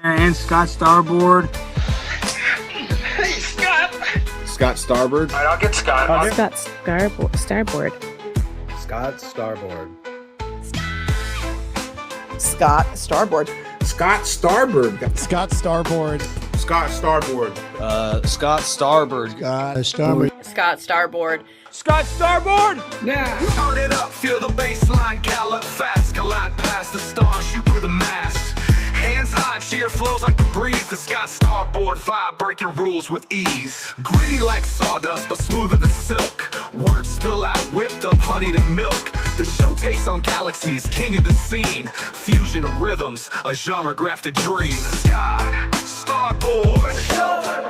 And Scott Starboard. Hey, Scott. Scott Starboard. All right, I'll get Scott. Scott Starboard. Scott Starboard. Scott Starboard. Scott Starboard. Scott Starboard. Scott Starboard. Scott Starboard. Scott Starboard. Scott Starboard. Scott Starboard! Now, turn it up, feel the bass line, gallop fast, collide past the stars, shoot through the mass. Hands high, cheer flows like the breeze. The Scott Starboard vibe, breaking rules with ease. Gritty like sawdust, but smoother than silk. Words spill out, whipped up, honeyed and milk. The show takes on galaxies, king of the scene. Fusion of rhythms, a genre grafted dream. Scott Starboard.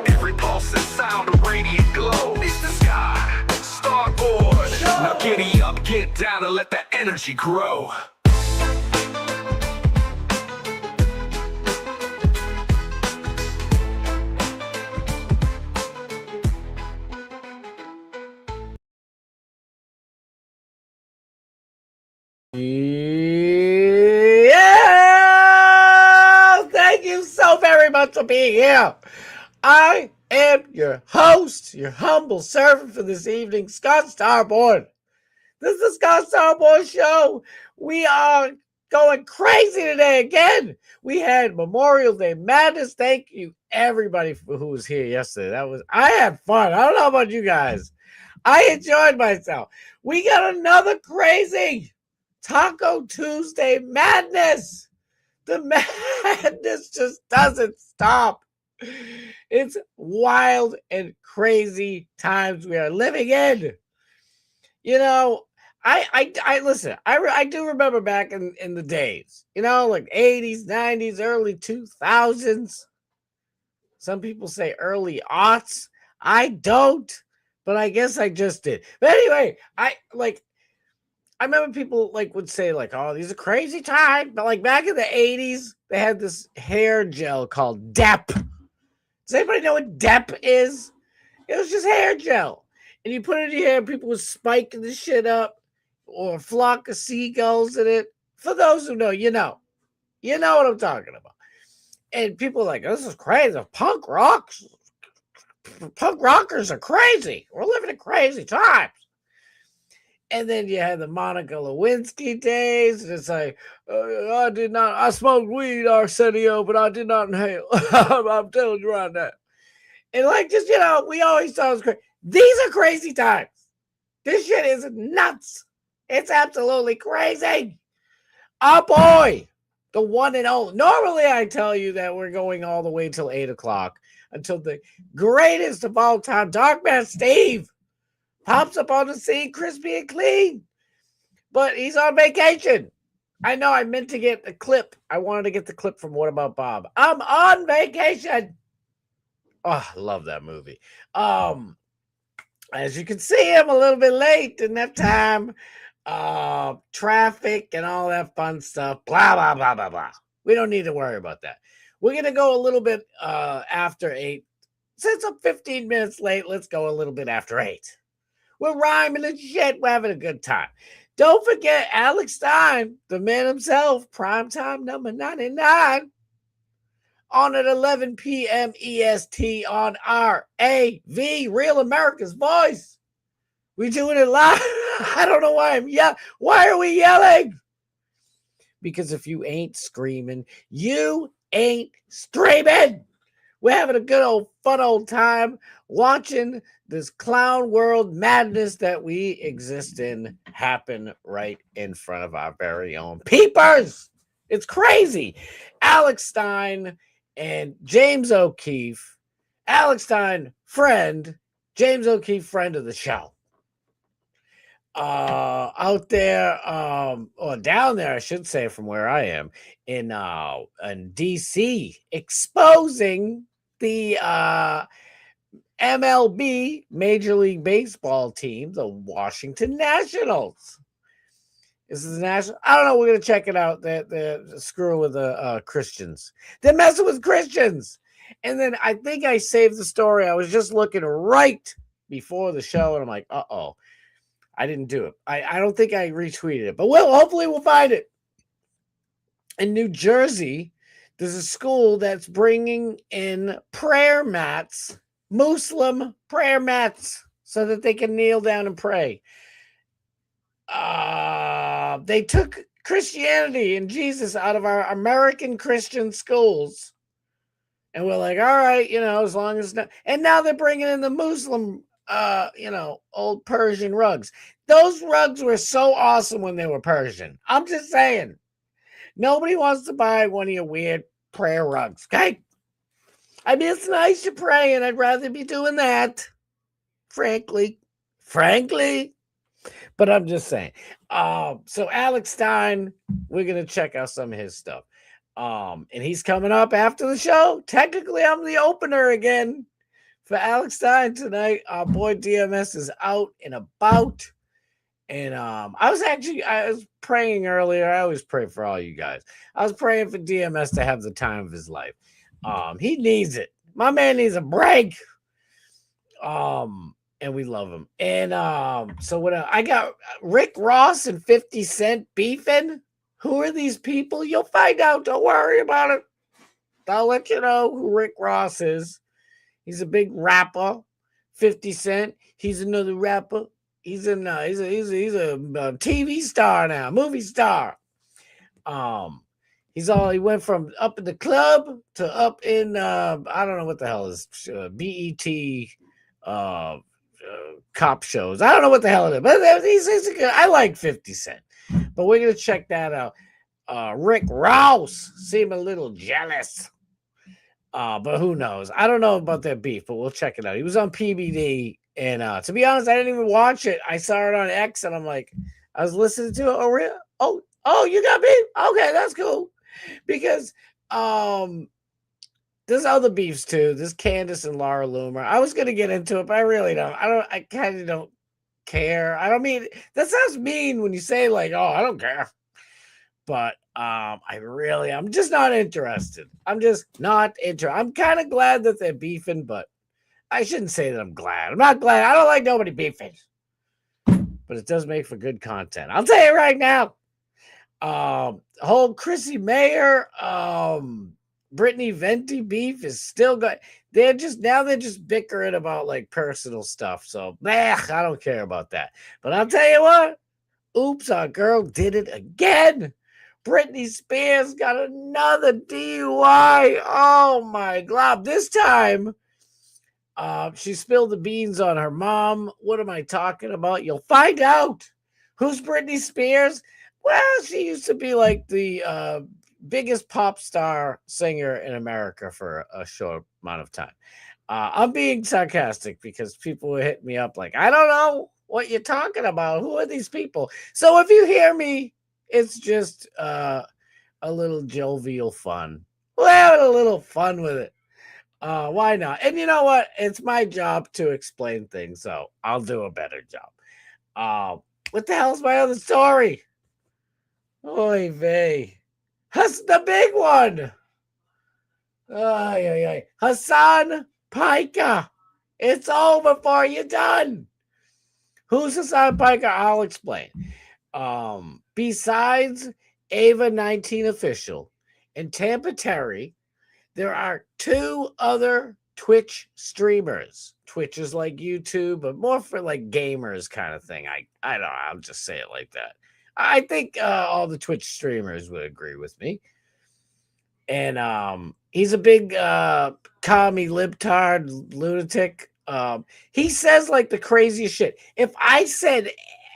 Every pulse and sound, a radiant glow. It's the Scott Starboard. Now giddy up, get down, and let that energy grow. Yeah! Thank you so very much for being here. I am your host, your humble servant for this evening, Scott Starboard. This is the Scott Starboard Show. We are going crazy today again. We had Memorial Day Madness. Thank you, everybody who was here yesterday. I had fun. I don't know about you guys. I enjoyed myself. We got another crazy Taco Tuesday madness. The madness just doesn't stop. It's wild and crazy times we are living in. You know, I listen, I do remember back in the days, you know, like 80s, 90s, early 2000s. Some people say early aughts. I don't, but I guess I just did. But anyway, I remember people would say oh, these are crazy times. But back in the 80s, they had this hair gel called Dep. Does anybody know what Dep is? It was just hair gel. And you put it in your hair, and people were spiking the shit up or a flock of seagulls in it. For those who know, you know. You know what I'm talking about. And people are like, this is crazy. Punk rockers are crazy. We're living in crazy times. And then you had the Monica Lewinsky days. And it's like, I smoked weed, Arsenio, but I did not inhale. I'm telling you right now. And we always thought it was crazy. These are crazy times. This shit is nuts. It's absolutely crazy. Oh boy, the one and only. Normally I tell you that we're going all the way till 8 o'clock until the greatest of all time, Darkman Steve, pops up on the scene, crispy and clean. But he's on vacation. I know I meant to get the clip. I wanted to get the clip from What About Bob? I'm on vacation. Oh, I love that movie. As you can see, I'm a little bit late. Didn't have time. Traffic and all that fun stuff. Blah, blah, blah, blah, blah. We don't need to worry about that. We're going to go a little bit after 8. Since I'm 15 minutes late, let's go a little bit after 8. We're rhyming and shit. We're having a good time. Don't forget Alex Stein, the man himself, primetime number 99, on at 11 p.m. EST on RAV, Real America's Voice. We doing it live. I don't know why I'm yelling. Why are we yelling? Because if you ain't screaming, you ain't streaming. We're having a good old fun old time watching this clown world madness that we exist in happen right in front of our very own peepers. It's crazy. Alex Stein and James O'Keefe. Alex Stein, friend. James O'Keefe, friend of the show. Out there, or down there, I should say, from where I am, in DC, exposing the MLB, Major League Baseball team, the Washington Nationals. This is the national. I don't know. We're gonna check it out. They're screwing with the Christians. They're messing with Christians. And then I think I saved the story. I was just looking right before the show, and I'm like, uh-oh. I didn't do it. I don't think I retweeted it, but hopefully we'll find it. In New Jersey, There's a school that's bringing in prayer mats, Muslim prayer mats, so that they can kneel down and pray. They took Christianity and Jesus out of our American Christian schools. And we're like, all right, as long as not. And now they're bringing in the Muslim, old Persian rugs. Those rugs were so awesome when they were Persian. I'm just saying. Nobody wants to buy one of your weird prayer rugs, okay? I mean, it's nice to pray, and I'd rather be doing that, frankly. But I'm just saying. So Alex Stein, we're going to check out some of his stuff. And he's coming up after the show. Technically, I'm the opener again for Alex Stein tonight. Our boy DMS is out and about. And I was praying earlier. I always pray for all you guys. I was praying for DMS to have the time of his life. He needs it. My man needs a break. And we love him. And so what I got Rick Ross and 50 Cent beefing. Who are these people? You'll find out. Don't worry about it. I'll let you know who Rick Ross is. He's a big rapper. 50 Cent. He's another rapper. He's a TV star now, movie star. He went from up in the club to up in I don't know what the hell is BET cop shows. I don't know what the hell it is, but he's a good. I like 50 Cent, but we're gonna check that out. Rick Ross seemed a little jealous, but who knows? I don't know about their beef, but we'll check it out. He was on PBD. And to be honest, I didn't even watch it. I saw it on X, and I'm like, I was listening to it. Oh, really? Oh, you got beef? Okay, that's cool. Because there's other beefs too. There's Candace and Laura Loomer. I was gonna get into it, but I really don't. I kind of don't care. I don't mean that sounds mean when you say like, oh, I don't care. But I'm just not interested. I'm kind of glad that they're beefing, but I shouldn't say that I'm glad. I'm not glad. I don't like nobody beefing. But it does make for good content. I'll tell you right now. Whole Chrissy Mayer, Britney Venti beef is still good. They're just bickering about like personal stuff. So, I don't care about that. But I'll tell you what. Oops, our girl did it again. Britney Spears got another DUI. Oh my God. This time, she spilled the beans on her mom. What am I talking about? You'll find out. Who's Britney Spears? Well, she used to be like the biggest pop star singer in America for a short amount of time. I'm being sarcastic because people were hitting me up like, I don't know what you're talking about. Who are these people? So if you hear me, it's just a little jovial fun. We're having a little fun with it. Why not? And you know what? It's my job to explain things, so I'll do a better job. What the hell's my other story? Oy vey. That's the big one. Hasan Piker. It's over for you. Done. Who's Hasan Piker? I'll explain. Besides Ava 19 official and Tampa Terry, there are two other Twitch streamers. Twitch is like YouTube, but more for like gamers kind of thing. I don't know. I'll just say it like that. I think all the Twitch streamers would agree with me. And he's a big commie libtard lunatic. He says like the craziest shit. If I said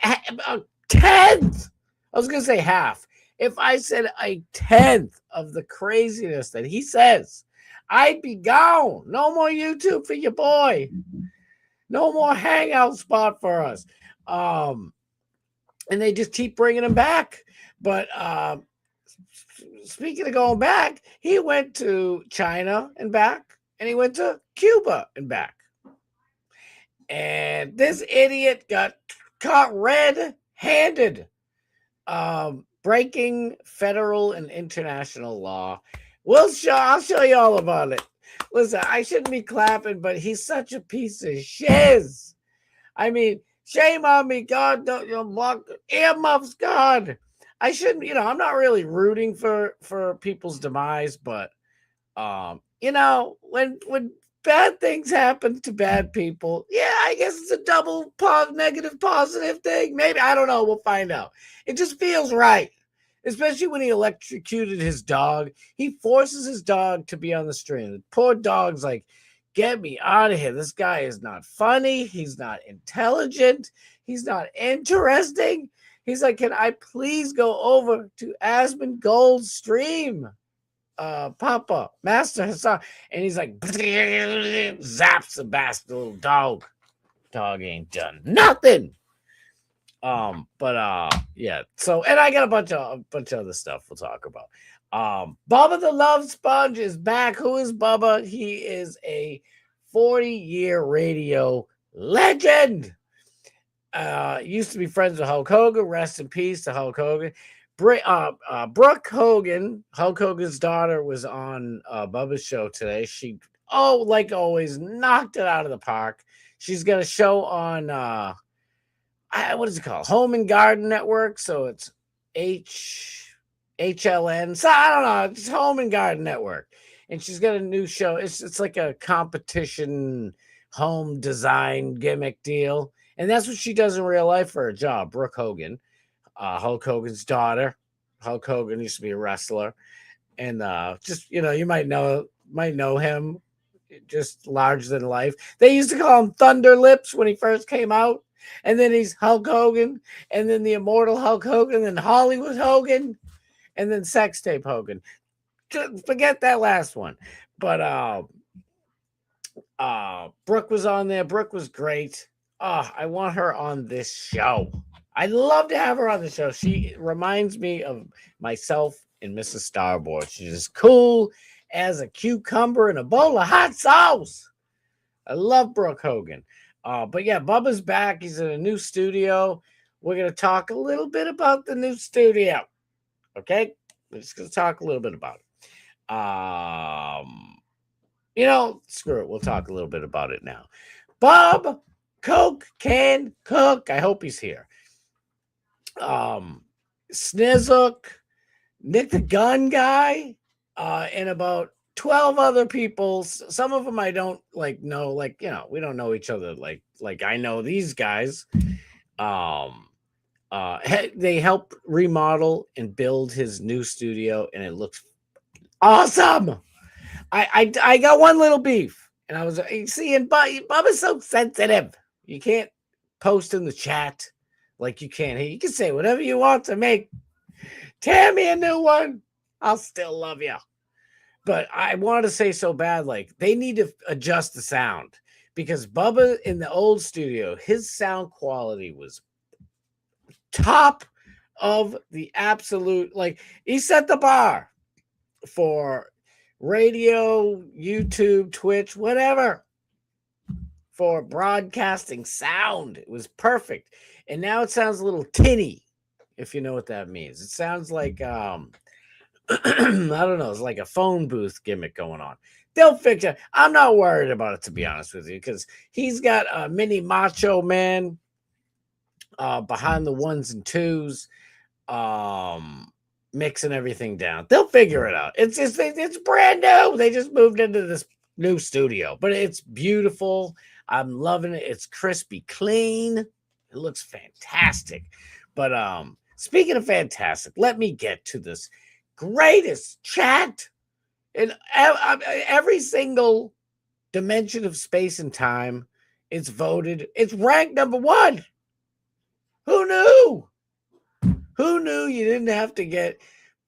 a tenth, I was going to say half. If I said a tenth of the craziness that he says, I'd be gone. No more YouTube for your boy. No more hangout spot for us. And they just keep bringing him back. But speaking of going back, he went to China and back, and he went to Cuba and back. And this idiot got caught red-handed, breaking federal and international law. I'll show you all about it. Listen, I shouldn't be clapping, but he's such a piece of shiz. I mean, shame on me, God. Don't you block earmuffs, God. I shouldn't, I'm not really rooting for people's demise, but when bad things happen to bad people, yeah, I guess it's a double negative positive thing. Maybe, I don't know. We'll find out. It just feels right, especially when he electrocuted his dog. He forces his dog to be on the stream. The poor dog's like, get me out of here. This guy is not funny. He's not intelligent. He's not interesting. He's like, can I please go over to Asmongold's stream? Papa, Master Hasan. And he's like, zaps the bastard little dog. Dog ain't done nothing. Yeah. So, and I got a bunch of other stuff we'll talk about. Bubba the Love Sponge is back. Who is Bubba? He is a 40-year radio legend. Used to be friends with Hulk Hogan. Rest in peace to Hulk Hogan. Brooke Hogan, Hulk Hogan's daughter, was on Bubba's show today. She, like always, knocked it out of the park. She's got a show on what is it called? Home and Garden Network. So it's HLN. So I don't know. It's Home and Garden Network. And she's got a new show. It's like a competition home design gimmick deal. And that's what she does in real life for a job. Brooke Hogan, Hulk Hogan's daughter. Hulk Hogan used to be a wrestler. And just, you might know him, just larger than life. They used to call him Thunder Lips when he first came out. And then he's Hulk Hogan. And then the immortal Hulk Hogan. And then Hollywood Hogan. And then Sex Tape Hogan. Forget that last one. But Brooke was on there. Brooke was great. I want her on this show. I'd love to have her on the show. She reminds me of myself and Mrs. Starboard. She's as cool as a cucumber in a bowl of hot sauce. I love Brooke Hogan. But yeah, Bubba's back. He's in a new studio. We're going to talk a little bit about the new studio. Okay? We're just going to talk a little bit about it. Screw it. We'll talk a little bit about it now. Bob Coke can cook. I hope he's here. Snizook, Nick the Gun Guy, and about 12 other people. Some of them I don't know. We don't know each other. Like I know these guys. They helped remodel and build his new studio, and it looks awesome. I got one little beef, and I was seeing Bubba's so sensitive. You can't post in the chat like you can. You can say whatever you want to make. Tear me a new one. I'll still love you. But I wanted to say so bad, they need to adjust the sound, because Bubba in the old studio, his sound quality was top of the absolute. He set the bar for radio, YouTube, Twitch, whatever, for broadcasting sound. It was perfect. And now it sounds a little tinny, if you know what that means. It sounds like I don't know, it's like a phone booth gimmick going on. They'll fix it. I'm not worried about it, to be honest with you, because he's got a mini Macho Man behind the ones and twos, mixing everything down. They'll figure it out. It's brand new. They just moved into this new studio, but it's beautiful. I'm loving it. It's crispy clean. It looks fantastic. But speaking of fantastic, let me get to this greatest chat in every single dimension of space and time. It's voted. It's ranked number 1. Who knew? Who knew you didn't have to get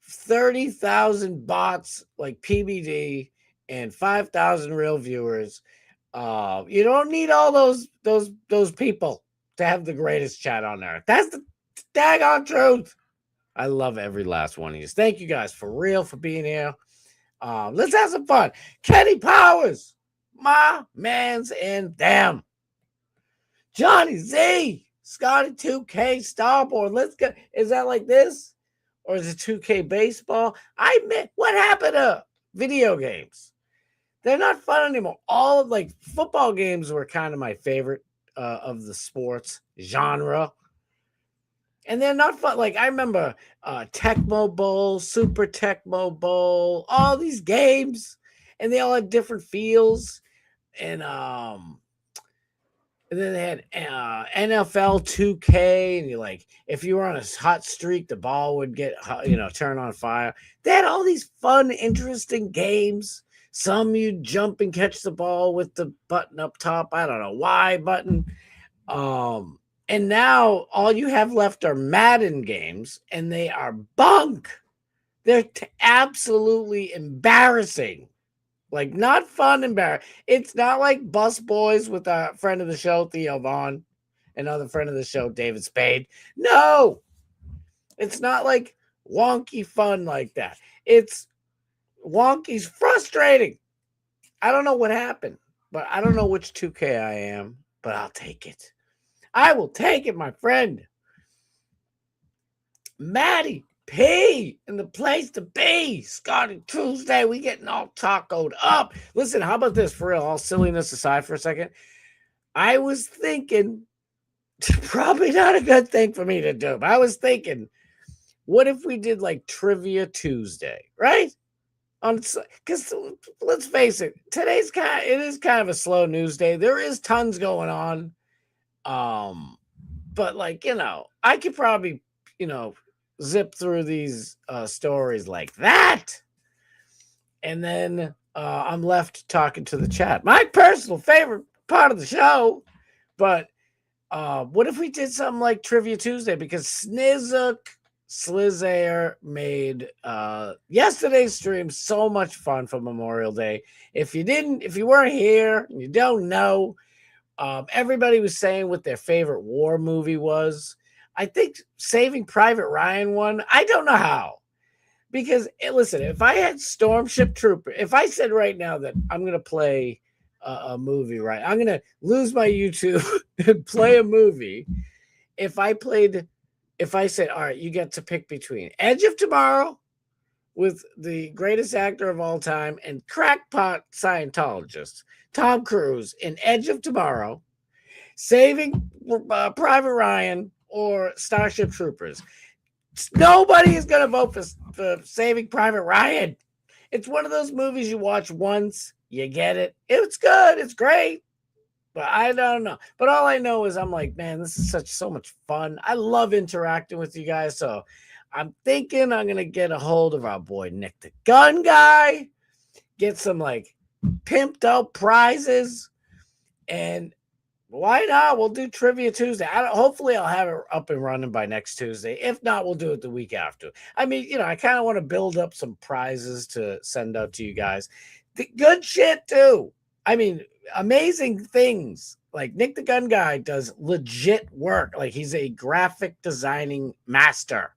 30,000 bots like PBD and 5,000 real viewers? You don't need all those people to have the greatest chat on earth. That's the daggone truth. I love every last one of you. Thank you guys for real for being here. Let's have some fun. Kenny Powers, my mans and them. Johnny Z, Scotty 2K, Starboard. Let's go. Is that like this? Or is it 2K baseball? What happened to video games? They're not fun anymore. All football games were kind of my favorite of the sports genre. And they're not fun. Like I remember Tecmo Bowl, Super Tecmo Bowl, all these games, and they all had different feels. And then they had NFL 2K, and you're like, if you were on a hot streak, the ball would get, turn on fire. They had all these fun, interesting games. Some you jump and catch the ball with the button up top. I don't know why button. And now all you have left are Madden games, and they are bunk. They're absolutely embarrassing. Like, not fun, embarrassing. It's not like Bus Boys with a friend of the show, Theo Vaughn, another friend of the show, David Spade. No, it's not like wonky fun like that. It's wonky's frustrating. I don't know what happened, but I don't know which 2K I am, but I'll take it. I will take it, my friend. Maddie P in the place to be. Scotty Tuesday, we getting all tacoed up. Listen, how about this for real? All silliness aside for a second. I was thinking, probably not a good thing for me to do, but I was thinking, what if we did like Trivia Tuesday, right? Because let's face it, it is kind of a slow news day. There is tons going on. But like, I could probably, zip through these stories like that, and then I'm left talking to the chat, my personal favorite part of the show. But what if we did something like Trivia Tuesday, because Slizair made yesterday's stream so much fun for Memorial Day. If you weren't here and you don't know, everybody was saying what their favorite war movie was. I think Saving Private Ryan won. I don't know how. Because, listen, if I had Stormship Trooper, if I said right now that I'm going to play a movie, right, I'm going to lose my YouTube and play a movie. If I said, all right, you get to pick between Edge of Tomorrow with the greatest actor of all time and crackpot Scientologist Tom Cruise in Edge of Tomorrow, Saving Private Ryan, or Starship Troopers, nobody is going to vote for Saving Private Ryan. It's one of those movies you watch once, you get it. It's good. It's great. But I don't know. But all I know is I'm like, man, this is so much fun. I love interacting with you guys. So I'm thinking I'm going to get a hold of our boy Nick the Gun Guy, get some like pimped out prizes, and why not? We'll do Trivia Tuesday. Hopefully I'll have it up and running by next Tuesday. If not, we'll do it the week after. I mean, I kind of want to build up some prizes to send out to you guys. The good shit too. I mean, amazing things. Like Nick the Gun Guy does legit work. Like he's a graphic designing master.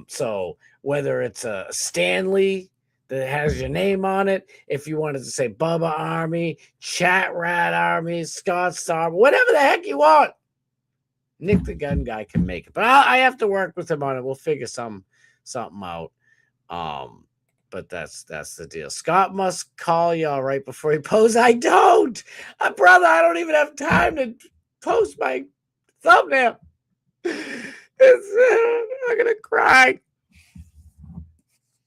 So whether it's a Stanley that has your name on it, if you wanted to say Bubba Army, Chat Rat Army, Scott Star, whatever the heck you want, Nick the Gun Guy can make it. But I have to work with him on it. We'll figure something out. But that's the deal. Scott must call y'all right before he posts. I don't, brother. I don't even have time to post my thumbnail. I'm gonna cry.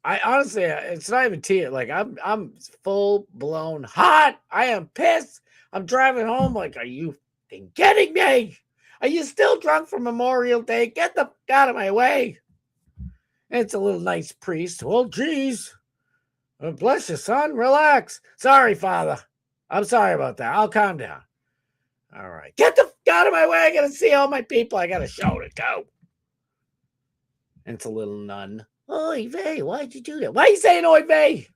I honestly, it's not even tear. Like I'm full blown hot. I am pissed. I'm driving home. Like, are you kidding me? Are you still drunk from Memorial Day? Get the out of my way. It's a little nice priest. Well, geez. Bless you, son. Relax. Sorry, Father. I'm sorry about that. I'll calm down. All right. Get the out of my way. I got to see all my people. I got a show to go. And it's a little nun. Oy vey, why'd you do that? Why are you saying oy vey?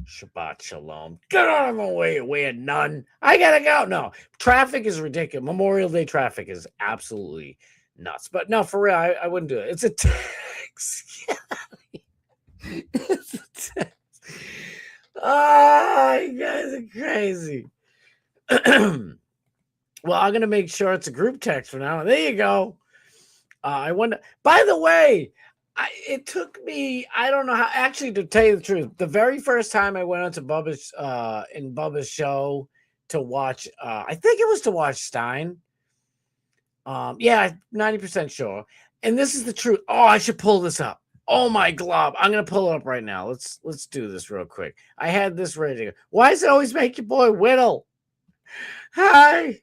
Shabbat shalom. Get out of my way, weird nun. I gotta go. No, traffic is ridiculous. Memorial Day traffic is absolutely nuts. But no, for real, I wouldn't do it. It's a tax. It's a tax. Oh, you guys are crazy. Well, I'm gonna make sure it's a group text for now. There you go. I wonder. By the way, it took me, I don't know how, actually, to tell you the truth, the very first time I went on to Bubba's show to watch, I think it was to watch Stein. Yeah, 90% sure. And this is the truth. Oh, I should pull this up. Oh my glob. I'm gonna pull it up right now. Let's do this real quick. I had this ready to go. Why does it always make your boy Whittle? Hi.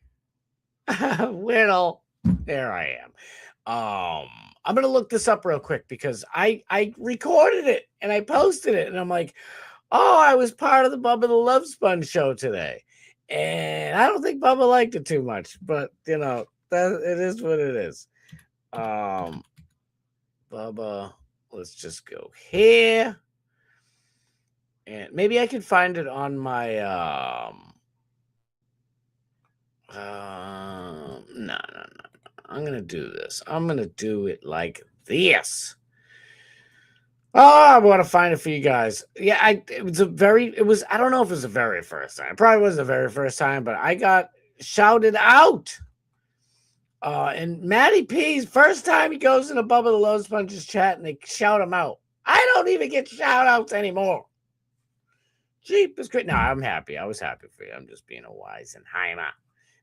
Whittle. There I am. I'm gonna look this up real quick because I recorded it and I posted it, and I'm like, oh, I was part of the Bubba the Love Sponge show today. And I don't think Bubba liked it too much, but you know, that it is what it is. Bubba, let's just go here. And maybe I can find it on my no. I'm gonna do this. I'm gonna do it like this. Oh, I want to find it for you guys. Yeah, I don't know if it was the very first time. It probably wasn't the very first time, but I got shouted out. And Matty P's first time he goes in a Bubba the Love Sponges chat and they shout him out. I don't even get shout outs anymore. Jeep is great. No, I'm happy. I was happy for you. I'm just being a Weisenheimer.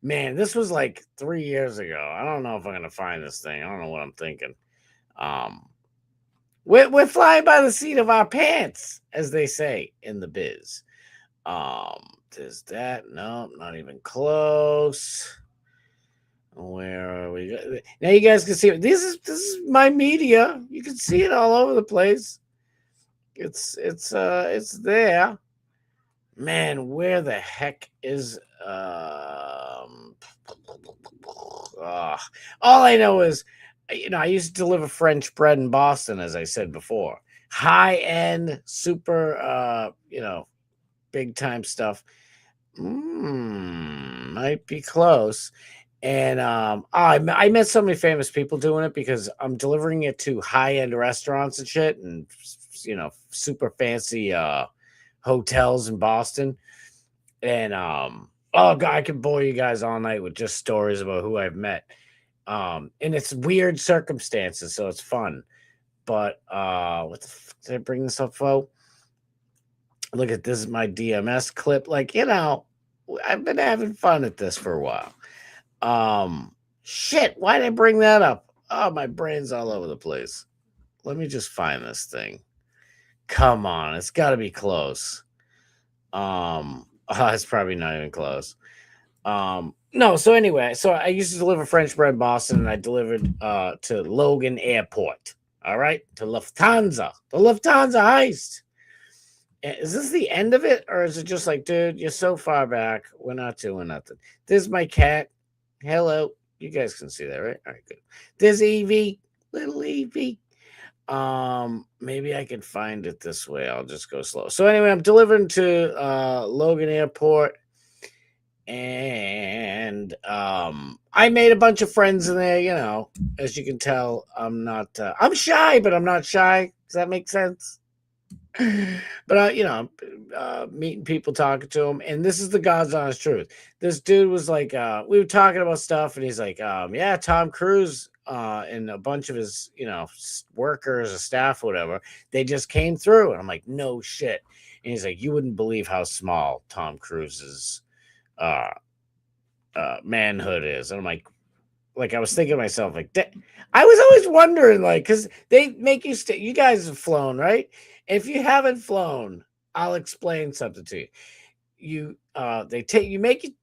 Man, this was like 3 years ago. I don't know if I'm gonna find this thing. I don't know what I'm thinking. We're flying by the seat of our pants, as they say in the biz. There's that. No, not even close. Where are we? Now you guys can see it. This is my media. You can see it all over the place. It's there. Man, where the heck is all I know is, you know, I used to deliver French bread in Boston, as I said before. High end, super you know, big time stuff. Might be close. And I met so many famous people doing it because I'm delivering it to high end restaurants and shit, and you know, super fancy hotels in Boston. And oh god, I could bore you guys all night with just stories about who I've met. And it's weird circumstances, so it's fun. But what the fuck did I bring this up for? Look at this, is my DMS clip. Like, you know, I've been having fun at this for a while. Shit, why did I bring that up? Oh, my brain's all over the place. Let me just find this thing. Come on, it's got to be close. It's probably not even close. No, so anyway, so I used to deliver French bread in Boston, and I delivered to Logan Airport. All right, to Lufthansa, the Lufthansa heist. Is this the end of it, or is it just like, dude, you're so far back, we're not doing nothing? This is my cat. Hello, you guys can see that, right? All right, good. There's Evie, little Evie. Maybe I can find it this way. I'll just go slow. So anyway, I'm delivering to Logan Airport, and I made a bunch of friends in there. You know, as you can tell, I'm shy, but I'm not shy. Does that make sense? But you know, meeting people, talking to them, and this is the God's honest truth. This dude was like, we were talking about stuff, and he's like, yeah, Tom Cruise and a bunch of his, you know, workers or staff, whatever, they just came through, and I'm like, no shit. And he's like, you wouldn't believe how small Tom Cruise's manhood is. And I'm like I was thinking to myself, like, I was always wondering, like, because they make you you guys have flown, right? If you haven't flown, I'll explain something to you. They make you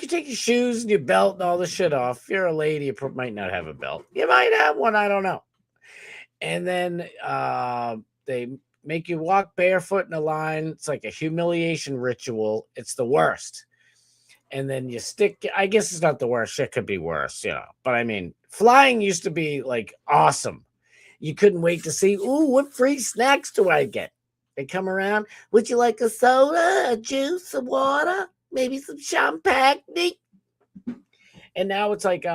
take your shoes and your belt and all this shit off. If you're a lady, you might not have a belt. You might have one, I don't know. And then they make you walk barefoot in a line. It's like a humiliation ritual. It's the worst. And then you stick, I guess it's not the worst. Shit could be worse, you know. But I mean, flying used to be like awesome. You couldn't wait to see, ooh, what free snacks do I get? They come around. Would you like a soda, a juice, a water, maybe some champagne? And now it's like,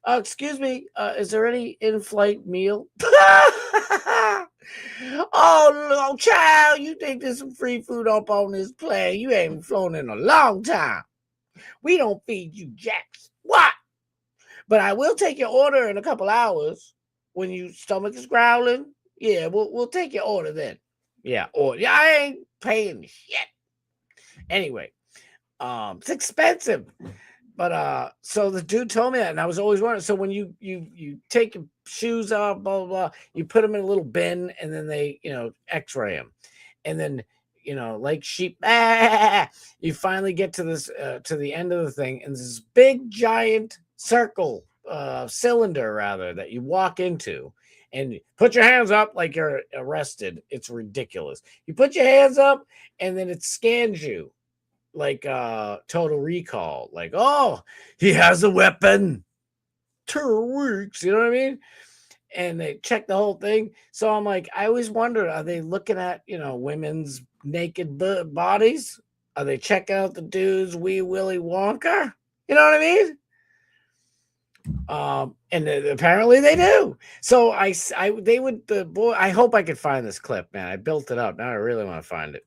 excuse me, is there any in-flight meal? Oh, no, child, you think there's some free food up on this plane? You ain't flown in a long time. We don't feed you jacks. What? But I will take your order in a couple hours. When your stomach is growling, yeah, we'll take your order then. Yeah, or yeah, I ain't paying shit. Anyway, it's expensive. So the dude told me that, and I was always wondering. So when you take your shoes off, blah blah blah, you put them in a little bin, and then they X-ray them, and then like sheep, you finally get to this to the end of the thing, and this big giant circle cylinder rather that you walk into, and put your hands up like you're arrested. It's ridiculous. You put your hands up, and then it scans you like Total Recall, like, oh, he has a weapon, 2 weeks, you know what I mean? And they check the whole thing. So I'm like, I always wondered, are they looking at women's naked bodies? Are they checking out the dudes wee Willy Wonka? You know what I mean? And apparently they do. So I hope I could find this clip, man. I built it up. Now I really want to find it.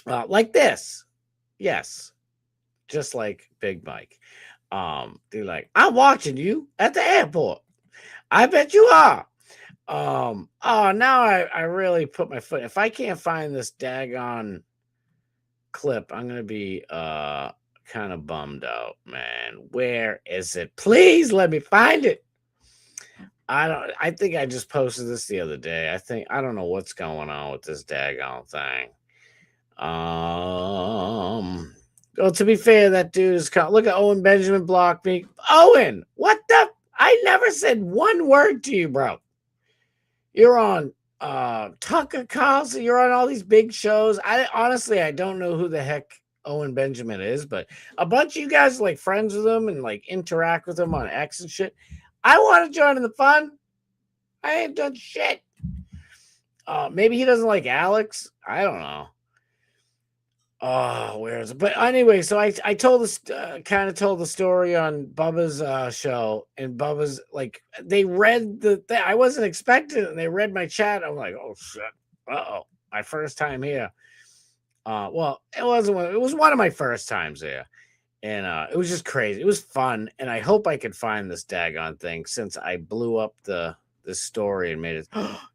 Like this. Yes, just like Big Mike. They're like, I'm watching you at the airport. I bet you are. Oh, now I really put my foot. If I can't find this daggone clip, I'm gonna be kind of bummed out, man. Where is it? Please let me find it. I think I just posted this the other day. I don't know what's going on with this daggone thing. Well, to be fair, that dude is look at Owen Benjamin blocked me. Owen, what the? I never said one word to you, bro. You're on Tucker Carlson. You're on all these big shows. I don't know who the heck Owen Benjamin is, but a bunch of you guys are like friends with him and like interact with him on X and shit. I want to join in the fun. I ain't done shit. Maybe he doesn't like Alex. I don't know. Oh, where is it? But anyway, so I told this kind of told the story on Bubba's show, and Bubba's like, they read the thing. I wasn't expecting it, and they read my chat. I'm like, oh shit, my first time here. Well, it wasn't. It was one of my first times there, and it was just crazy. It was fun, and I hope I could find this daggone thing since I blew up this story and made it.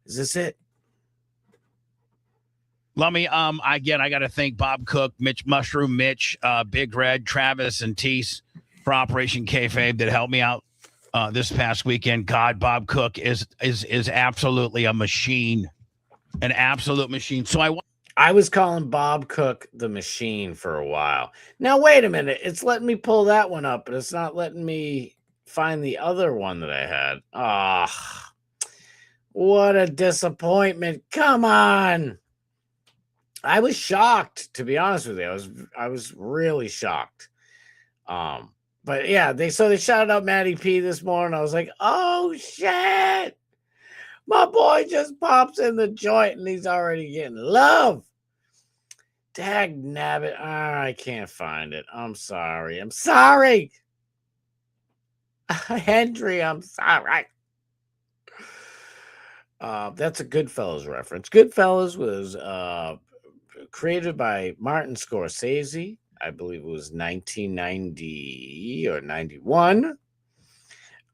Is this it? Let me, again, I got to thank Bob Cook, Mushroom Mitch, Big Red, Travis, and Tease for Operation Kayfabe that helped me out this past weekend. God, Bob Cook is absolutely a machine, an absolute machine. So I was calling Bob Cook the machine for a while. Now, wait a minute. It's letting me pull that one up, but it's not letting me find the other one that I had. Ah, what a disappointment. Come on. I was shocked, to be honest with you. I was really shocked. But yeah, they shouted out Matty P this morning. I was like, oh shit. My boy just pops in the joint and he's already getting love. Dag nabbit. I can't find it. I'm sorry. Henry, I'm sorry. That's a Goodfellas reference. Goodfellas was created by Martin Scorsese. I believe it was 1990 or 91.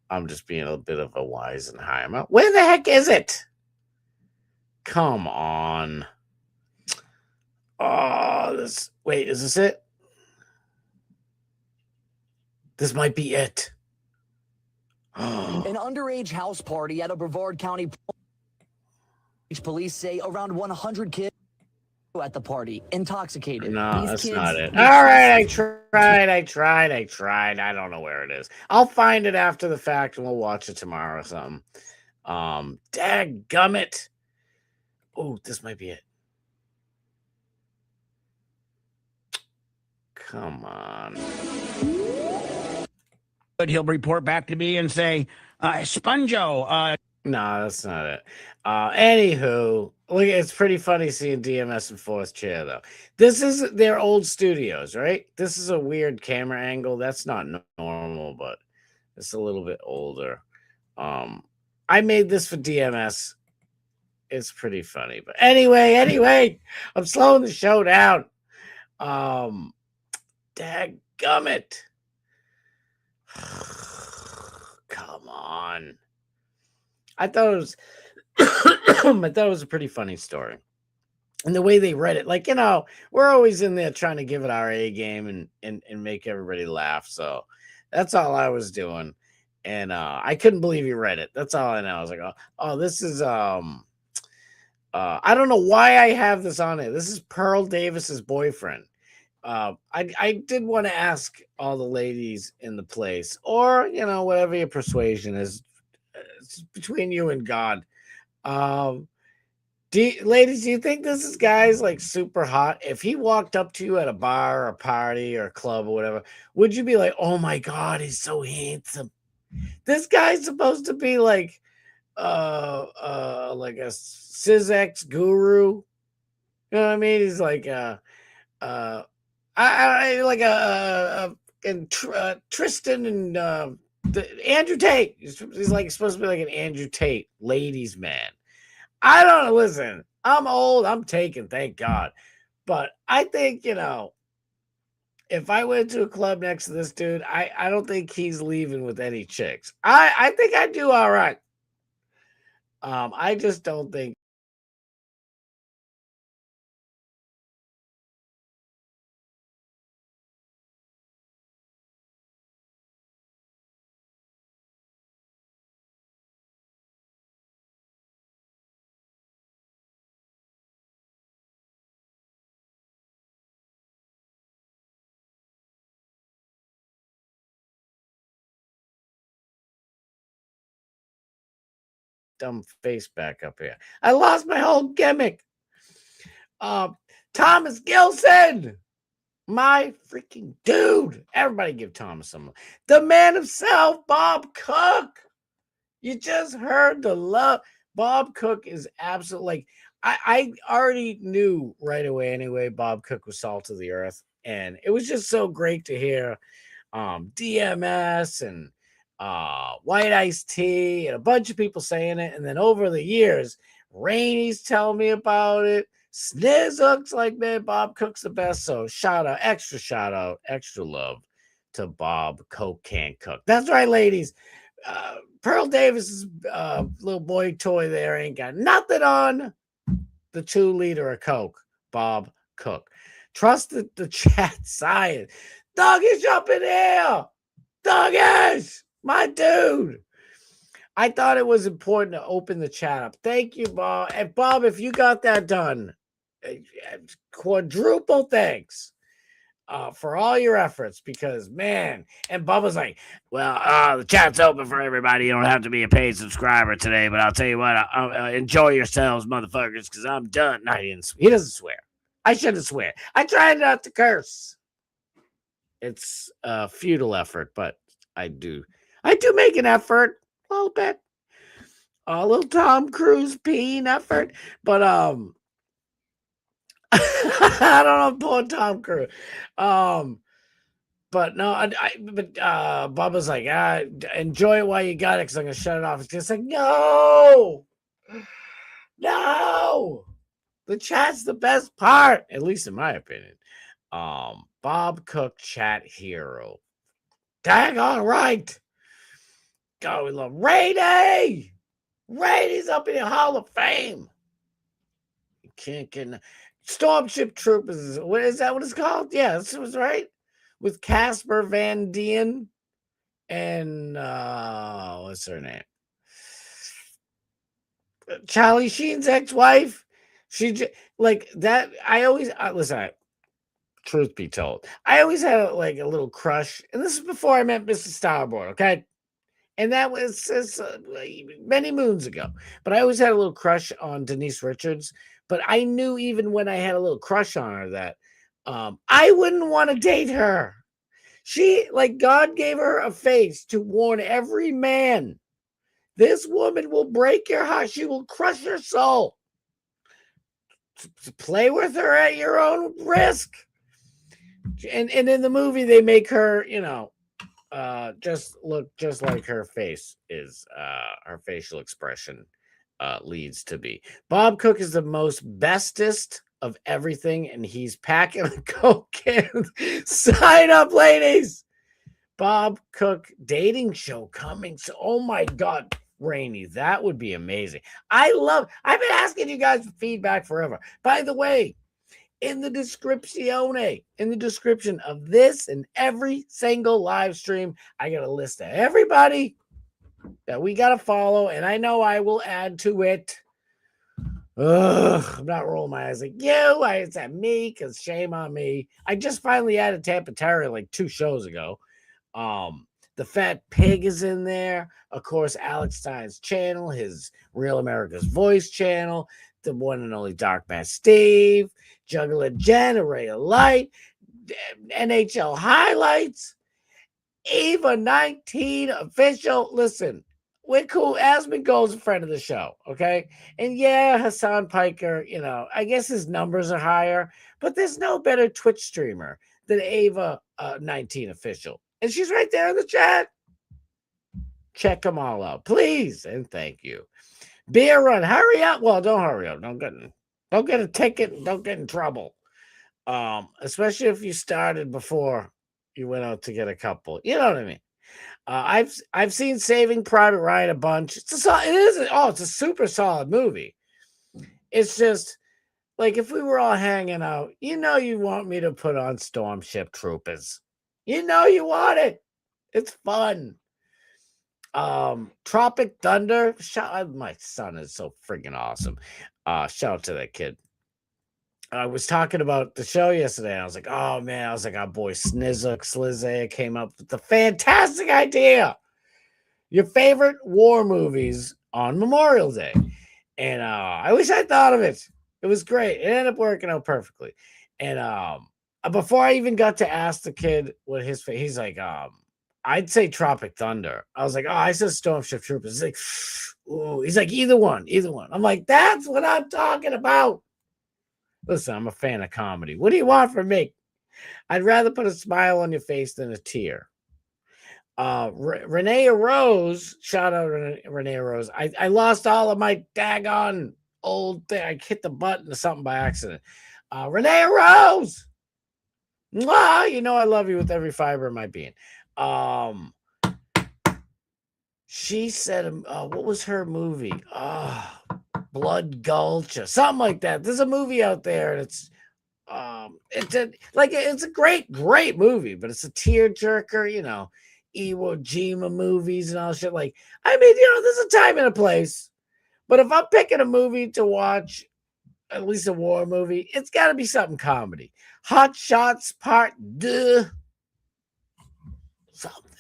I'm just being a bit of a Weisenheimer. Where the heck is it? Come on. Oh, wait, is this it? This might be it. An underage house party at a Brevard County. Police say around 100 kids at the party, intoxicated. No, that's not it. All right, I tried. I don't know where it is. I'll find it after the fact, and we'll watch it tomorrow or something. Dadgummit. Oh, this might be it. Come on. But he'll report back to me and say, Sponjo. No, that's not it. Anywho, look, it's pretty funny seeing DMS in fourth chair, though. This is their old studios, right? This is a weird camera angle. That's not normal, but it's a little bit older. I made this for DMS. It's pretty funny. But anyway, I'm slowing the show down. Dadgummit. Come on. I thought it was a pretty funny story. And the way they read it, like, we're always in there trying to give it our A game and make everybody laugh. So that's all I was doing. And I couldn't believe he read it. That's all I know. I was like, oh, this is I don't know why I have this on it. This is Pearl Davis's boyfriend. I did want to ask all the ladies in the place, or whatever your persuasion is, it's between you and God. Ladies, do you think this is guy's like super hot? If he walked up to you at a bar or a party or a club or whatever, would you be like, oh my God, he's so handsome? This guy's supposed to be like a Syzex guru. You know what I mean? He's like Tristan and Andrew Tate. He's like supposed to be like an Andrew Tate ladies man. I don't know. Listen, I'm old. I'm taken, thank God. But I think, if I went to a club next to this dude, I don't think he's leaving with any chicks. I think I'd do all right. I just don't think. Dumb face back up here. I lost my whole gimmick. Thomas Gilson, my freaking dude. Everybody give Thomas some. The man himself, Bob Cook. You just heard the love. Bob Cook is absolutely like, I already knew right away anyway, Bob Cook was salt of the earth. And it was just so great to hear DMS and White Iced Tea and a bunch of people saying it. And then over the years, Rainey's telling me about it. Sniz looks like, man, Bob Cook's the best. So shout out, extra love to Bob Coke Can Cook. That's right, ladies. Pearl Davis's little boy toy there ain't got nothing on the 2-liter of Coke, Bob Cook. Trust the chat science. Doggish up in here. Doggish, my dude. I thought it was important to open the chat up. Thank you, Bob. And Bob, if you got that done, quadruple thanks for all your efforts, because, man, and Bubba's like, well, the chat's open for everybody. You don't have to be a paid subscriber today, but I'll tell you what, enjoy yourselves, motherfuckers, because I'm done. No, he doesn't swear. I shouldn't swear. I try not to curse. It's a futile effort, but I do make an effort a little bit. A little Tom Cruise peeing effort, but I don't know, poor Tom Cruise. But no, but Bubba's like, enjoy it while you got it, because I'm gonna shut it off. It's just like, no, the chat's the best part, at least in my opinion. Bob Cook, chat hero. Dang on right. God, we love Rainey. Rainey's up in the Hall of Fame. You can't get Stormship Troopers. What is that? What it's called? Yeah, this was right. With Casper Van Dien and what's her name? Charlie Sheen's ex-wife. She like that. I always listen. Truth be told, I always had a little crush, and this is before I met Mr. Starboard. Okay. And that was many moons ago. But I always had a little crush on Denise Richards. But I knew even when I had a little crush on her that I wouldn't want to date her. She, God gave her a face to warn every man. This woman will break your heart. She will crush your soul. Play with her at your own risk. And in the movie, they make her, just look just like her face is, her facial expression leads to be. Bob Cook is the most bestest of everything, and he's packing a Coke can. Sign up, ladies. Bob Cook dating show coming. So, oh my God. Rainy. That would be amazing. I've been asking you guys for feedback forever. By the way, in the description of this and every single live stream, I got a list of everybody that we got to follow, and I know I will add to it. Ugh, I'm not rolling my eyes like you. It's at me because shame on me. I just finally added Tampa Terry like 2 shows ago. The Fat Pig is in there. Of course, Alex Stein's channel, his Real America's Voice channel, the one and only Dark Man Steve, Juggler Jen, Array of Light, NHL Highlights, Eva 19 official. Listen, we're cool. Asmund Gold's a friend of the show, okay? And yeah, Hasan Piker, I guess his numbers are higher, but there's no better Twitch streamer than Ava 19 official. And she's right there in the chat. Check them all out, please, and thank you. Beer Run, hurry up. Well, don't hurry up. Don't get a ticket. Don't get in trouble. Especially if you started before you went out to get a couple. You know what I mean? I've seen Saving Private Ryan a bunch. It's a super solid movie. It's just like if we were all hanging out, you want me to put on Storm Ship Troopers. You want it. It's fun. Tropic Thunder. My son is so freaking awesome. Shout out to that kid. I was talking about the show yesterday, and I was like, oh man, our boy Slizzy came up with the fantastic idea. Your favorite war movies on Memorial Day. And I wish I thought of it. It was great. It ended up working out perfectly. And before I even got to ask the kid what he's like, I'd say Tropic Thunder. I was like, I said Storm Ship Troopers. He's like, ooh. He's like, either one. I'm like, that's what I'm talking about. Listen, I'm a fan of comedy. What do you want from me? I'd rather put a smile on your face than a tear. Renee Rose, shout out Renee Rose. I lost all of my daggone old thing. I hit the button or something by accident. Renee Rose. Mwah, I love you with every fiber of my being. She said, what was her movie? Blood Gulch or something like that. There's a movie out there, and it's a great movie, but it's a tearjerker, Iwo Jima movies and all shit. Like, I mean, there's a time and a place. But if I'm picking a movie to watch, at least a war movie, it's got to be something comedy. Hot Shots Part 2. Something.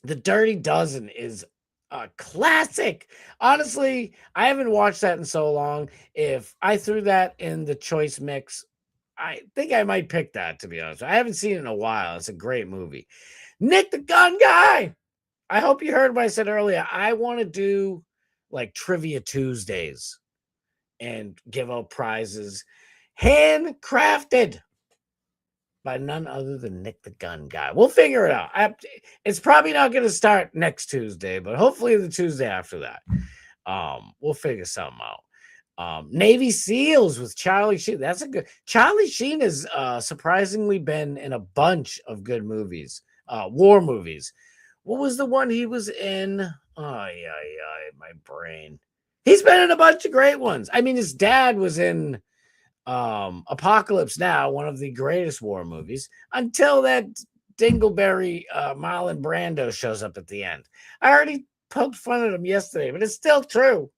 The Dirty Dozen is a classic. Honestly, I haven't watched that in so long. If I threw that in the choice mix, I think I might pick that, to be honest. I haven't seen it in a while. It's a great movie. Nick the Gun Guy. I hope you heard what I said earlier. I want to do like Trivia Tuesdays and give out prizes handcrafted by none other than Nick the Gun Guy. We'll figure it out. It's probably not going to start next Tuesday, but hopefully the Tuesday after that. We'll figure something out. Navy SEALs with Charlie Sheen. That's a good. Charlie Sheen has surprisingly been in a bunch of good movies, war movies. What was the one he was in? My brain. He's been in a bunch of great ones. I mean, his dad was in Apocalypse Now, one of the greatest war movies, until that dingleberry Marlon Brando shows up at the end. I already poked fun at him yesterday, but it's still true.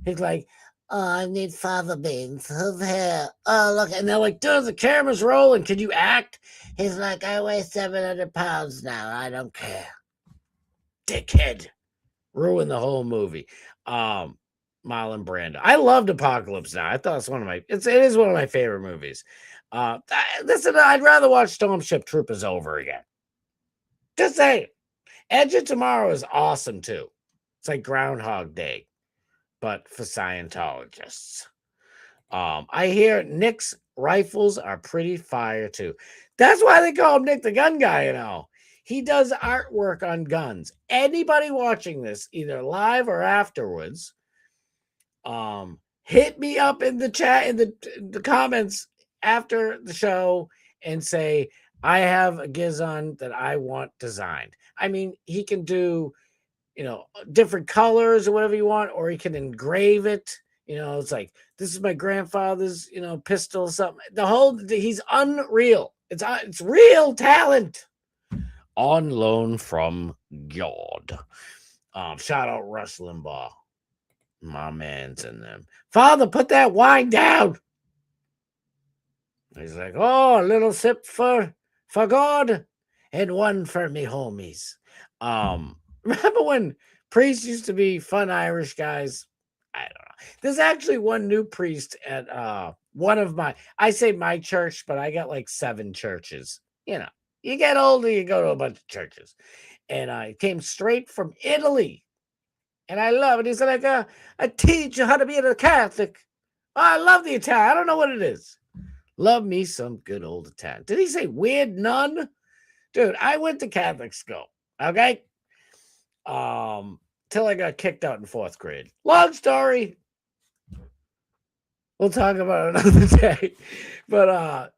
He's like, I need fava beans of hair. Oh, look. And they're like, dude, the camera's rolling. Can you act? He's like, I weigh 700 pounds now. I don't care. Dickhead. Ruined the whole movie. Marlon Brando. I loved Apocalypse Now. I thought it is one of my favorite movies. Listen, I'd rather watch Storm Ship Troopers over again. Just say it. Edge of Tomorrow is awesome too. It's like Groundhog Day, but for Scientologists. I hear Nick's rifles are pretty fire too. That's why they call him Nick the Gun Guy, He does artwork on guns. Anybody watching this, either live or afterwards, hit me up in the chat, in the comments after the show and say, I have a Gizon that I want designed. I mean, he can do, different colors or whatever you want, or he can engrave it. It's like, this is my grandfather's, pistol or something. He's unreal. It's real talent on loan from God. Shout out Rush Limbaugh. My man's in them. Father, put that wine down. He's like, oh, a little sip for God and one for me homies. Remember when priests used to be fun Irish guys? I don't know. There's actually one new priest at one of I say my church, but I got like 7 churches. You get older, you go to a bunch of churches. And I came straight from Italy. And I love it. He's like, I teach you how to be a Catholic. Oh, I love the Italian. I don't know what it is. Love me some good old Italian. Did he say weird nun? Dude, I went to Catholic school. Okay? Till I got kicked out in 4th grade. Long story. We'll talk about it another day. But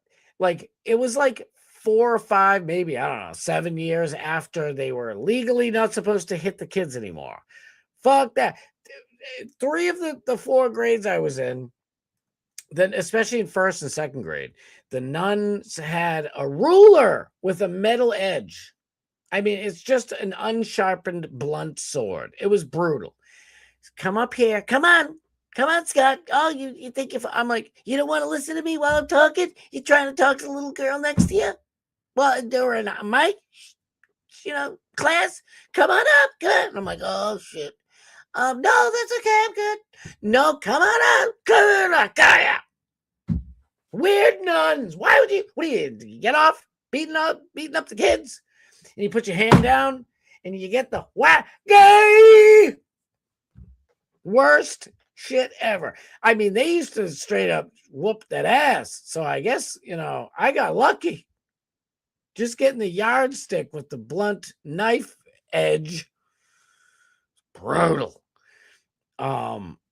it was like 4 or 5, maybe, I don't know, 7 years after they were legally not supposed to hit the kids anymore. Fuck that. 3 of the 4 grades I was in, then especially in 1st and 2nd grade, the nuns had a ruler with a metal edge. I mean, it's just an unsharpened blunt sword. It was brutal. Come up here. Come on, Scott. Oh, you think I'm like, you don't want to listen to me while I'm talking? You trying to talk to the little girl next to you? Well, during my, class, come on up. Good. And I'm like, oh, shit. No, that's okay. I'm good. No, come on out. Come on out. Weird nuns. Why would you get off beating up the kids? And you put your hand down and you get the whack. Gay! Worst shit ever. I mean, they used to straight up whoop that ass. So I guess, I got lucky. Just getting the yardstick with the blunt knife edge. Brutal.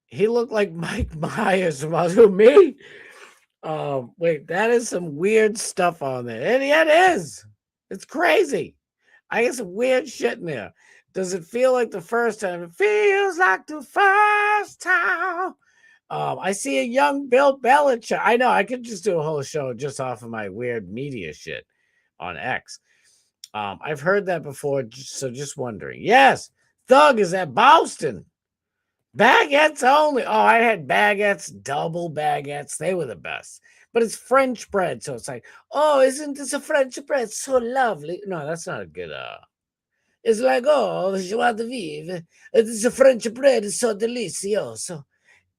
He looked like Mike Myers from Who Me? Wait, that is some weird stuff on there. And yeah, it is. It's crazy. I get some weird shit in there. Does it feel like the first time? It feels like the first time. I see a young Bill Belichick. I know I could just do a whole show just off of my weird media shit on X. I've heard that before, so just wondering. Yes, Thug is at Boston. Baguettes only. Oh, I had baguettes, double baguettes. They were the best. But it's French bread, so it's like, oh, isn't this a French bread? So lovely. No, that's not a good. It's like, oh, joie de vivre. It's a French bread. It's so delicioso.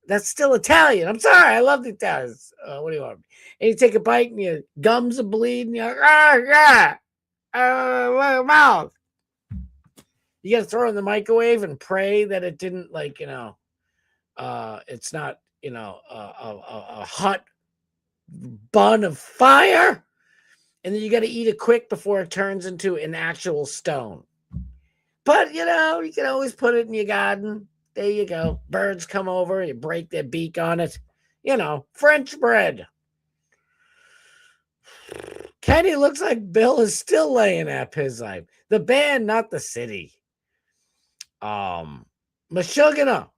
That's still Italian. I'm sorry. I love the Italians. What do you want? And you take a bite and your gums are bleeding. You're like, my mouth. You got to throw it in the microwave and pray that it didn't, it's not, a hot bun of fire. And then you got to eat it quick before it turns into an actual stone. But, you can always put it in your garden. There you go. Birds come over, you break their beak on it. French bread. Kenny looks like Bill is still laying up his life. The band, not the city. Meshuggah.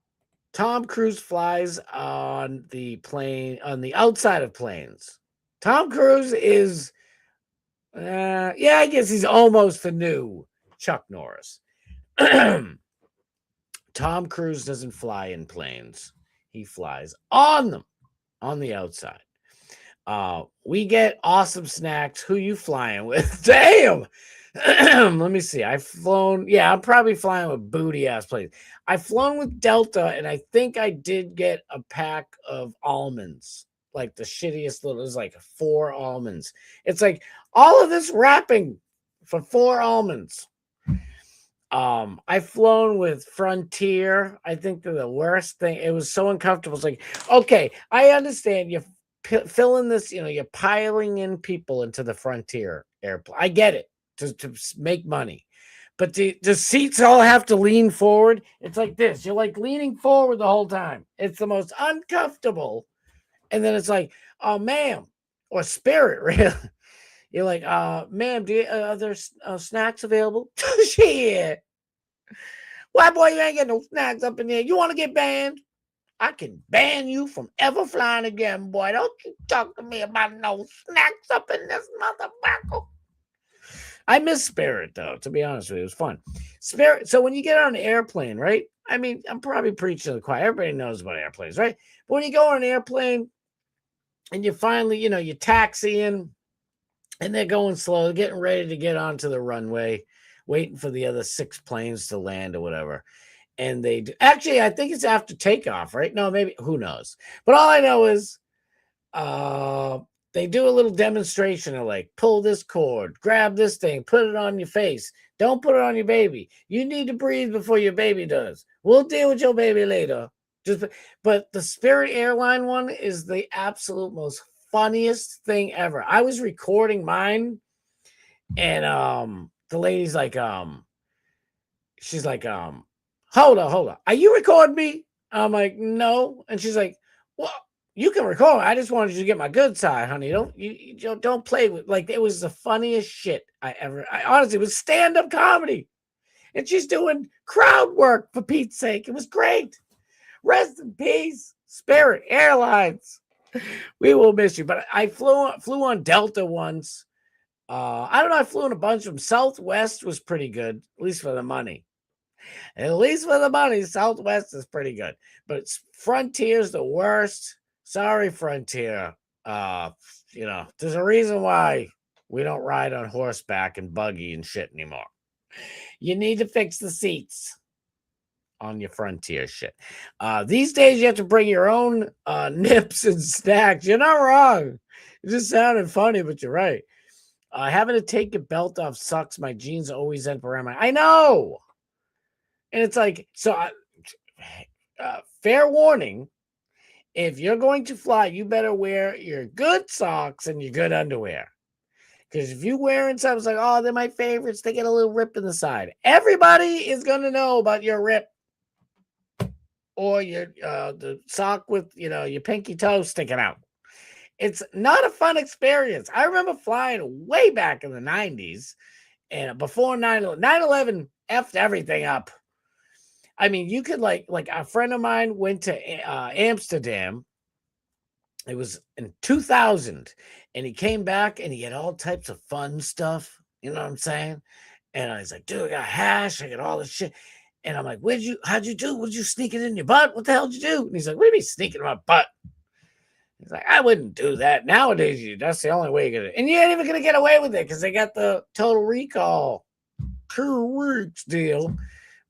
Tom Cruise flies on the plane, on the outside of planes. Tom Cruise is, I guess he's almost the new Chuck Norris. Tom Cruise doesn't fly in planes. He flies on them, on the outside. We get awesome snacks. Who you flying with? Damn! Let me see. I'm probably flying with booty ass planes. I've flown with Delta, and I think I did get a pack of almonds, like the shittiest little. It was like 4 almonds. It's like all of this wrapping for 4 almonds. I've flown with Frontier. I think they're the worst thing. It was so uncomfortable. It's like, okay, I understand you're filling this. You're piling in people into the Frontier airplane. I get it. To make money, but the seats all have to lean forward. It's like this. You're like leaning forward the whole time. It's the most uncomfortable. And then it's like, oh, ma'am, or Spirit, really. You're like, ma'am, are there snacks available? Shit. White boy, you ain't getting no snacks up in there. You want to get banned? I can ban you from ever flying again, boy. Don't you talk to me about no snacks up in this motherfucker. I miss Spirit, though, to be honest with you. It was fun. Spirit, so when you get on an airplane, right? I mean, I'm probably preaching to the choir. Everybody knows about airplanes, right? But when you go on an airplane and you finally, you're taxiing and they're going slow, they're getting ready to get onto the runway, waiting for the other 6 planes to land or whatever. And they do. Actually, I think it's after takeoff, right? No, maybe, who knows? But all I know is they do a little demonstration of like, pull this cord, grab this thing, put it on your face. Don't put it on your baby. You need to breathe before your baby does. We'll deal with your baby later. But the Spirit Airline one is the absolute most funniest thing ever. I was recording mine, and the lady's like, she's like, hold on. Are you recording me? I'm like, no. And she's like, well, you can record. I just wanted you to get my good side, honey. Don't play with, like, it was the funniest shit I honestly, it was stand-up comedy. And she's doing crowd work, for Pete's sake. It was great. Rest in peace, Spirit Airlines. We will miss you. But I flew on Delta once. I don't know. I flew in a bunch of them. Southwest was pretty good, at least for the money. At least for the money, Southwest is pretty good. But Frontier's the worst. Sorry, Frontier. There's a reason why we don't ride on horseback and buggy and shit anymore. You need to fix the seats on your Frontier shit. These days, you have to bring your own nips and snacks. You're not wrong. It just sounded funny, but you're right. Having to take your belt off sucks. My jeans always end up around my... I know! And it's like, so fair warning, if you're going to fly, you better wear your good socks and your good underwear. Because if you're wearing something, it's like, oh, they're my favorites, they get a little rip in the side. Everybody is going to know about your rip. Or your the sock with, your pinky toe sticking out. It's not a fun experience. I remember flying way back in the 90s. And before 9/11 effed everything up. I mean, you could like a friend of mine went to Amsterdam. It was in 2000, and he came back and he had all types of fun stuff. You know what I'm saying? And I was like, dude, I got hash, I got all this shit. And I'm like, how'd you do? Would you sneak it in your butt? What the hell did you do? And he's like, what do you mean sneaking in my butt? He's like, I wouldn't do that. Nowadays, that's the only way you're gonna, and you ain't even gonna get away with it because they got the Total Recall 2 weeks deal.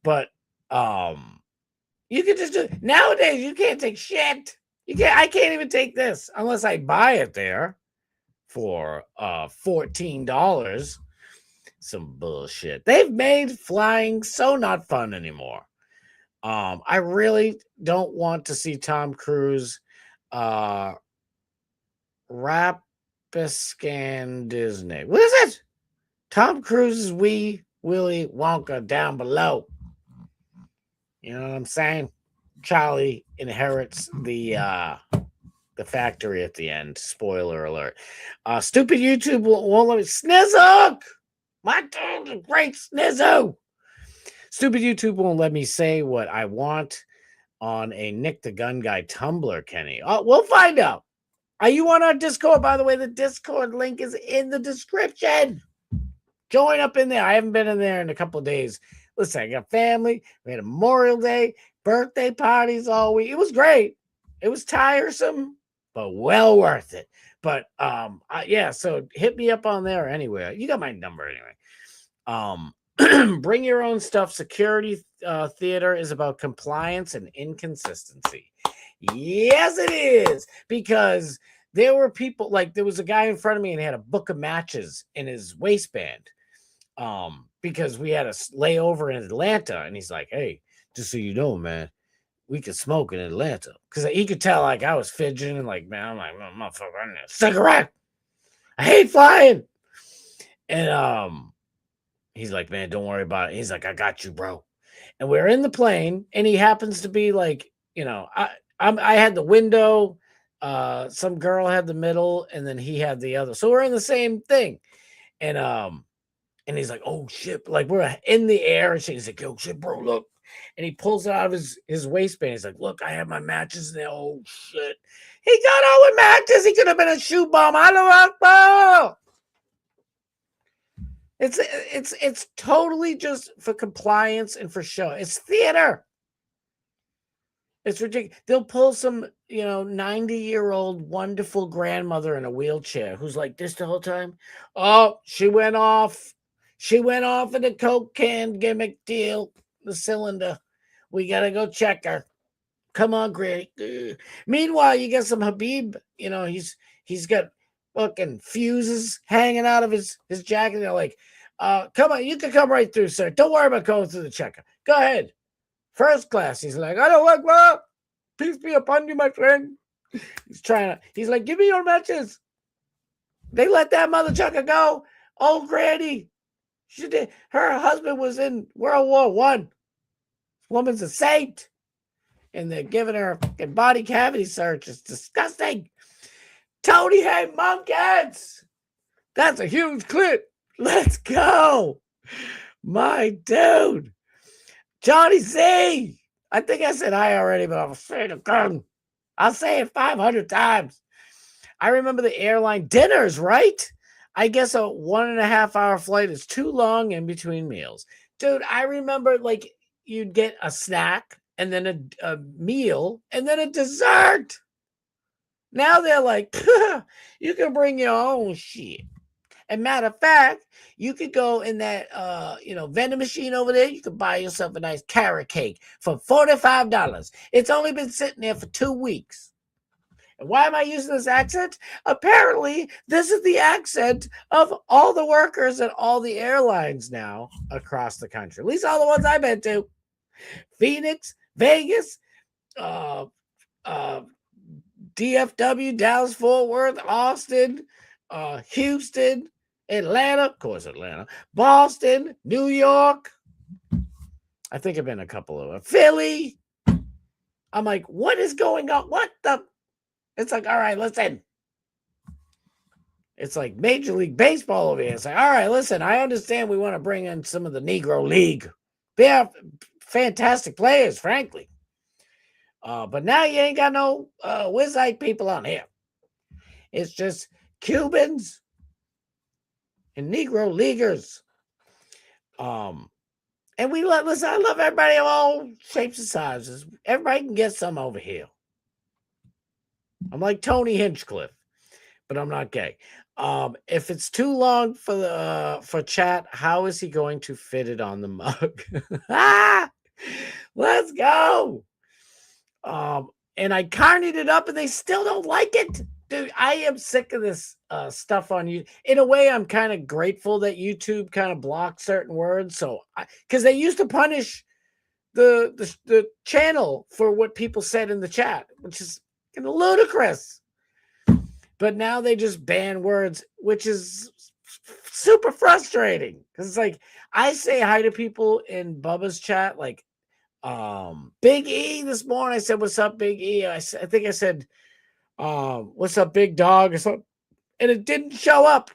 But you can just do nowadays. You can't take shit. I can't even take this unless I buy it there for $14. Some bullshit. They've made flying so not fun anymore. I really don't want to see Tom Cruise Rapiscan Disney. What is it? Tom Cruise's Wee Willy Wonka down below. You know what I'm saying? Charlie inherits the factory at the end. Spoiler alert. Stupid YouTube won't let me. Snizzook! My dog's a great Snizzo! Stupid YouTube won't let me say what I want on a Nick the Gun Guy Tumblr, Kenny. We'll find out. Are you on our Discord? By the way, the Discord link is in the description. Join up in there. I haven't been in there in a couple of days. Listen, I got family. We had a Memorial Day, birthday parties all week. It was great. It was tiresome, but well worth it. But so hit me up on there anyway. You got my number anyway. Bring your own stuff. Security theater is about compliance and inconsistency. Yes, it is. Because there were people, like there was a guy in front of me and he had a book of matches in his waistband. Because we had a layover in Atlanta, and he's like, hey, just so you know, man, we could smoke in Atlanta. Because he could tell, like, I was fidgeting, and like, man, I'm like, motherfucker, I need a cigarette. I hate flying. And he's like, man, don't worry about it. He's like, I got you, bro. And we're in the plane, and he happens to be like, I had the window, some girl had the middle, and then he had the other. So we're in the same thing. And he's like, oh shit, like we're in the air and shit. He's like, yo, shit, bro, look. and he pulls it out of his waistband. He's like, look, I have my matches there. Oh, shit. He got all the matches. He could have been a shoe bomb. I don't know. It's totally just for compliance and for show. It's theater. It's ridiculous. They'll pull some, 90-year-old wonderful grandmother in a wheelchair who's like this the whole time. Oh, she went off. She went off in the Coke can gimmick deal, the cylinder. We got to go check her. Come on, Granny. Meanwhile, you get some Habib. He's got fucking fuses hanging out of his jacket. They're like, come on, you can come right through, sir. Don't worry about going through the checker. Go ahead. First class. He's like, I don't work well. Peace be upon you, my friend. He's like, give me your matches. They let that mother chucker go. Oh, Granny. She did. Her husband was in World War I. This woman's a saint. And they're giving her a body cavity search. It's disgusting. Tony, hey, monkheads. That's a huge clip. Let's go. My dude. Johnny C. I think I said hi already, but I'll say it again. I'll say it 500 times. I remember the airline dinners, right? I guess a 1.5 hour flight is too long in between meals. Dude, I remember you'd get a snack and then a meal and then a dessert. Now they're like, you can bring your own shit. And matter of fact, you could go in that, vending machine over there. You could buy yourself a nice carrot cake for $45. It's only been sitting there for 2 weeks. And why am I using this accent? Apparently, this is the accent of all the workers at all the airlines now across the country. At least all the ones I've been to. Phoenix, Vegas, DFW, Dallas, Fort Worth, Austin, Houston, Atlanta, of course, Atlanta, Boston, New York. I think I've been a couple of them. Philly. I'm like, what is going on? What the? It's like, all right, listen. It's like Major League Baseball over here. It's like, all right, listen, I understand we want to bring in some of the Negro League. They are fantastic players, frankly. But now you ain't got no whiz-like people on here. It's just Cubans and Negro Leaguers. And listen, I love everybody of all shapes and sizes. Everybody can get some over here. I'm like Tony Hinchcliffe, but I'm not gay. If it's too long for chat, how is he going to fit it on the mug? Let's go. And I carnied it up and they still don't like it. Dude, I am sick of this stuff on you. In a way, I'm kind of grateful that YouTube kind of blocked certain words. So, because they used to punish the channel for what people said in the chat, which is kind of ludicrous. But now they just ban words, which is super frustrating. Because it's like, I say hi to people in Bubba's chat, like Big E this morning. I said, what's up, Big E? I think I said, what's up, big dog, or something, and it didn't show up.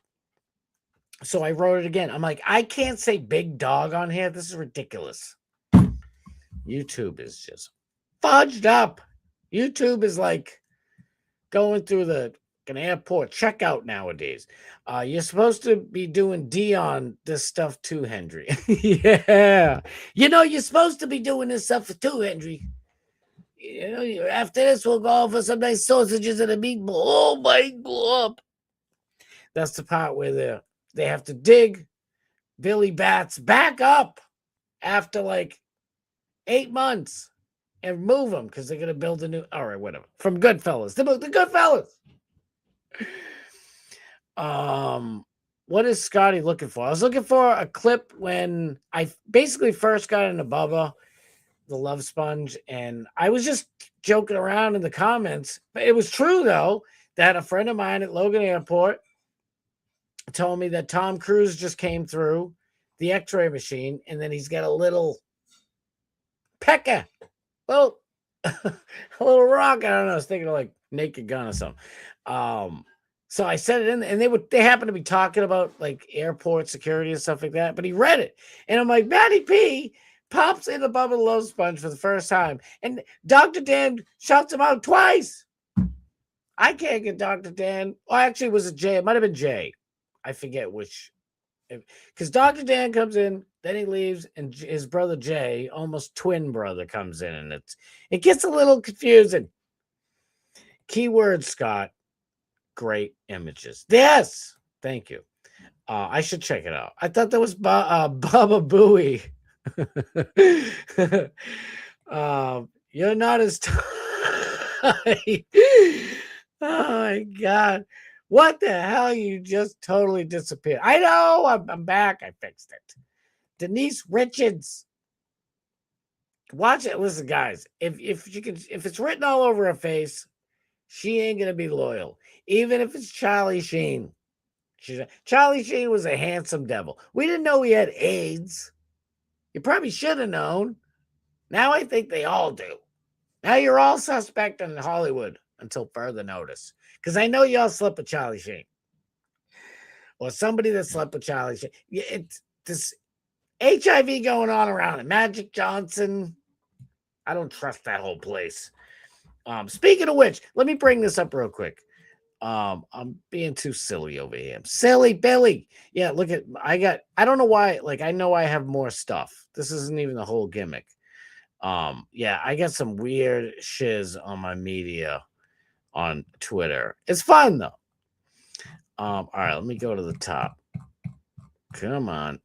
So I wrote it again. I'm like, I can't say big dog on here. This is ridiculous. YouTube is just fudged up. YouTube is like going through an airport checkout nowadays. You're supposed to be doing D on this stuff too, Hendry. Yeah. You're supposed to be doing this stuff too, Hendry. After this, we'll go for some nice sausages and a meatball. Oh my God. That's the part where they have to dig Billy Bats back up after 8 months and move them because they're going to build a new. All right, whatever. From Goodfellas. The Goodfellas. What is Scotty looking for? I was looking for a clip when I basically first got into Bubba, the Love Sponge, and I was just joking around in the comments. But it was true, though, that a friend of mine at Logan Airport told me that Tom Cruise just came through the x-ray machine, and then he's got a little pecker, a little rock. I don't know. I was thinking of Naked Gun or something. So I said it in, and they happened to be talking about airport security and stuff like that. But he read it, and I'm like, Matty P, pops in the Bubba the Love Sponge for the first time, and Dr. Dan shouts him out twice. I can't get Dr. Dan. Oh, actually, it was a J. It might have been J. I forget which. Because Dr. Dan comes in, then he leaves, and his brother Jay, almost twin brother, comes in, and it gets a little confusing. Keyword, Scott. Great images. Yes, thank you. I should check it out. I thought that was Baba Booey. You're not as tight. Oh my God. What the hell? You just totally disappeared. I know. I'm back. I fixed it. Denise Richards. Watch it. Listen, guys. If it's written all over her face, she ain't gonna be loyal. Even if it's Charlie Sheen. Charlie Sheen was a handsome devil. We didn't know he had AIDS. You probably should have known. Now I think they all do. Now you're all suspect in Hollywood until further notice. Because I know y'all slept with Charlie Sheen. Or somebody that slept with Charlie Sheen. It's this HIV going on around it. Magic Johnson. I don't trust that whole place. Speaking of which, let me bring this up real quick. I'm being too silly over here. Silly Billy. Yeah, look at I don't know why, like I know I have more stuff. This isn't even the whole gimmick. Yeah, I got some weird shiz on my media on Twitter. It's fun though. All right, let me go to the top. Come on.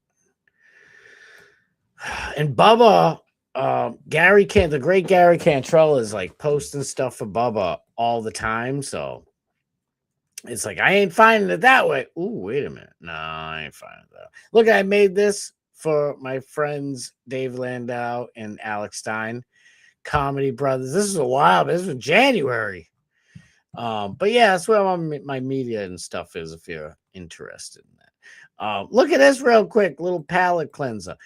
And Bubba, the great Gary Cantrell is like posting stuff for Bubba all the time, so it's like, I ain't finding it that way. Ooh, wait a minute. No, I ain't finding it that way. Look, I made this for my friends Dave Landau and Alex Stein, Comedy Brothers. This is a while, but this was January. But yeah, that's where my media and stuff is if you're interested in that. Look at this real quick, little palate cleanser.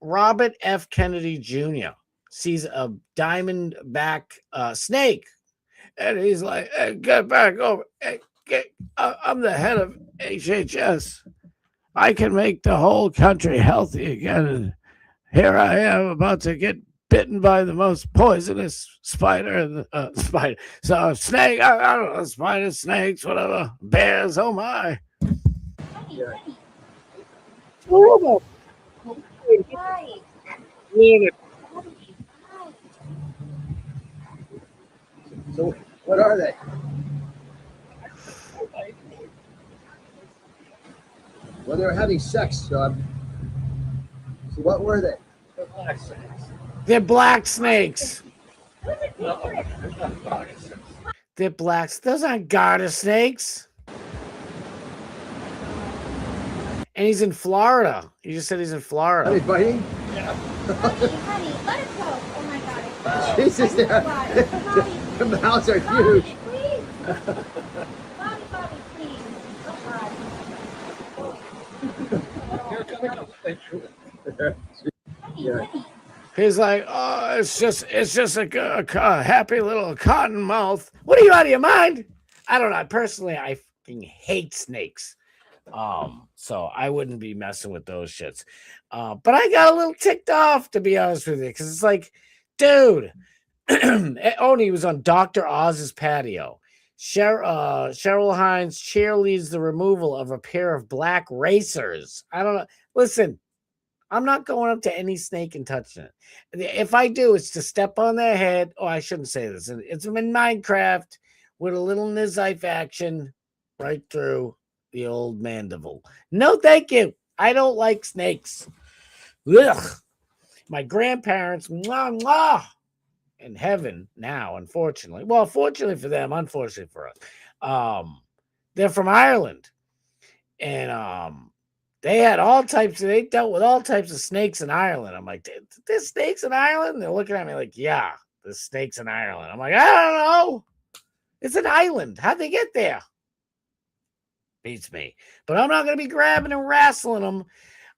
Robert F. Kennedy Jr. sees a diamondback snake, and he's like, hey, get back over. Hey, I'm the head of HHS. I can make the whole country healthy again. And here I am about to get bitten by the most poisonous spider. Spider. So snake, I don't know, spiders, snakes, whatever. Bears, oh my. So what are they? Well, they were having sex, so what were they? They're black snakes. They're blacks. Those aren't garter snakes. And he's in Florida. You just said he's in Florida. Are they biting? Honey, let it go. Oh my God. Jesus, the mouths are huge. Please. Bobby, please. Yeah. He's like, oh, it's just a happy little cotton mouth. What are you, out of your mind? I don't know. Personally, I fucking hate snakes. So I wouldn't be messing with those shits. But I got a little ticked off, to be honest with you, because it's like, dude, Oni was on Dr. Oz's patio. Cheryl Hines cheerleads the removal of a pair of black racers. I don't know. Listen, I'm not going up to any snake and touching it. If I do, it's to step on their head. Oh, I shouldn't say this. It's in Minecraft with a little Nizzife action right through the old mandible. No, thank you. I don't like snakes. Ugh. My grandparents, mwah, mwah, in heaven now, unfortunately. Well, fortunately for them, unfortunately for us. They're from Ireland. And they dealt with all types of snakes in Ireland. I'm like, there's snakes in Ireland? They're looking at me like, yeah, there's snakes in Ireland. I'm like, I don't know. It's an island. How'd they get there? Beats me. But I'm not going to be grabbing and wrestling them.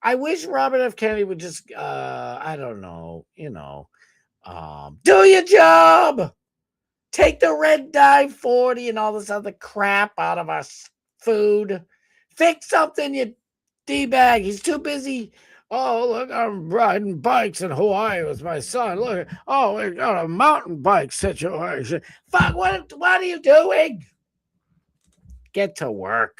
I wish Robert F. Kennedy would just, I don't know, do your job. Take the red dye 40 and all this other crap out of our food. Fix something, you D-bag. He's too busy Oh, look, I'm riding bikes in Hawaii with my son. Look, oh, we got a mountain bike situation. Fuck, what are you doing? Get to work.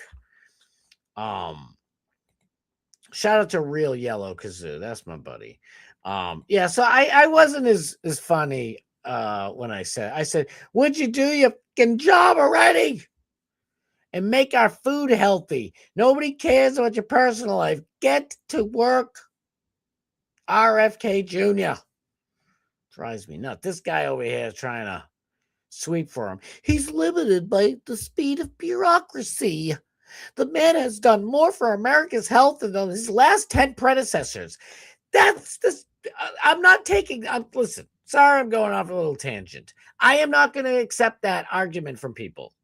Shout out to Real Yellow Kazoo. That's my buddy. Yeah, so I wasn't as funny when I said, would you do your fucking job already? And make our food healthy. Nobody cares about your personal life. Get to work. RFK Jr. Drives me nuts. This guy over here is trying to sweep for him. He's limited by the speed of bureaucracy. The man has done more for America's health than his last 10 predecessors. That's this. Listen, sorry, I'm going off a little tangent. I am not going to accept that argument from people.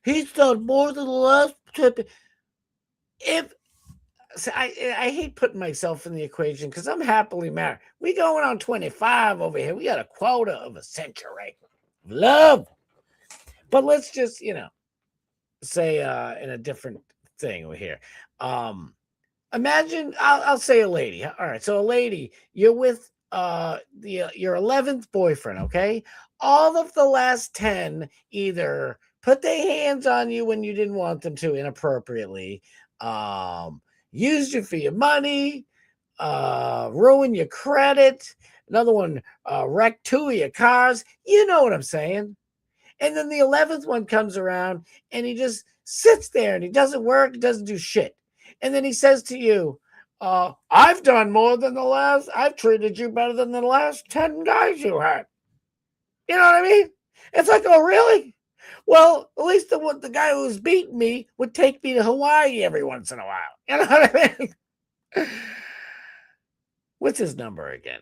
He's done more than the last 10. I hate putting myself in the equation because I'm happily married. We going on 25 over here. We got a quota of a century. Love. But let's just, say in a different thing over here. Imagine, I'll say a lady. All right, so a lady, you're with your 11th boyfriend, okay? All of the last 10 either put their hands on you when you didn't want them to inappropriately, used you for your money, ruin your credit. Another one wrecked 2 of your cars. You know what I'm saying? And then the 11th one comes around and he just sits there and he doesn't work, doesn't do shit. And then he says to you, I've done more than I've treated you better than the last 10 guys you had. You know what I mean? It's like, oh, really? Well, at least the guy who's beating me would take me to Hawaii every once in a while. You know what I mean? What's his number again?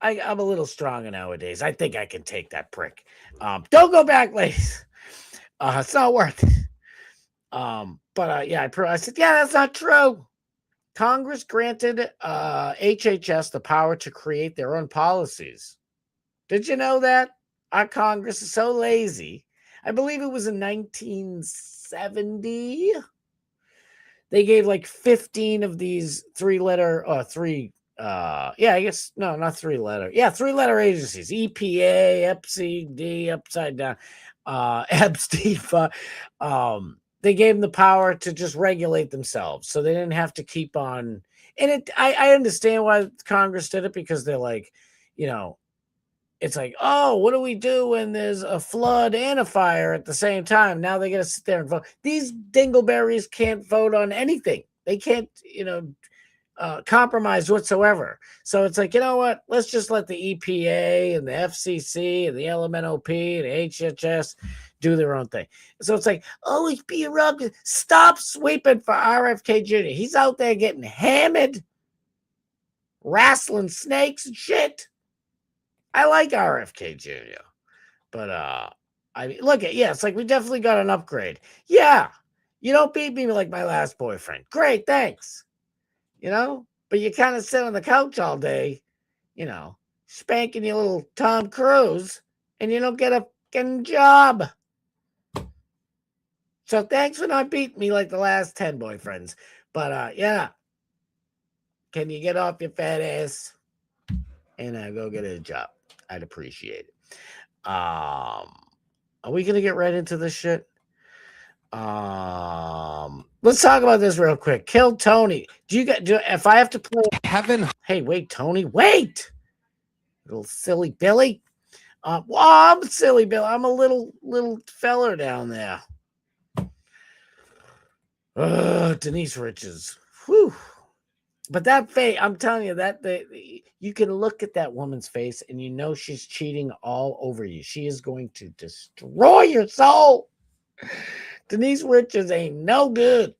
I'm a little stronger nowadays. I think I can take that prick. Don't go back, ladies. It's not worth it. I said, yeah, that's not true. Congress granted HHS the power to create their own policies. Did you know that? Our Congress is so lazy. I believe it was in 1970. They gave like 15 of these three-letter agencies. EPA, EPCD, upside down, EPSTFA. They gave them the power to just regulate themselves. So they didn't have to keep on. And I understand why Congress did it, because they're like, it's like, oh, what do we do when there's a flood and a fire at the same time? Now they got to sit there and vote. These dingleberries can't vote on anything. They can't, compromise whatsoever. So it's like, you know what? Let's just let the EPA and the FCC and the LMNOP and the HHS do their own thing. So it's like, oh, it's bureaucracy. Stop sweeping for RFK Jr. He's out there getting hammered, wrestling snakes and shit. I like RFK Jr. But it's like we definitely got an upgrade. Yeah, you don't beat me like my last boyfriend. Great, thanks. But you kind of sit on the couch all day, spanking your little Tom Cruise, and you don't get a fucking job. So thanks for not beating me like the last 10 boyfriends. But can you get off your fat ass and go get a job? I'd appreciate it. Are we gonna get right into this shit? Let's talk about this real quick. Kill Tony. If I have to play Heaven. Hey, wait, Tony, wait. Little silly Billy. I'm silly Billy. I'm a little feller down there. Denise Richards. Whew. But that face, I'm telling you, you can look at that woman's face and she's cheating all over you. She is going to destroy your soul. Denise Richards ain't no good.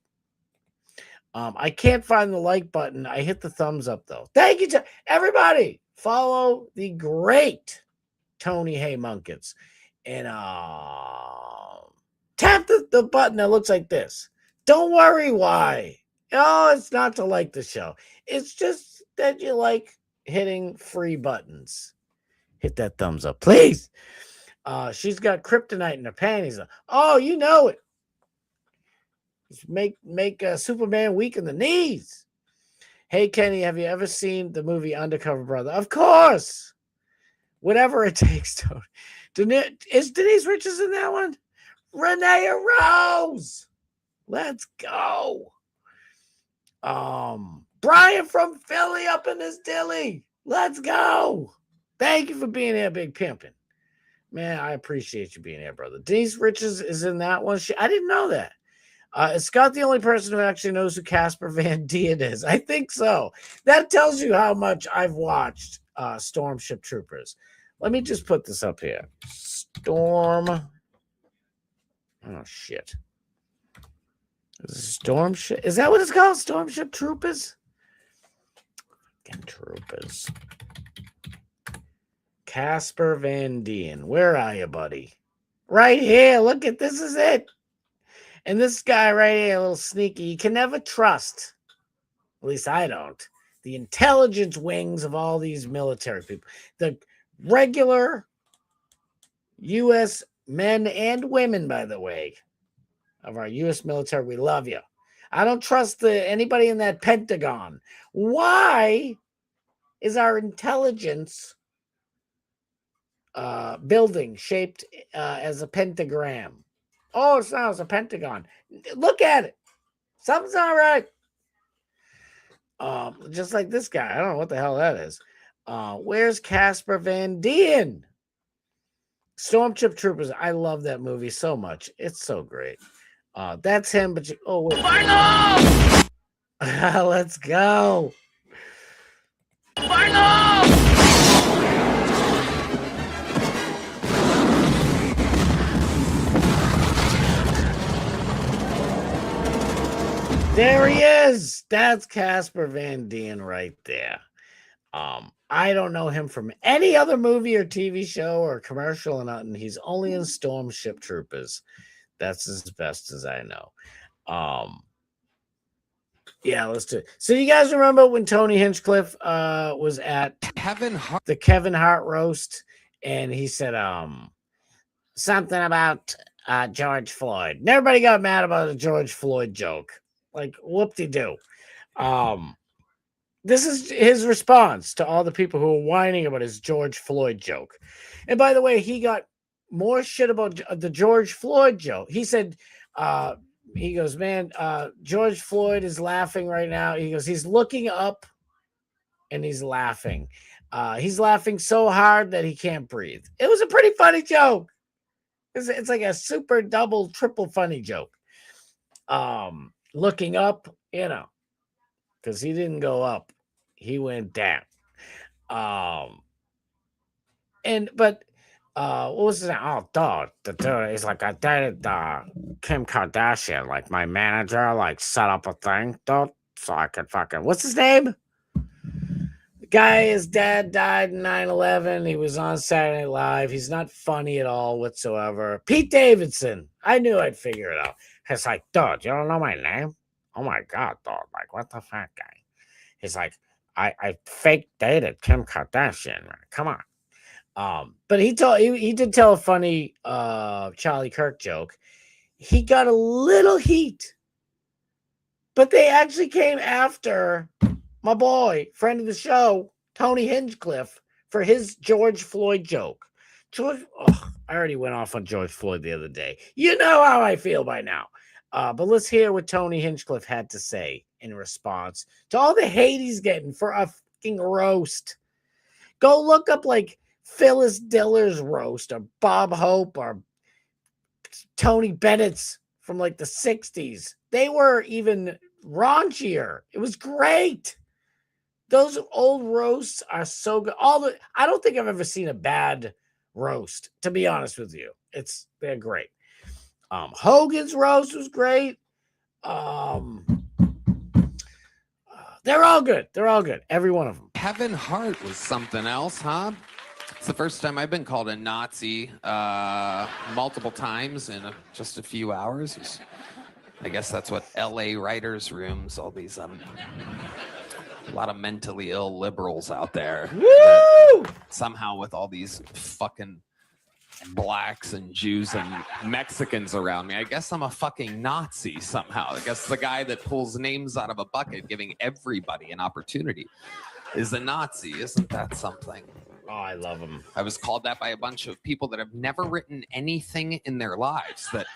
I can't find the like button. I hit the thumbs up, though. Thank you to everybody. Follow the great Tony Haymunkins. And tap the button that looks like this. Don't worry why. Oh, it's not to like the show. It's just that you like hitting free buttons. Hit that thumbs up, please. She's got kryptonite in her panties. Oh, you know it. Just make Superman weak in the knees. Hey, Kenny, have you ever seen the movie Undercover Brother? Of course. Whatever it takes, Tony. Is Denise Richards in that one? Renee Rose. Let's go. Brian from Philly up in this dilly. Let's go. Thank you for being here, Big Pimpin'. Man, I appreciate you being here, brother. Denise Richards is in that one. I didn't know that. Is Scott the only person who actually knows who Casper Van Dien is? I think so. That tells you how much I've watched Stormship Troopers. Let me just put this up here. Oh, shit. Stormship. Is that what it's called? Stormship Troopers? Fucking Troopers. Casper Van Dien. Where are you, buddy? Right here. Look at this. Is it. And this guy right here, a little sneaky. You can never trust, at least I don't, the intelligence wings of all these military people. The regular U.S. men and women, by the way, of our U.S. military, we love you. I don't trust anybody in that Pentagon. Why is our intelligence building shaped as a pentagram? Oh, it's not. It's a pentagon. Look at it. Something's not right. Just like this guy. I don't know what the hell that is. Where's Casper Van Dien? Stormship Troopers. I love that movie so much. It's so great. That's him. But wait. Final! Let's go. Final! There he is. That's Casper Van Dien right there. I don't know him from any other movie or TV show or commercial or nothing. He's only in Stormship Troopers. That's as best as I know. Yeah, let's do it. So you guys remember when Tony Hinchcliffe was at the Kevin Hart roast, and he said something about George Floyd. And everybody got mad about a George Floyd joke. Like, whoop-de-doo. This is his response to all the people who are whining about his George Floyd joke. And by the way, he got more shit about the George Floyd joke. He said, he goes, man, George Floyd is laughing right now. He goes, he's looking up and he's laughing. He's laughing so hard that he can't breathe. It was a pretty funny joke. It's like a super double, triple funny joke. Looking up, because he didn't go up, he went down. What was his name? Oh, dog. The dude is like, I dated Kim Kardashian, like my manager, like set up a thing, dude, so I could fucking. What's his name? The guy, his dad died in 9/11. He was on Saturday Night Live. He's not funny at all whatsoever. Pete Davidson. I knew I'd figure it out. He's like, dude, you don't know my name? Oh my God, dog. Like, what the fuck, guy? He's like, I fake dated Kim Kardashian, man. Come on. But he did tell a funny Charlie Kirk joke. He got a little heat. But they actually came after my boy, friend of the show, Tony Hinchcliffe, for his George Floyd joke. I already went off on George Floyd the other day. You know how I feel by now. But let's hear what Tony Hinchcliffe had to say in response to all the hate he's getting for a fucking roast. Go look up like Phyllis Diller's roast or Bob Hope or Tony Bennett's from like the 60s. They were even raunchier. It was great. Those old roasts are so good. I don't think I've ever seen a bad roast, to be honest with you. They're great. Hogan's roast was great. They're all good. They're all good. Every one of them. Kevin Hart was something else, huh? It's the first time I've been called a Nazi multiple times in just a few hours. I guess that's what LA writers' rooms, all these a lot of mentally ill liberals out there. Woo! Somehow with all these fucking blacks and Jews and Mexicans around me. I guess I'm a fucking Nazi somehow. I guess the guy that pulls names out of a bucket, giving everybody an opportunity, is a Nazi. Isn't that something? Oh, I love him. I was called that by a bunch of people that have never written anything in their lives, that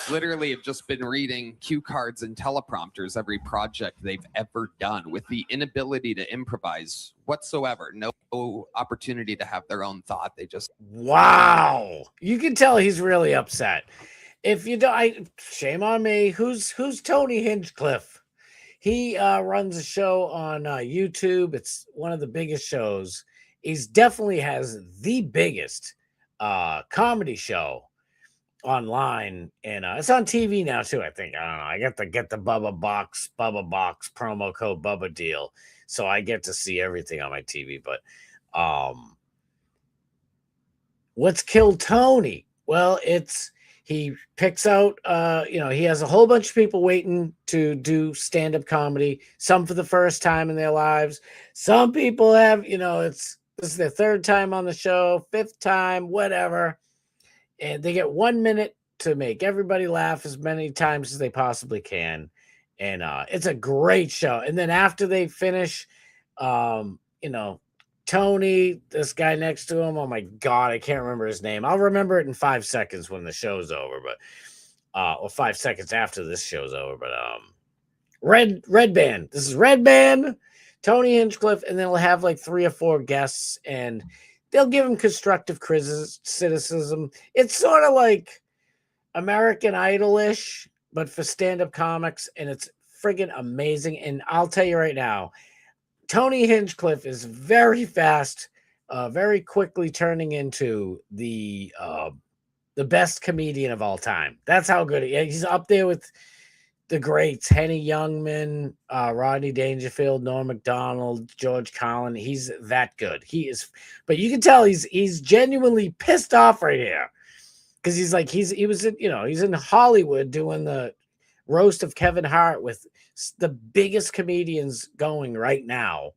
literally have just been reading cue cards and teleprompters every project they've ever done, with the inability to improvise whatsoever. No opportunity to have their own thought. They just... Wow. You can tell he's really upset. If you don't, shame on me. Who's Tony Hinchcliffe? He runs a show on YouTube. It's one of the biggest shows. He's definitely has the biggest comedy show online, and it's on TV now too. I think, I don't know. I got to get the Bubba Box promo code Bubba deal, so I get to see everything on my TV. But what's killed Tony? Well, he picks out, he has a whole bunch of people waiting to do stand-up comedy. Some for the first time in their lives. Some people have, this is their third time on the show, fifth time, whatever. And they get 1 minute to make everybody laugh as many times as they possibly can. And it's a great show. And then after they finish, Tony, this guy next to him, oh my God, I can't remember his name. I'll remember it in 5 seconds when the show's over, but or 5 seconds after this show's over. But Red Band. This is Red Band, Tony Hinchcliffe, and then we'll have like 3 or 4 guests, and they'll give him constructive criticism. It's sort of like American Idol-ish, but for stand-up comics, and it's friggin' amazing. And I'll tell you right now, Tony Hinchcliffe is very fast, very quickly turning into the best comedian of all time. That's how good he is. He's up there with the greats, Henny Youngman, Rodney Dangerfield, Norm Macdonald, George Carlin. He's that good. He is, but you can tell he's genuinely pissed off right here, because he's in Hollywood doing the roast of Kevin Hart with the biggest comedians going right now,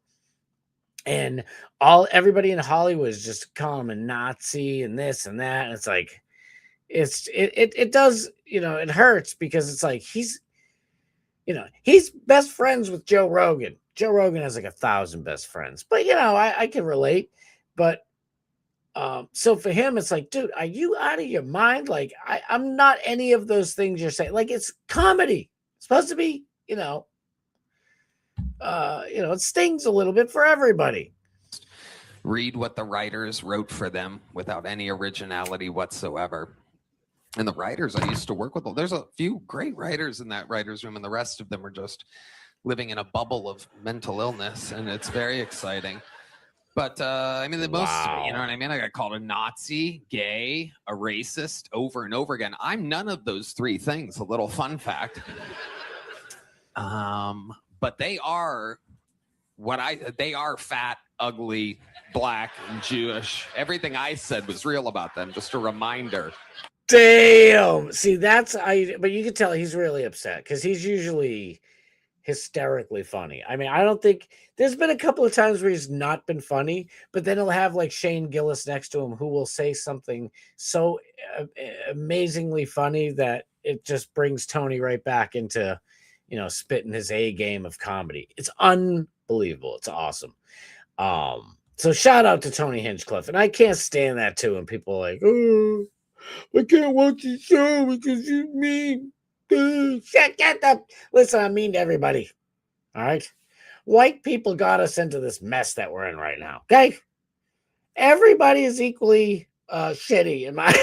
and everybody in Hollywood is just calling him a Nazi and this and that. And it's like, it does, it hurts, because it's like he's best friends with Joe Rogan. Joe Rogan has like 1,000 best friends, but I can relate. But so for him, it's like, dude, are you out of your mind? Like, I'm not any of those things you're saying. Like, it's comedy. It's supposed to be, it stings a little bit for everybody. Read what the writers wrote for them without any originality whatsoever. And the writers I used to work with, there's a few great writers in that writer's room, and the rest of them are just living in a bubble of mental illness, and it's very exciting. But the most, Wow. you know what I mean? I got called a Nazi, gay, a racist over and over again. I'm none of those 3 things. A little fun fact. But they are they are fat, ugly, black, and Jewish. Everything I said was real about them. Just a reminder. Damn. See, but you can tell he's really upset, because he's usually hysterically funny. I mean, I don't think there's been a couple of times where he's not been funny, but then he'll have like Shane Gillis next to him, who will say something so amazingly funny that it just brings Tony right back into, spitting his A game of comedy. It's unbelievable. It's awesome. So shout out to Tony Hinchcliffe. And I can't stand that too. And people are like, oh, I can't watch the show because you mean. Get up. Listen, I'm mean to everybody. All right. White people got us into this mess that we're in right now. Okay. Everybody is equally shitty in my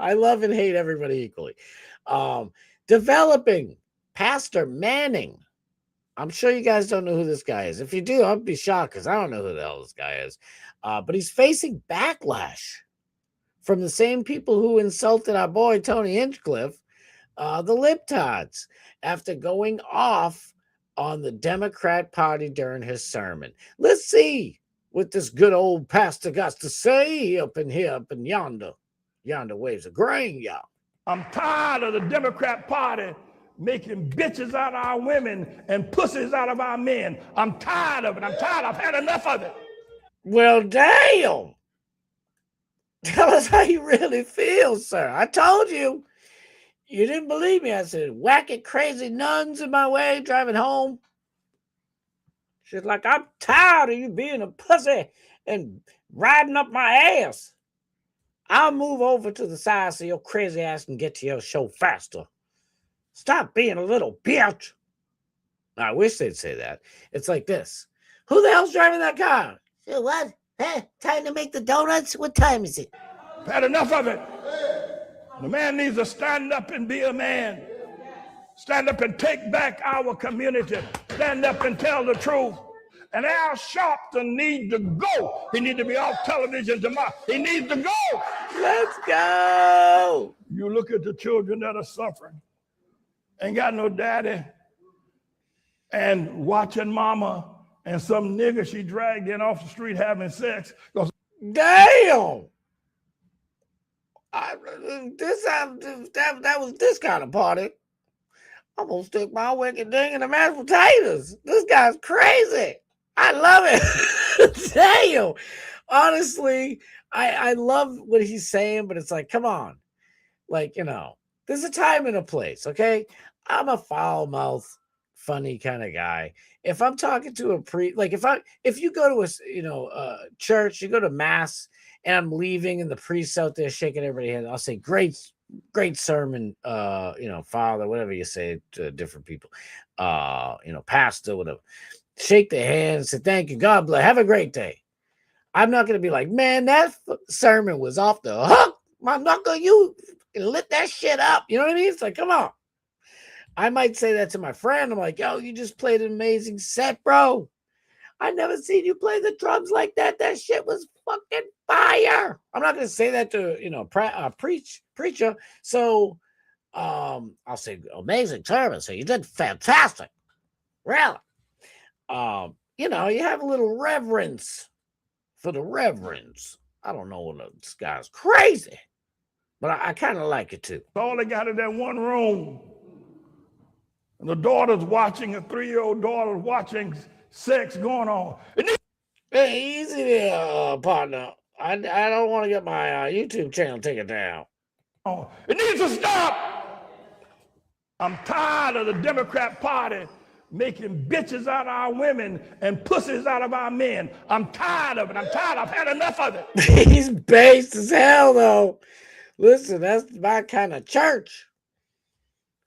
I love and hate everybody equally. Developing Pastor Manning. I'm sure you guys don't know who this guy is. If you do, I'd be shocked, because I don't know who the hell this guy is. But he's facing backlash from the same people who insulted our boy Tony Hinchcliffe, the libtards, after going off on the Democrat Party during his sermon. Let's see what this good old pastor got to say up in yonder. Yonder waves of grain, y'all. I'm tired of the Democrat Party making bitches out of our women and pussies out of our men. I'm tired of it. I've had enough of it. Well, damn. Tell us how you really feel, sir. I told you. You didn't believe me. I said, whacking crazy nuns in my way driving home. She's like, I'm tired of you being a pussy and riding up my ass. I'll move over to the side so your crazy ass can get to your show faster. Stop being a little bitch. I wish they'd say that. It's like this. Who the hell's driving that car? What? Time to make the donuts? What time is it? I've had enough of it. The man needs to stand up and be a man. Stand up and take back our community. Stand up and tell the truth. And Al Sharpton needs to go. He needs to be off television tomorrow. He needs to go. Let's go. You look at the children that are suffering. Ain't got no daddy. And watching mama and some nigga she dragged in off the street having sex. Damn. That was this kind of party. I'm gonna stick my wicked ding in the mashed potatoes. This guy's crazy. I love it. Damn. Honestly, I love what he's saying, but it's like, come on. Like, you know, there's a time and a place, okay? I'm a foul mouth, funny kind of guy. If I'm talking to a if you go to a church, you go to mass, and I'm leaving, and the priest's out there shaking everybody's hand, I'll say, great sermon, father, whatever you say to different people, pastor, whatever. Shake their hand, say thank you, God bless, have a great day. I'm not going to be like, man, that sermon was off the hook. My knuckle, you lit that shit up. You know what I mean? It's like, come on. I might say that to my friend. I'm like, yo, you just played an amazing set, bro. I never seen you play the drums like that. That shit was fucking fire. I'm not going to say that to, preacher. So I'll say amazing service. So you did fantastic. Really. You have a little reverence for the reverends. I don't know, this guy's crazy, but I kind of like it too. All they got in that one room. And the daughter's watching, a 3-year-old daughter watching sex going on. Hey, easy there, partner. I don't want to get my YouTube channel taken down. Oh, it needs to stop. I'm tired of the Democrat Party making bitches out of our women and pussies out of our men. I'm tired of it. I've had enough of it. He's based as hell, though. Listen, that's my kind of church.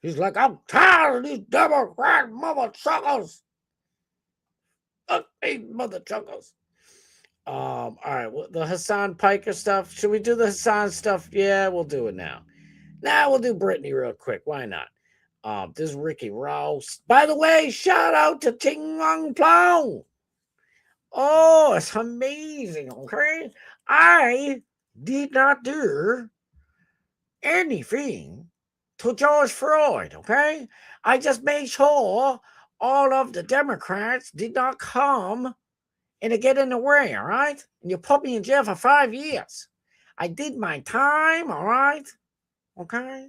He's like, I'm tired of these Democrat mother truckers. These mother truckers. All right, well, the Hasan Piker stuff. Should we do the Hasan stuff? Yeah, we'll do it now. Now we'll do Britney real quick. Why not? This is Ricky Ross. By the way, shout out to Ting Long Plong. Oh, it's amazing, okay? I did not do anything to George Floyd, okay? I just made sure all of the Democrats did not come and get in the way, all right? And you put me in jail for 5 years. I did my time, all right? Okay?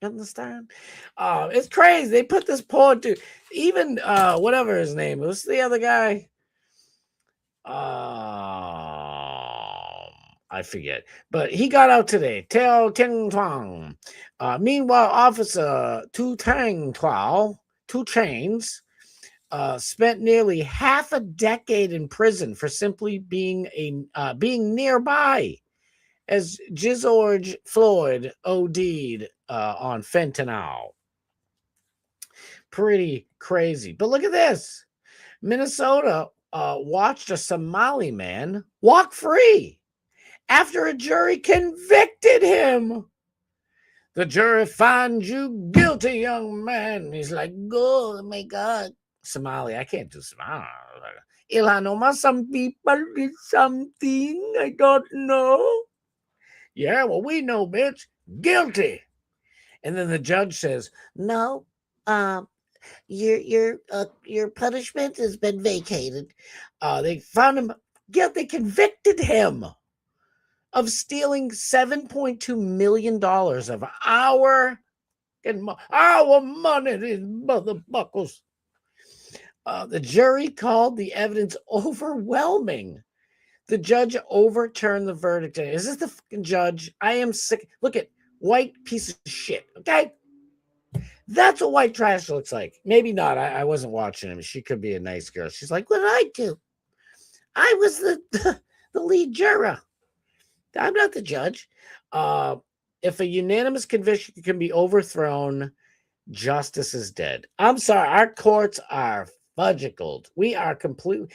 You understand? It's crazy. They put this poor dude, even whatever his name was, the other guy. I forget. But he got out today. Tell Ting Tuang. Meanwhile, Officer Tu Tang Tuao, 2 Chainz, spent nearly half a decade in prison for simply being nearby as George Floyd OD'd on fentanyl. Pretty crazy. But look at this. Minnesota watched a Somali man walk free after a jury convicted him. The jury finds you guilty, young man. He's like, oh my God. Somali. I can't do Somali. Ilanoma, some people did something I don't know. Yeah, well, we know, bitch. Guilty. And then the judge says, no, your punishment has been vacated. They found him guilty. They convicted him of stealing $7.2 million of our money, these motherfuckers. The jury called the evidence overwhelming. The judge overturned the verdict. Is this the fucking judge? I am sick. Look at white piece of shit. Okay. That's what white trash looks like. Maybe not. I wasn't watching him. She could be a nice girl. She's like, what did I do? I was the lead juror. I'm not the judge. If a unanimous conviction can be overthrown, justice is dead. I'm sorry. Our courts are fudgicled. We are completely...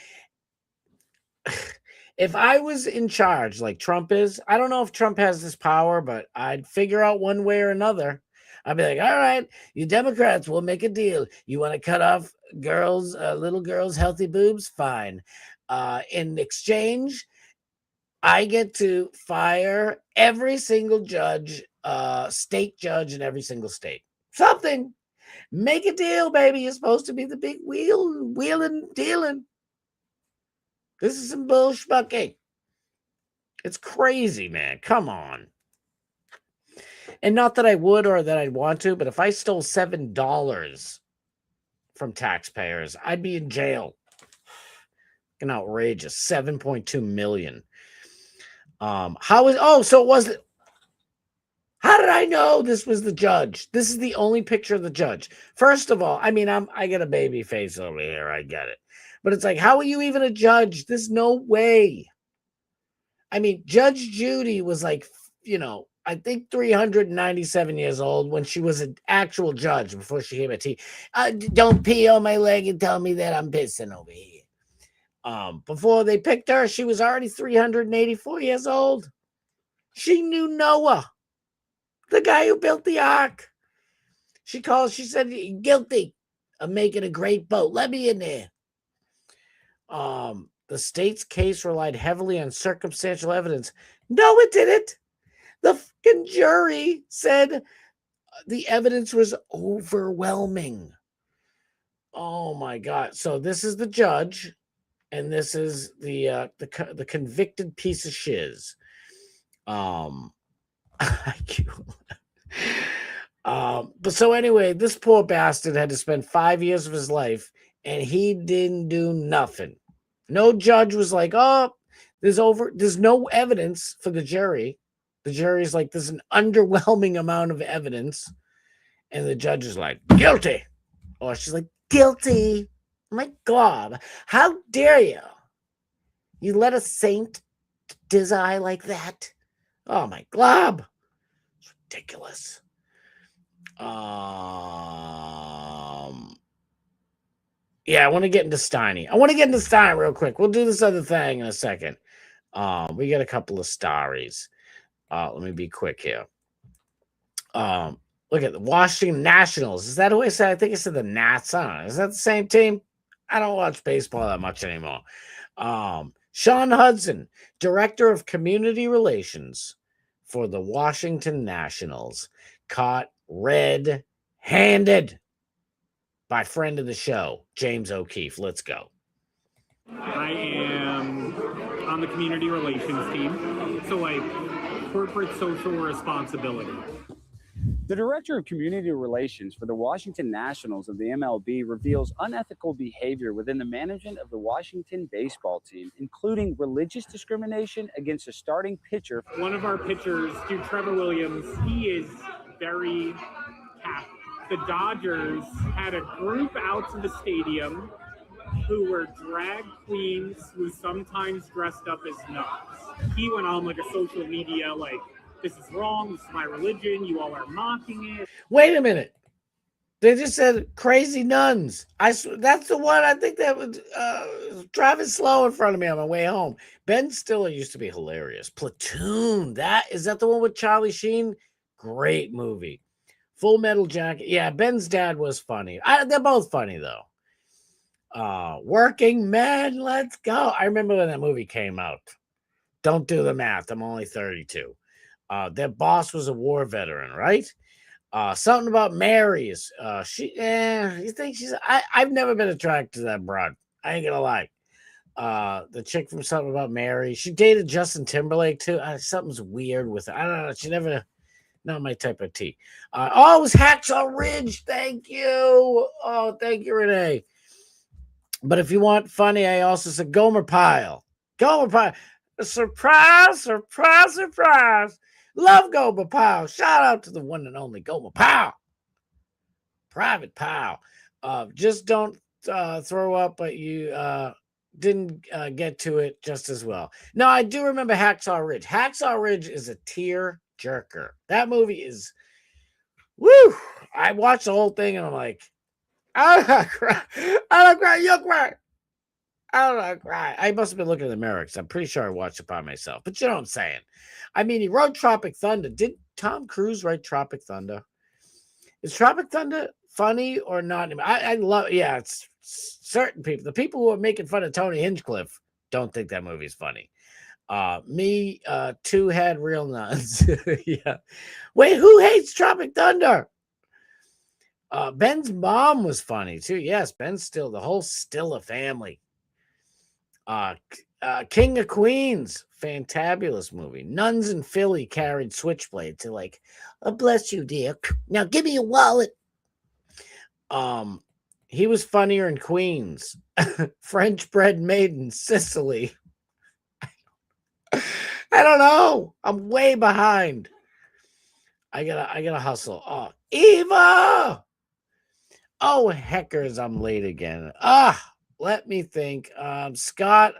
If I was in charge like Trump is, I don't know if Trump has this power, but I'd figure out one way or another. I'd be like, all right, you Democrats, we'll make a deal. You want to cut off girls, little girls' healthy boobs? Fine. In exchange, I get to fire every single judge, state judge in every single state. Something. Make a deal, baby. You're supposed to be the big wheeling, dealing. This is some bullshit. It's crazy, man. Come on. And not that I would or that I'd want to, but if I stole $7 from taxpayers, I'd be in jail. Fucking outrageous. 7.2 million. So it wasn't. How did I know this was the judge? This is the only picture of the judge. First of all, I mean, I get a baby face over here. I get it. But it's like, how are you even a judge? There's no way. I mean, Judge Judy was like, I think 397 years old when she was an actual judge before she came a T. Don't pee on my leg and tell me that I'm pissing over here. Before they picked her, she was already 384 years old. She knew Noah, the guy who built the ark. She said, guilty of making a great boat. Let me in there. The state's case relied heavily on circumstantial evidence. No, it didn't. The fucking jury said the evidence was overwhelming. Oh my God. So this is the judge, and this is the convicted piece of shiz. But so anyway, this poor bastard had to spend 5 years of his life, and he didn't do nothing. No judge was like, oh, there's no evidence for the jury. The jury's like, there's an underwhelming amount of evidence. And the judge is like, guilty. Or she's like, guilty. My God, how dare you? You let a saint die like that? Oh my glob. It's ridiculous. Yeah, I want to get into Stein. Real quick. We'll do this other thing in a second. We got a couple of stories. Let me be quick here. Look at the Washington Nationals. Is that who I said? I think I said the Nats. Is that the same team? I don't watch baseball that much anymore. Sean Hudson, Director of Community Relations for the Washington Nationals, caught red-handed by friend of the show, James O'Keefe. Let's go. I am on the community relations team, so like corporate social responsibility. The Director of Community Relations for the Washington Nationals of the MLB reveals unethical behavior within the management of the Washington baseball team, including religious discrimination against a starting pitcher. One of our pitchers, dude, Trevor Williams, he is very Catholic. The Dodgers had a group out to the stadium who were drag queens who sometimes dressed up as nuns. He went on like a social media, like, this is wrong, this is my religion, you all are mocking it. Wait a minute. They just said crazy nuns. That's the one I think that was driving slow in front of me on my way home. Ben Stiller used to be hilarious. Platoon. Is that the one with Charlie Sheen? Great movie. Full Metal Jacket. Yeah, Ben's dad was funny. They're both funny, though. Working Men, let's go. I remember when that movie came out. Don't do the math. I'm only 32. Their boss was a war veteran, right? Something about Mary's. You think she's... I've never been attracted to that broad. I ain't gonna lie. The chick from Something About Mary. She dated Justin Timberlake, too. Something's weird with her. I don't know. She never... Not my type of tea. It was Hacksaw Ridge. Thank you. Oh, thank you, Renee. But if you want funny, I also said Gomer Pyle. Gomer Pyle. Surprise, surprise, surprise. Love Goma Pow. Shout out to the one and only Goma Pow. Private Pow. Just don't throw up, but you didn't get to it just as well. No, I do remember Hacksaw Ridge. Hacksaw Ridge is a tear jerker. That movie is, woo! I watched the whole thing and I'm like, I don't cry. I don't cry. You'll cry. I don't cry. I must have been looking in the mirror because I'm pretty sure I watched it by myself. But you know what I'm saying. I mean, he wrote Tropic Thunder. Did Tom Cruise write Tropic Thunder? Is Tropic Thunder funny or not? I love, yeah, it's certain people. The people who are making fun of Tony Hinchcliffe don't think that movie's funny. Me, two had real nuns. Yeah. Wait, who hates Tropic Thunder? Ben's mom was funny too. Yes, Ben's still the whole Stiller family. King of Queens, fantabulous movie. Nuns in Philly carried switchblades to like, oh, bless you, dear. Now give me your wallet. He was funnier in Queens. French bread made in Sicily. I don't know. I'm way behind. I gotta hustle. Oh, Eva. Oh, heckers, I'm late again. Let me think. Scott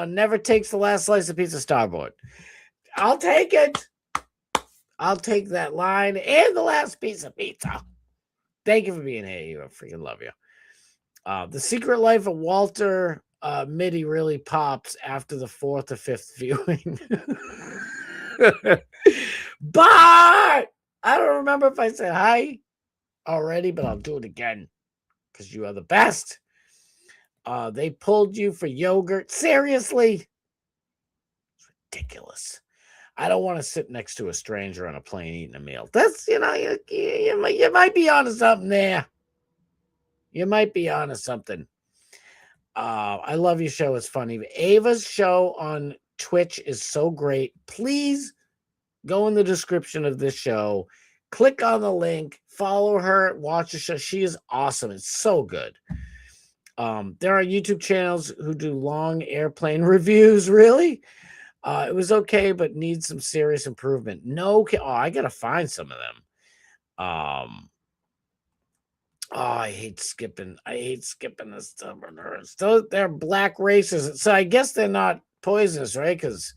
never takes the last slice of pizza Starboard. I'll take it. I'll take that line and the last piece of pizza. Thank you for being here. You, I freaking love you. The Secret Life of Walter Mitty really pops after the 4th or 5th viewing. But I don't remember if I said hi already, but I'll do it again because you are the best. They pulled you for yogurt. Seriously? It's ridiculous. I don't want to sit next to a stranger on a plane eating a meal. That's, you might be onto something there. You might be onto something. I love your show. It's funny. Ava's show on Twitch is so great. Please go in the description of this show. Click on the link. Follow her. Watch the show. She is awesome. It's so good. There are YouTube channels who do long airplane reviews. Really? It was okay, but needs some serious improvement. No, I gotta find some of them. I hate skipping the stubborners. They're black races, so I guess they're not poisonous, right? Because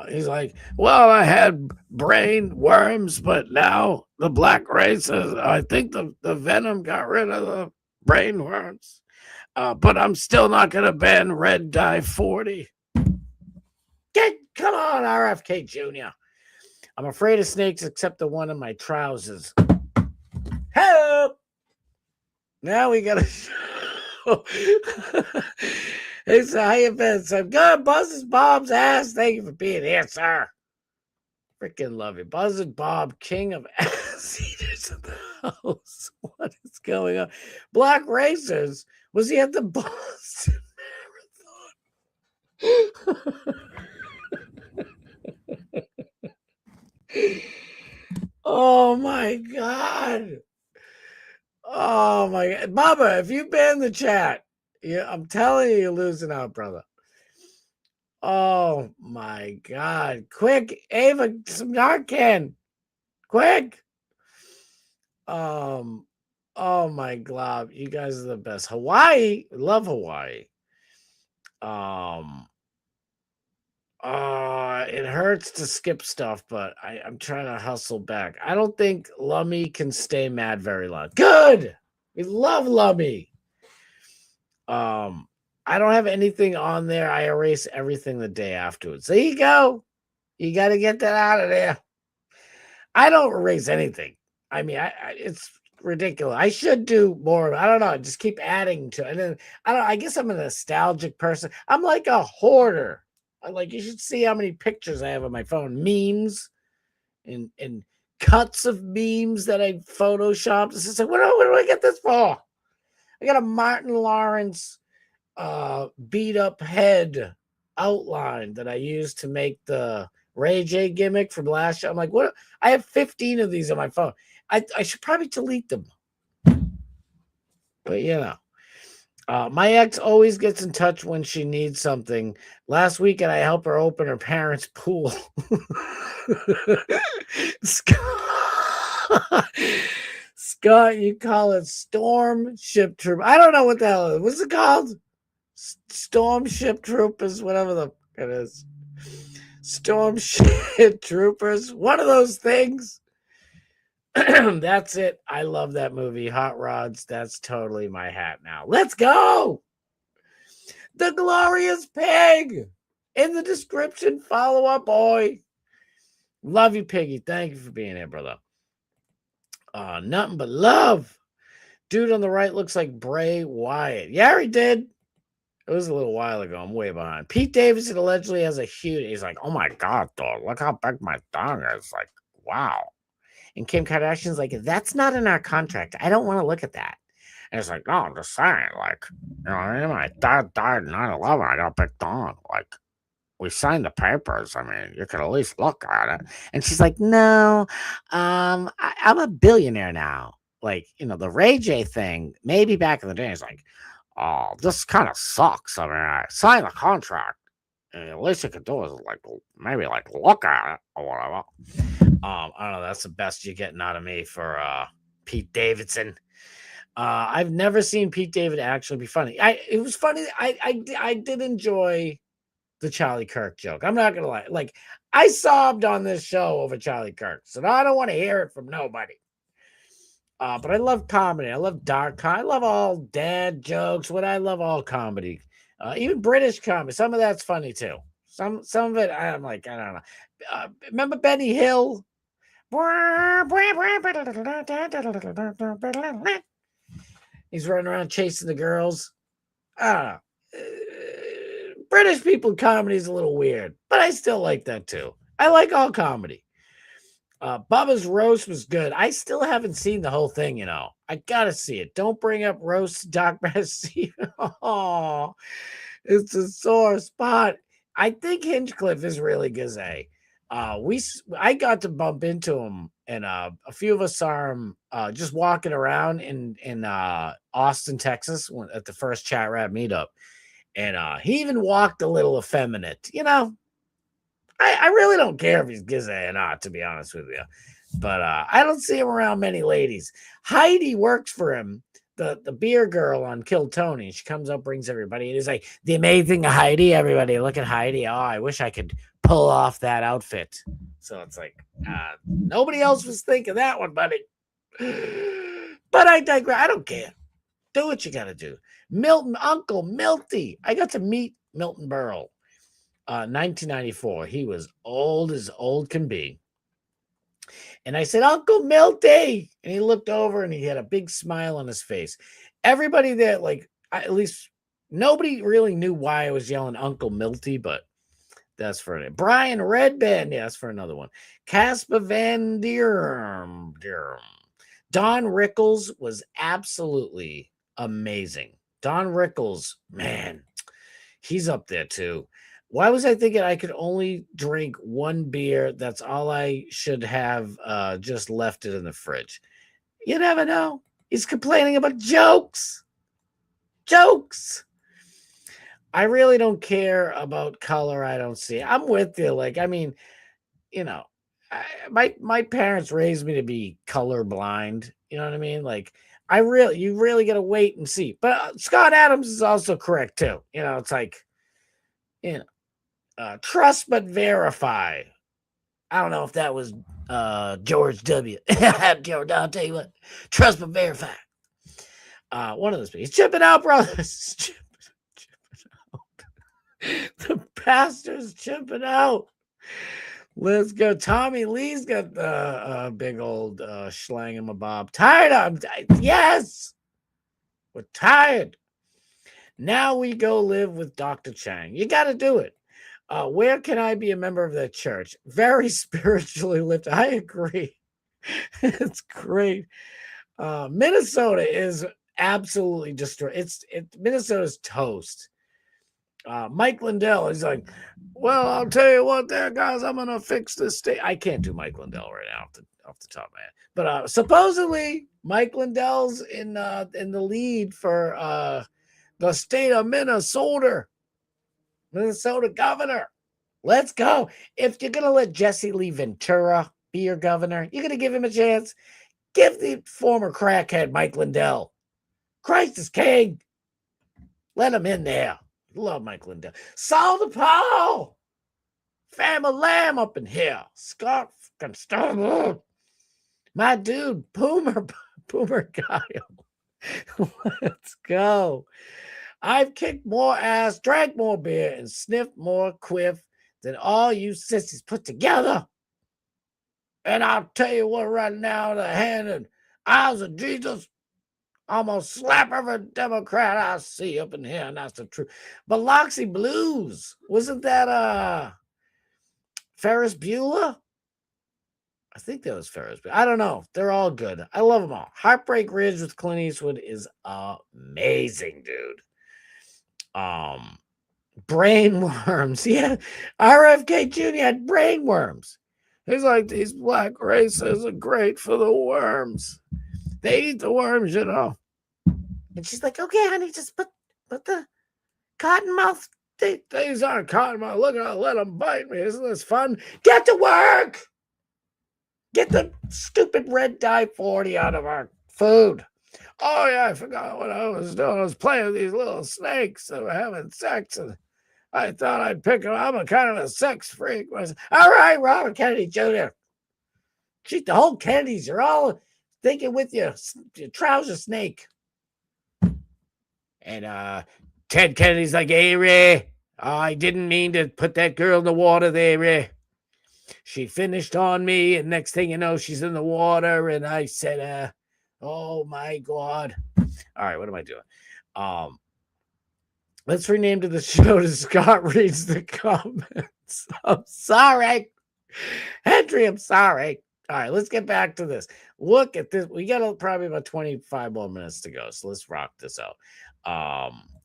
he's like, well, I had brain worms, but now the black races, I think the venom got rid of the brain worms. But I'm still not gonna ban red dye 40. Come on, RFK Jr. I'm afraid of snakes except the one in my trousers. Help! Now we gotta show. Hey, sir, how you been? So good. Buzz's Bob's ass. Thank you for being here, sir. Freaking love you. Buzz's Bob, king of ass eaters in the house. What is going on? Black Racers. Was he at the Boston Marathon? Oh my God. Oh my God. Bubba, if you ban the chat, I'm telling you, you're losing out, brother. Oh my God. Quick, Ava, some Narcan. Quick. Oh my God. You guys are the best. Hawaii. Love Hawaii. It hurts to skip stuff, but I'm trying to hustle back. I don't think Lummy can stay mad very long. Good. We love Lummy. I don't have anything on there. I erase everything the day afterwards. There you go. You got to get that out of there. I don't erase anything. I mean, it's ridiculous. I should do more. I don't know. Just keep adding to it. And then I guess I'm a nostalgic person. I'm like a hoarder. You should see how many pictures I have on my phone. Memes and cuts of memes that I photoshopped. It's just like, what do I get this for? I got a Martin Lawrence beat up head outline that I used to make the Ray J gimmick from last year. I'm like, what? I have 15 of these on my phone. I should probably delete them. But My ex always gets in touch when she needs something. Last weekend, I helped her open her parents' pool. Scott, you call it Storm Ship Troop. I don't know what the hell it is. What's it called? Storm Ship Troopers, whatever the it is. Storm Ship Troopers. One of those things. That's it. I love that movie. Hot Rods. That's totally my hat now. Let's go. The Glorious Pig. In the description, follow up, boy. Love you, Piggy. Thank you for being here, brother. Nothing but love. Dude on the right looks like Bray Wyatt. Yeah, he did. It was a little while ago. I'm way behind. Pete Davidson allegedly has a huge. He's like, oh my God, dog. Look how big my thong is. Like, wow. And Kim Kardashian's like, that's not in our contract. I don't want to look at that. And it's like, no, I'm just saying. Like, you know what I mean? My dad died in 9/11. I got a big thong. Like, we signed the papers. I mean, you could at least look at it. And she's like, no, I'm a billionaire now. Like, you know, the Ray J thing, maybe back in the day, it's like, oh, this kind of sucks. I mean, I signed the contract. And the least you could do is like maybe like look at it or whatever. I don't know. That's the best you're getting out of me for Pete Davidson. I've never seen Pete David actually be funny. It was funny. I did enjoy the Charlie Kirk joke. I'm not gonna lie. Like, I sobbed on this show over Charlie Kirk, so I don't want to hear it from nobody. But I love comedy. I love dark comedy. I love all dad jokes. I love all comedy. Even British comedy. Some of that's funny too. Some of it, I'm like, I don't know. Remember Benny Hill? He's running around chasing the girls. I don't know. British people comedy is a little weird, but I still like that too. I like all comedy. Bubba's roast was good. I still haven't seen the whole thing, you know. I gotta see it. Don't bring up roast Doc Bessie. Oh, it's a sore spot. I think Hinchcliffe is really gazay. I got to bump into him, and a few of us saw him just walking around in Austin, Texas, at the first Chat Rap meetup, and he even walked a little effeminate. You know, I really don't care if he's gizzy or not, to be honest with you, but I don't see him around many ladies. Heidi works for him. The beer girl on Kill Tony. She comes up, brings everybody, and he's like, the amazing Heidi. Everybody, look at Heidi. Oh, I wish I could pull off that outfit. So it's like, nobody else was thinking that one, buddy. But I digress. I don't care. Do what you got to do. Milton, Uncle Milty. I got to meet Milton Berle. 1994. He was old as old can be. And I said, Uncle Milty. And he looked over and he had a big smile on his face. Everybody there, like, at least nobody really knew why I was yelling Uncle Milty, but that's for it. Brian Redband. Yeah, that's for another one. Casper Van Dierm. Don Rickles was absolutely amazing. Don Rickles, man, he's up there too. Why was I thinking I could only drink one beer? That's all I should have just left it in the fridge. You never know. He's complaining about jokes. Jokes. I really don't care about color. I don't see. I'm with you. Like, I mean, you know, my parents raised me to be colorblind. You know what I mean? Like, you really got to wait and see. But Scott Adams is also correct too. You know, it's like, you know. Trust but verify. I don't know if that was George W. I'll tell you what. Trust but verify. One of those things. Chipping out, brothers. Chipping out. The pastor's chipping out. Let's go. Tommy Lee's got the big old schlangemabob. Tired. Yes. We're tired. Now we go live with Dr. Chang. You got to do it. Where can I be a member of that church? Very spiritually lifted. I agree. It's great. Minnesota is absolutely destroyed. Minnesota's toast. Mike Lindell is like, well, I'll tell you what there, guys, I'm going to fix this state. I can't do Mike Lindell right now off the top of my head. But supposedly Mike Lindell's in the lead for the state of Minnesota governor. Let's go. If you're going to let Jesse Lee Ventura be your governor, you're going to give him a chance. Give the former crackhead Mike Lindell. Christ is king. Let him in there. Love Mike Lindell. Saul DePaul. Family Lamb up in here. Scott fucking Starboard. My dude, Boomer Kyle. Let's go. I've kicked more ass, drank more beer, and sniffed more quiff than all you sissies put together. And I'll tell you what right now, the hand and eyes of Jesus, I'm going to slap every Democrat I see up in here, and that's the truth. Biloxi Blues. Wasn't that Ferris Bueller? I think that was Ferris Bueller. I don't know. They're all good. I love them all. Heartbreak Ridge with Clint Eastwood is amazing, dude. Brainworms. Yeah. RFK Jr. had brainworms. He's like, these black races are great for the worms. They eat the worms, you know. And she's like, okay, honey, just put the cottonmouth. These aren't cottonmouth. Look, I'll let them bite me. Isn't this fun? Get to work. Get the stupid red dye 40 out of our food. Oh, yeah, I forgot what I was doing. I was playing with these little snakes that were having sex, and I thought I'd pick them. I'm a kind of a sex freak. All right, Robert Kennedy Jr. Gee, the whole Kennedys are all thinking with your trouser snake. And Ted Kennedy's like, hey, Ray, I didn't mean to put that girl in the water there, Ray. She finished on me, and next thing you know, she's in the water, and I said, oh, my God. All right, what am I doing? Let's rename to the show to Scott Reads the Comments. I'm sorry. Henry, I'm sorry. All right, let's get back to this. Look at this. We got probably about 25 more minutes to go, so let's rock this out.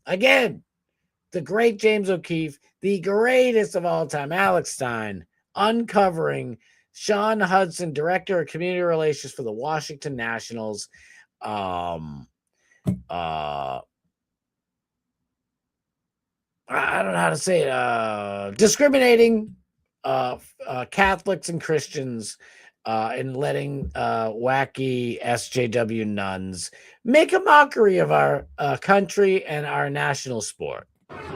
Again, the great James O'Keefe, the greatest of all time, Alex Stein, uncovering Sean Hudson, Director of Community Relations for the Washington Nationals. I don't know how to say it. Discriminating Catholics and Christians and letting wacky SJW nuns make a mockery of our country and our national sport.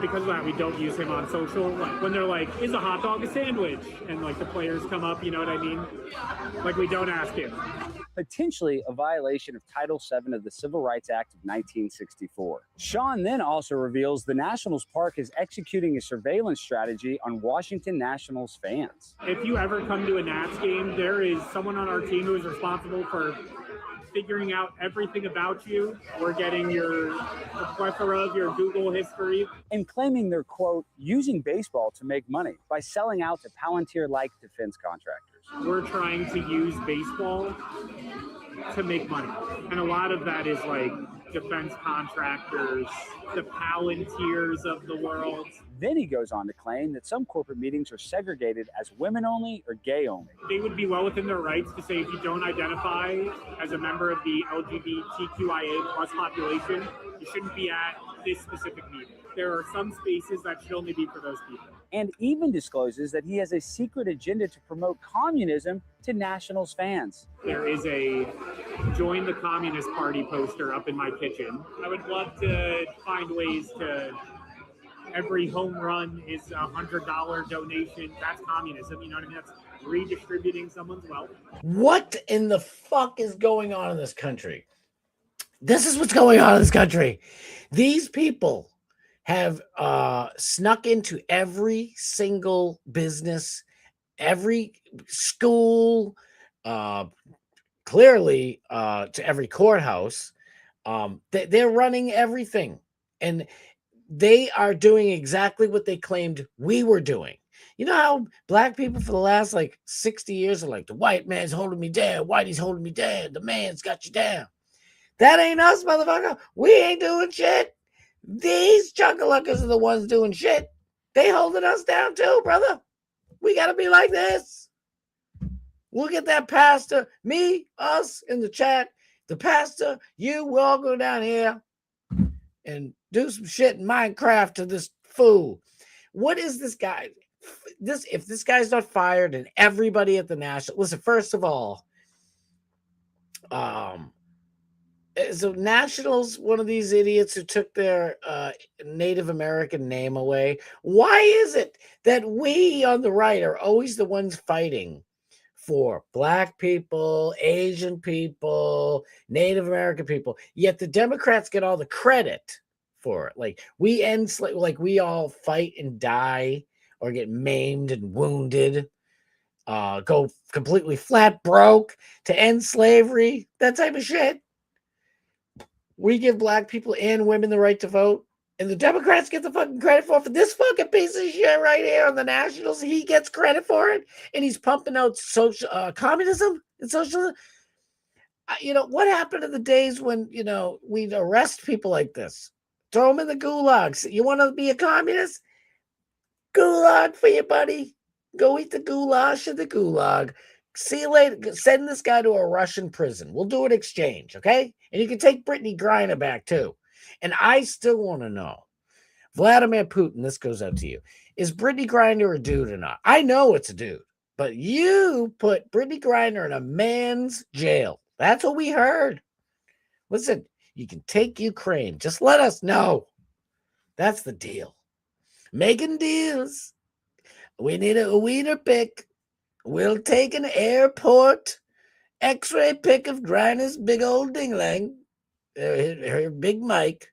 Because of that, we don't use him on social. Like when they're like, is a hot dog a sandwich? And like the players come up, you know what I mean? Like we don't ask him. Potentially a violation of Title VII of the Civil Rights Act of 1964. Sean then also reveals the Nationals Park is executing a surveillance strategy on Washington Nationals fans. If you ever come to a Nats game, there is someone on our team who is responsible for figuring out everything about you. We're getting a plethora of your Google history. And claiming they're, quote, using baseball to make money by selling out to Palantir-like defense contractors. We're trying to use baseball to make money. And a lot of that is like defense contractors, the Palantirs of the world. Then he goes on to claim that some corporate meetings are segregated as women only or gay only. They would be well within their rights to say if you don't identify as a member of the LGBTQIA plus population, you shouldn't be at this specific meeting. There are some spaces that should only be for those people. And even discloses that he has a secret agenda to promote communism to Nationals fans. There is a Join the Communist Party poster up in my kitchen. I would love to find ways to, every home run is $100 donation. That's communism, you know what I mean? That's redistributing someone's wealth. What in the fuck is going on in this country? This is what's going on in this country. These people have snuck into every single business, every school, clearly to every courthouse. They're running everything. And they are doing exactly what they claimed we were doing. You know how black people for the last 60 years are like, the white man's holding me down, whitey's holding me down, the man's got you down. That ain't us, motherfucker. We ain't doing shit. These chunkaluckers are the ones doing shit. They holding us down too, brother. We got to be like this. We'll get that pastor, me, us in the chat, the pastor, you, we'll all go down here and do some shit in Minecraft to this fool. What is this guy? If this guy's not fired, and everybody at the national, listen, first of all, so Nationals, one of these idiots who took their Native American name away. Why is it that we on the right are always the ones fighting for Black people, Asian people, Native American people, yet the Democrats get all the credit for it? Like we we all fight and die or get maimed and wounded, go completely flat broke to end slavery, that type of shit. We give Black people and women the right to vote, and the Democrats get the fucking credit for this fucking piece of shit right here on the Nationals. He gets credit for it, and he's pumping out social communism and socialism. What happened to the days when we'd arrest people like this, throw them in the gulags? You want to be a communist? Gulag for you, buddy. Go eat the goulash in the gulag. See you later. Send this guy to a Russian prison. We'll do an exchange, okay? And you can take Britney Griner back too. And I still want to know, Vladimir Putin, this goes out to you. Is Britney Griner a dude or not? I know it's a dude, but you put Britney Griner in a man's jail. That's what we heard. Listen, you can take Ukraine. Just let us know. That's the deal. Making deals. We need a wiener pick. We'll take an airport x-ray pic of Griner's big old dingling, her big mic.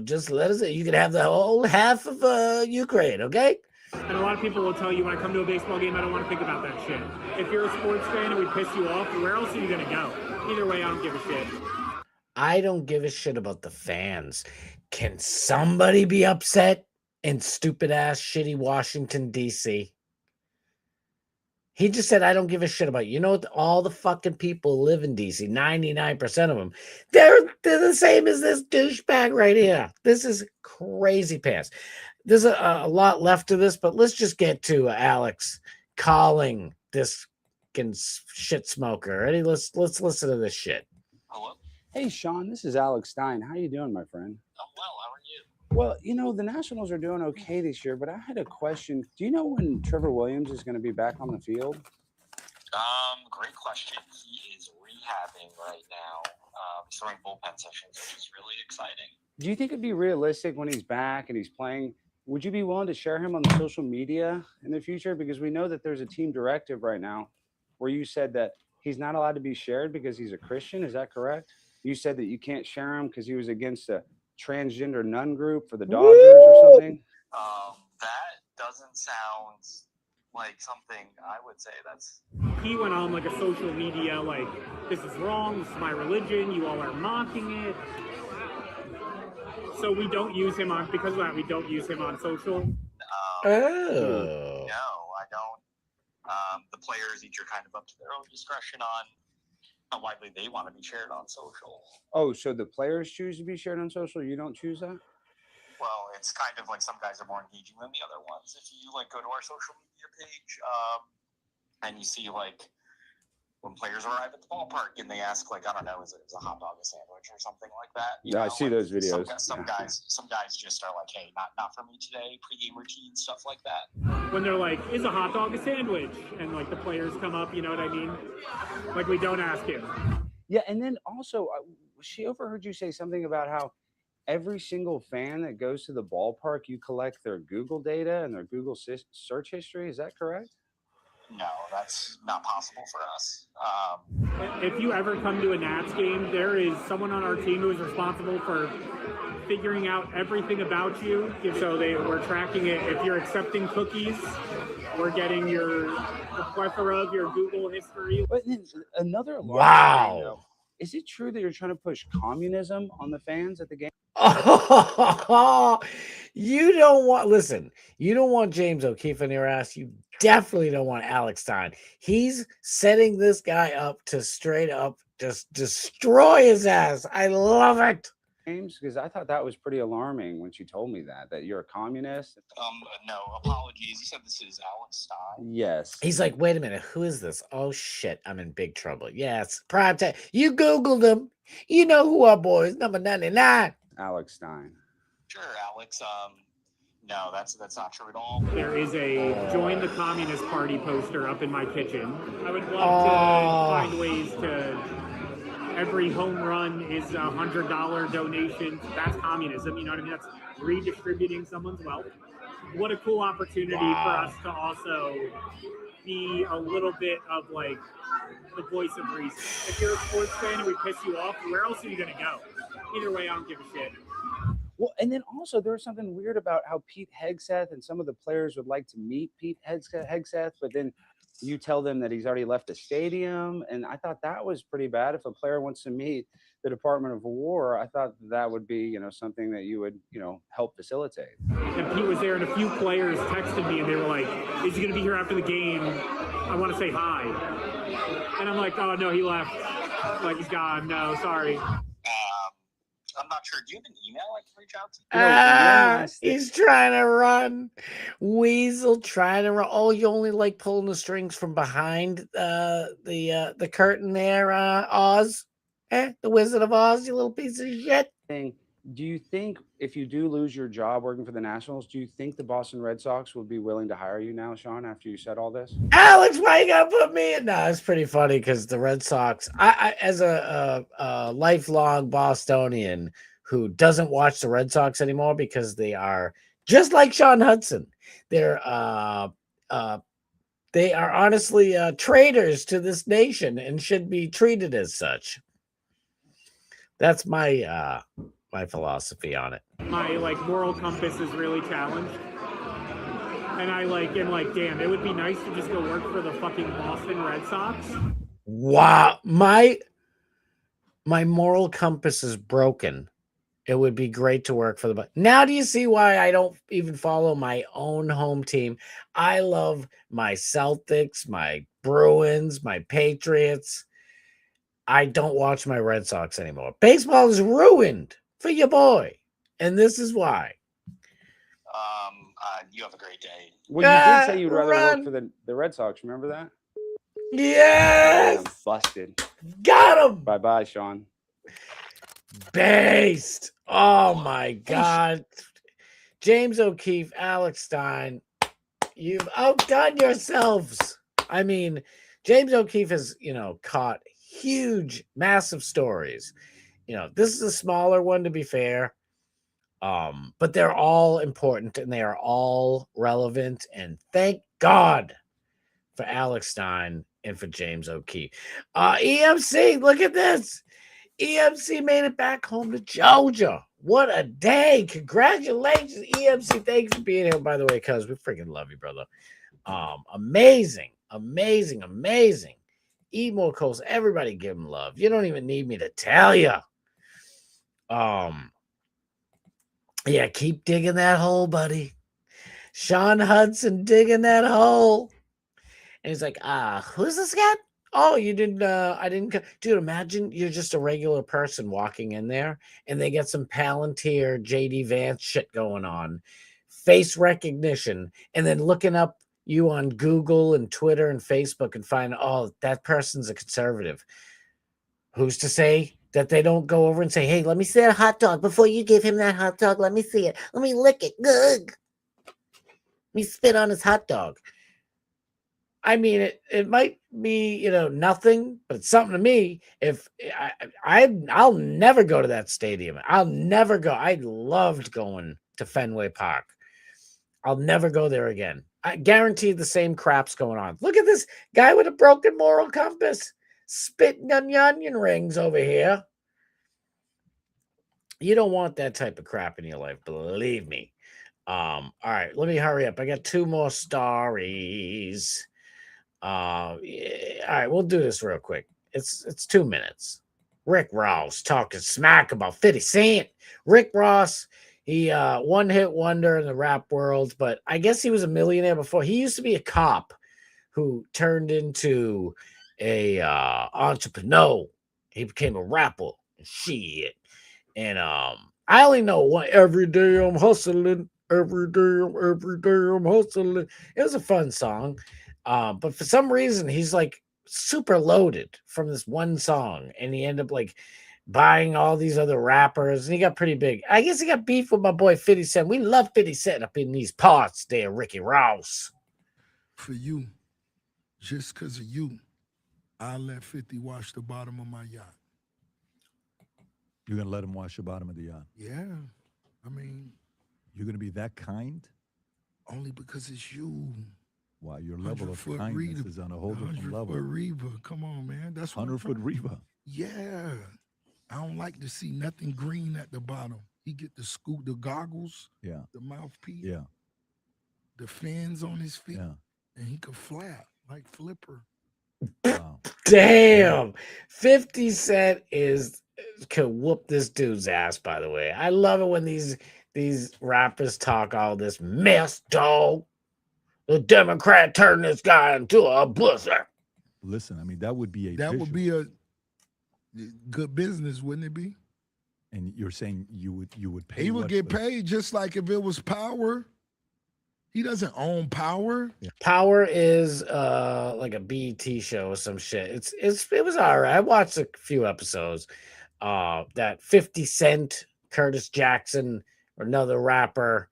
Just let us, you can have the whole half of Ukraine, okay? And a lot of people will tell you, when I come to a baseball game, I don't want to think about that shit. If you're a sports fan and we piss you off, where else are you going to go? Either way, I don't give a shit. I don't give a shit about the fans. Can somebody be upset in stupid ass shitty Washington, D.C.? He just said, I don't give a shit about you. You know what? All the fucking people live in D.C., 99% of them, they're the same as this douchebag right here. This is crazy pants. There's a lot left to this, but let's just get to Alex calling this shit smoker. Ready? Let's listen to this shit. Hello? Hey, Sean, this is Alex Stein. How you doing, my friend? I'm well. How are you? Well, the Nationals are doing okay this year, but I had a question. Do you know when Trevor Williams is going to be back on the field? Great question. He is rehabbing right now, throwing bullpen sessions, which is really exciting. Do you think it'd be realistic when he's back and he's playing? Would you be willing to share him on the social media in the future? Because we know that there's a team directive right now where you said that he's not allowed to be shared because he's a Christian. Is that correct? You said that you can't share him because he was against a transgender nun group for the Dodgers or something. That doesn't sound like something I would say. He went on like a social media, like, this is wrong, this is my religion, you all are mocking it. So we don't use him on, because of that, we don't use him on social. No, I don't. The players each are kind of up to their own discretion on how widely they want to be shared on social. Oh, so the players choose to be shared on social? You don't choose that? Well, it's kind of like some guys are more engaging than the other ones. If you go to our social media page, and you see when players arrive at the ballpark and they ask I don't know, is a hot dog a sandwich or something like that? Yeah, I see those videos. Some guys just are like, hey, not for me today. Pre-game routine, stuff like that. When they're like, is a hot dog a sandwich? And the players come up, you know what I mean? We don't ask him. Yeah, and then also, she overheard you say something about how every single fan that goes to the ballpark, you collect their Google data and their Google search history. Is that correct? No, that's not possible for us. If you ever come to a Nats game, there is someone on our team who is responsible for figuring out everything about you. So we're tracking it. If you're accepting cookies, we're getting the plethora of your Google history. But then another wow. Is it true that you're trying to push communism on the fans at the game? Oh, you don't want James O'Keefe in your ass. You definitely don't want Alex Stein. He's setting this guy up to straight up just destroy his ass. I love it. James, because I thought that was pretty alarming when she told me that you're a communist. No, apologies. You said this is Alex Stein? Yes. He's like, wait a minute, who is this? Oh shit, I'm in big trouble. Yes, prime time. You Googled him. You know who our boy is, number 99. Alex Stein. Sure, Alex. No, that's not true at all. There is a join the Communist Party poster up in my kitchen. I would love to find ways to. Every home run is a $100 donation. That's communism. You know what I mean? That's redistributing someone's wealth. What a cool opportunity for us to also be a little bit of like the voice of reason. If you're a sports fan and we piss you off, where else are you going to go? Either way, I don't give a shit. Well, and then also there was something weird about how Pete Hegseth and some of the players would like to meet Pete Hegseth, but then you tell them that he's already left the stadium. And I thought that was pretty bad. If a player wants to meet the Department of War, I thought that would be, something that you would, help facilitate. And Pete was there, and a few players texted me, and they were like, is he going to be here after the game? I want to say hi. And I'm like, oh, no, he left. Like, he's gone. No, sorry. I'm not sure. Do you have an email I can reach out to? He's trying to run. Weasel trying to run. Oh, you only like pulling the strings from behind the curtain there, Oz. The Wizard of Oz, you little piece of shit. Do you think if you do lose your job working for the Nationals, do you think the Boston Red Sox would be willing to hire you now, Sean, after you said all this? Alex, why you gotta put me in? No, it's pretty funny because the Red Sox, I as a lifelong Bostonian who doesn't watch the Red Sox anymore because they are just like Sean Hudson. They're they are honestly traitors to this nation and should be treated as such. That's my my philosophy on it. My moral compass is really challenged. And I am like, damn, it would be nice to just go work for the fucking Boston Red Sox. Wow. My moral compass is broken. It would be great to work for the. Now do you see why I don't even follow my own home team? I love my Celtics, my Bruins, my Patriots. I don't watch my Red Sox anymore. Baseball is ruined for your boy. And this is why. You have a great day. Well, you did say you'd rather work for the Red Sox. Remember that? Yes. Damn, busted. Got him. Bye-bye, Sean. Based. Oh, my God. James O'Keefe, Alex Stein, you've outdone yourselves. I mean, James O'Keefe has, caught huge, massive stories. This is a smaller one, to be fair. But they're all important and they are all relevant. And thank God for Alex Stein and for James O'Keefe. EMC, look at this. EMC made it back home to Georgia. What a day. Congratulations, EMC. Thanks for being here, by the way, cuz we freaking love you, brother. Amazing. Eat more coals. Everybody give him love. You don't even need me to tell you. Yeah, keep digging that hole, buddy. Sean Hudson digging that hole. And he's like, who's this guy? Oh, you didn't, I didn't. Dude, imagine you're just a regular person walking in there and they get some Palantir, JD Vance shit going on, face recognition, and then looking up you on Google and Twitter and Facebook and find, oh, that person's a conservative. Who's to say that they don't go over and say, hey, let me see that hot dog before you give him that hot dog. Let me see it. Let me lick it. Good. Let me spit on his hot dog. I mean, it might be, nothing, but it's something to me. If I'll never go to that stadium. I'll never go. I loved going to Fenway Park. I'll never go there again. I guarantee the same crap's going on. Look at this guy with a broken moral compass. Spitting on the onion rings over here. You don't want that type of crap in your life, believe me. All right, let me hurry up. I got two more stories. All right, we'll do this real quick. It's 2 minutes. Rick Ross talking smack about 50 Cent. Rick Ross, he one-hit wonder in the rap world, but I guess he was a millionaire before. He used to be a cop who turned into a entrepreneur. He became a rapper. Shit. And I only know one. Every day I'm hustling. Every day I'm hustling. It was a fun song. But for some reason he's like super loaded from this one song, and he ended up buying all these other rappers, and he got pretty big. I guess he got beef with my boy 50 Cent. We love 50 Cent up in these parts there, Ricky Ross. For you, just because of you, I let 50 wash the bottom of my yacht. You're going to let him wash the bottom of the yacht? Yeah. I mean, you're going to be that kind? Only because it's you. Wow, your level of kindness Reba, is on a whole different level. 100-foot Reba. Come on, man. That's 100-foot Reba. Yeah. I don't like to see nothing green at the bottom. He get the scoop, the goggles, yeah, the mouthpiece, yeah, the fins on his feet, yeah, and he could flap like Flipper. Wow. Damn. 50 Cent could whoop this dude's ass, by the way. I love it when these rappers talk all this mess, dog. The Democrat turned this guy into a pussy. Listen, I mean, that would be a good business, wouldn't it be? And you're saying you would pay. He would get paid just like if it was Power. He doesn't own Power. Yeah. Power is like a BET show or some shit. It was all right. I watched a few episodes. That 50 Cent, Curtis Jackson, another rapper.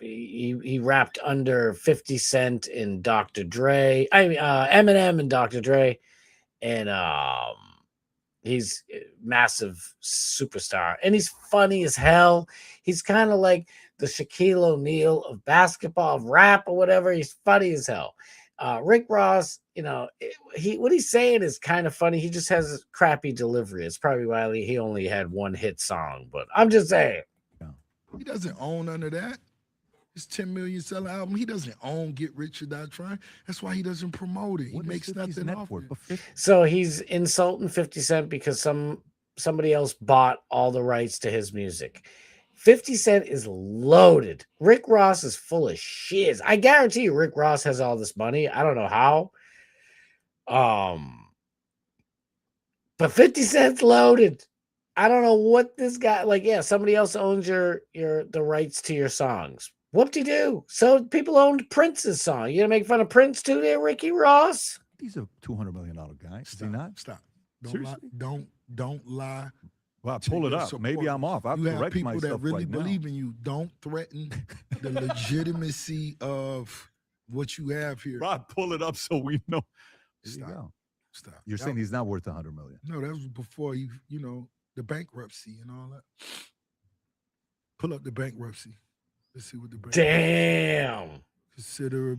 He rapped under 50 Cent and Dr. Dre. Eminem and Dr. Dre, and he's a massive superstar, and he's funny as hell. He's kind of like the Shaquille O'Neal of basketball, of rap, or whatever. He's funny as hell. Rick Ross, what he's saying is kind of funny. He just has a crappy delivery. It's probably why he only had one hit song. But I'm just saying. He doesn't own none of that. His 10 million seller album, he doesn't own Get Rich or Die Trying. That's why he doesn't promote it. He makes nothing off it. So he's insulting 50 Cent because somebody else bought all the rights to his music. 50 Cent is loaded. Rick Ross is full of shiz. I guarantee you Rick Ross has all this money. I don't know how. But 50 Cent's loaded. I don't know what this guy, somebody else owns the rights to your songs. Whoop-de-doo. So people owned Prince's song. You gonna make fun of Prince too there, Ricky Ross? He's a $200 million guy. Is he not? Stop. Don't lie. Well, pull it up. Maybe I'm off. I'll correct people myself that really right believe in you. Don't threaten the legitimacy of what you have here. Rob, pull it up so we know. There Stop. you go. Stop. You're saying he's not worth $100 million. No, that was before the bankruptcy and all that. Pull up the bankruptcy. Let's see what the bankruptcy. Damn. Consider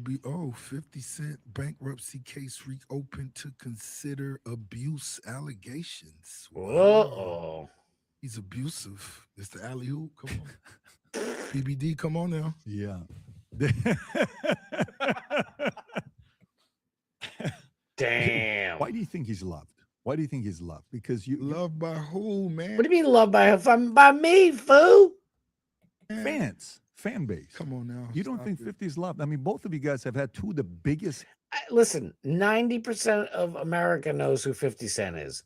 50 Cent bankruptcy case reopened to consider abuse allegations. Whoa. He's abusive. It's the alley-oop. Come on. BBD, come on now. Yeah. Damn. Why do you think he's loved? Why do you think he's loved? Because loved by who, man? What do you mean loved by me, fool? Fans, fan base. Come on now. You don't think 50 is loved? I mean, both of you guys have had two of the biggest. Listen, 90% of America knows who 50 Cent is.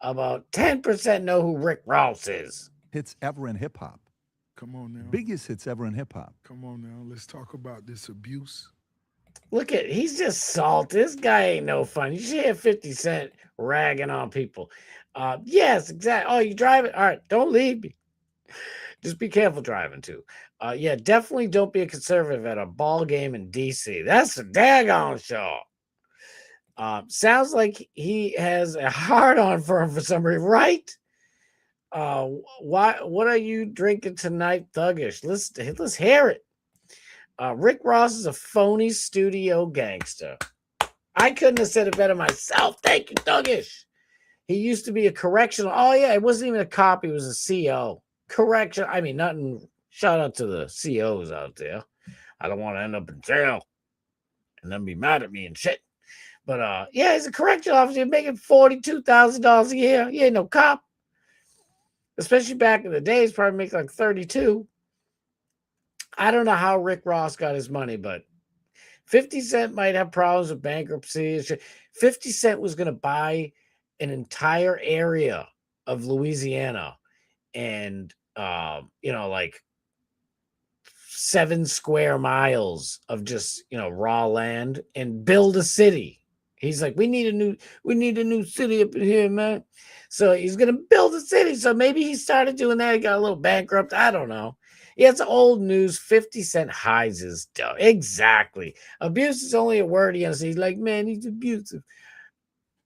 About 10% know who Rick Ross is. Hits ever in hip hop. Come on now. Biggest hits ever in hip hop. Come on now. Let's talk about this abuse. He's just salt. This guy ain't no fun. You should hear 50 Cent ragging on people. Yes, exactly. Oh, you driving? All right, don't leave me. Just be careful driving too. Definitely don't be a conservative at a ball game in DC. That's a daggone show. Sounds like he has a hard on for him for some reason, right? What are you drinking tonight, Thuggish? Let's hear it. Rick Ross is a phony studio gangster. I couldn't have said it better myself. Thank you, Thuggish. He used to be a correctional. Oh yeah, it wasn't even a cop. He was a CO. Correction. I mean, nothing. Shout out to the COs out there. I don't want to end up in jail and then be mad at me and shit. But he's a correctional officer making $42,000 a year. He ain't no cop. Especially back in the day, he's probably making like 32. I don't know how Rick Ross got his money, but 50 Cent might have problems with bankruptcy. 50 Cent was going to buy an entire area of Louisiana and, 7 square miles of just, raw land and build a city. He's like, we need a new city up in here, man. So he's gonna build a city. So maybe he started doing that. He got a little bankrupt. I don't know. Yeah, it's old news. 50 Cent hides his dough. Exactly. Abuse is only a word he has. He's like, man, he's abusive.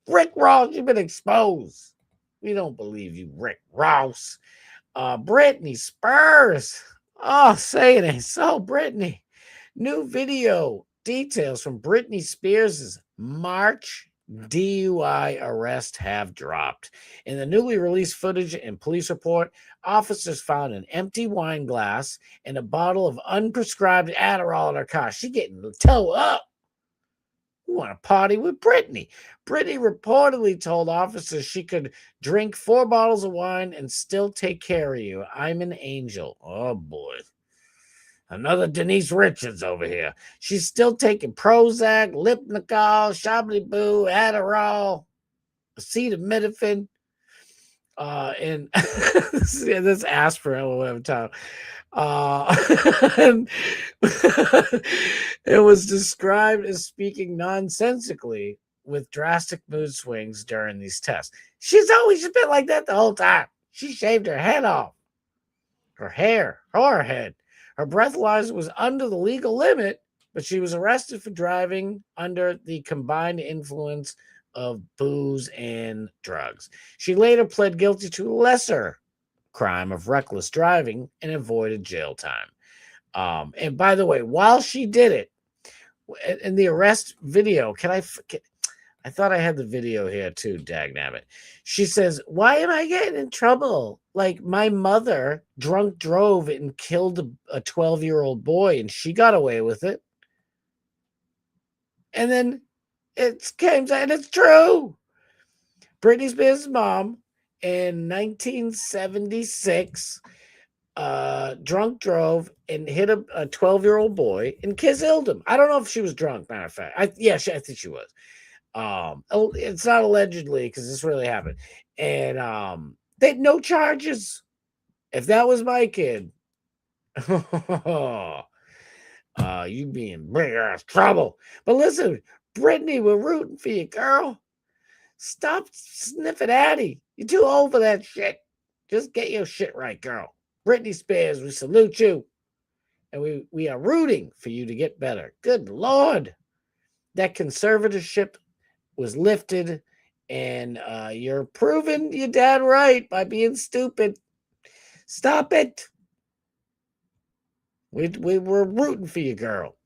Rick Ross, you've been exposed. We don't believe you, Rick Ross. Britney Spears. Oh, say it ain't so, Britney. New video details from Britney Spears' March DUI arrest have dropped. In the newly released footage and police report, officers found an empty wine glass and a bottle of unprescribed Adderall in her car. She getting the toe up. We want to party with Britney. Britney reportedly told officers she could drink 4 bottles of wine and still take care of you. I'm an angel. Oh, boy. Another Denise Richards over here. She's still taking Prozac, Lipnicol, Chablis-Boo, Adderall, acetaminophen, and this aspirin or whatever time. And it was described as speaking nonsensically with drastic mood swings during these tests. She's always been like that the whole time. She shaved her head off, her hair, or her head. Her breathalyzer was under the legal limit, but she was arrested for driving under the combined influence of booze and drugs. She later pled guilty to a lesser crime of reckless driving and avoided jail time. And by the way, while she did it, in the arrest video, I thought I had the video here too, dagnabbit. She says, why am I getting in trouble? Like, my mother drunk drove and killed a 12-year-old boy, and she got away with it. And then it came, and it's true. Britney Spears' mom in 1976 drunk drove and hit a 12-year-old boy and killed him. I don't know if she was drunk, matter of fact. I think she was. It's not allegedly because this really happened. And they had no charges. If that was my kid, you'd be in big ass trouble. But listen, Britney, we're rooting for you, girl. Stop sniffing Addie. You're too old for that shit. Just get your shit right, girl. Britney Spears, we salute you. And we are rooting for you to get better. Good Lord. That conservatorship was lifted, and you're proving your dad right by being stupid. Stop it. We were rooting for you, girl.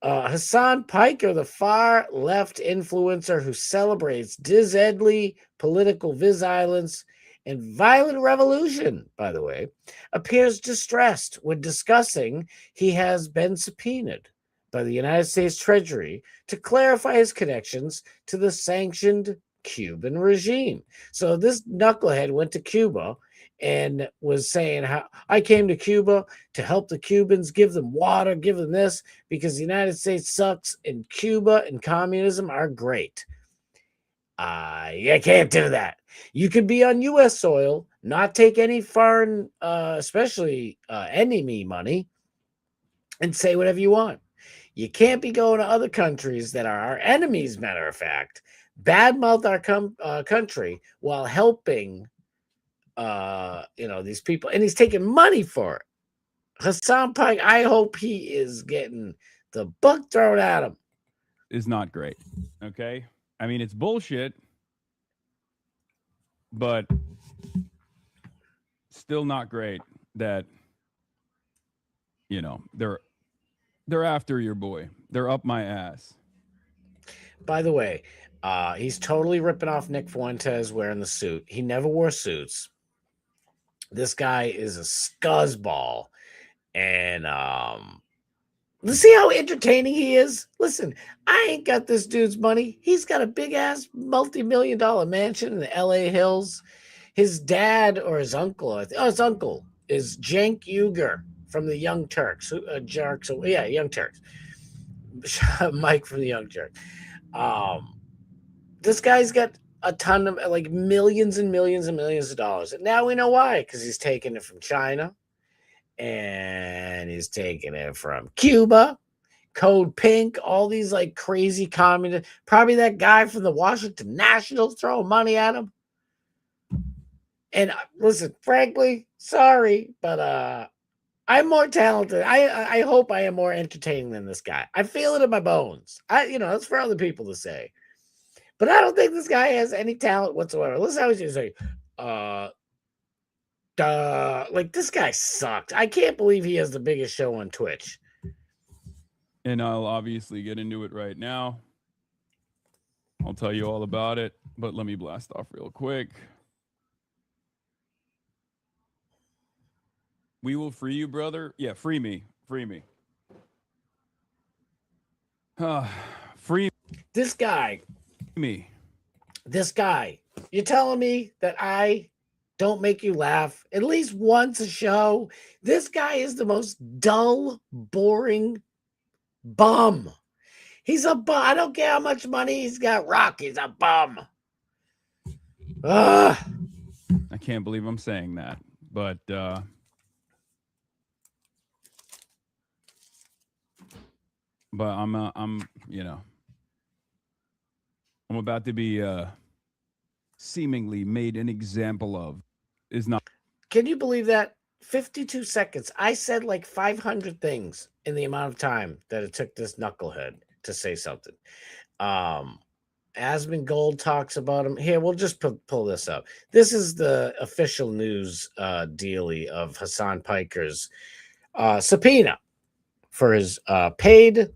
Hasan Piker, the far-left influencer who celebrates disedly political violence and violent revolution, by the way, appears distressed when discussing he has been subpoenaed by the United States Treasury to clarify his connections to the sanctioned Cuban regime. So this knucklehead went to Cuba and was saying how I came to Cuba to help the Cubans, give them water, give them this, because the United States sucks and Cuba and communism are great. You can't do that. You could be on U.S. soil, not take any foreign, especially enemy money, and say whatever you want. You can't be going to other countries that are our enemies, matter of fact, badmouth our country while helping these people, and he's taking money for it. Hasan Pike, I hope he is getting the book thrown at him. Is not great. Okay, I mean, it's bullshit, but still not great that they're after your boy. They're up my ass. By the way, he's totally ripping off Nick Fuentes wearing the suit. He never wore suits. This guy is a scuzzball. And let's see how entertaining he is. Listen, I ain't got this dude's money. He's got a big-ass multi-million-dollar mansion in the LA Hills. His dad or his uncle, his uncle is Cenk Uygur from the Young Turks. Young Turks. Mike from the Young Turks. This guy's got a ton of, like, millions and millions and millions of dollars. And now we know why, because he's taking it from China and he's taking it from Cuba, Code Pink, all these like crazy communist, probably that guy from the Washington Nationals throwing money at him. And listen, frankly, sorry, but I'm more talented. I hope I am more entertaining than this guy. I feel it in my bones. That's for other people to say. But I don't think this guy has any talent whatsoever. Listen, I was just saying, like this guy sucks. I can't believe he has the biggest show on Twitch. And I'll obviously get into it right now. I'll tell you all about it, but let me blast off real quick. We will free you, brother. Yeah, free me. Free me. Free this guy. Me. This guy. You're telling me that I don't make you laugh at least once a show? This guy is the most dull, boring bum. He's a bum. I don't care how much money he's got. Rock, he's a bum. I can't believe I'm saying that, but I'm about to be seemingly made an example of. Is not. Can you believe that? 52 seconds. I said like 500 things in the amount of time that it took this knucklehead to say something. Asmongold talks about him. Here, we'll just pull this up. This is the official news dealie of Hasan Piker's subpoena for his paid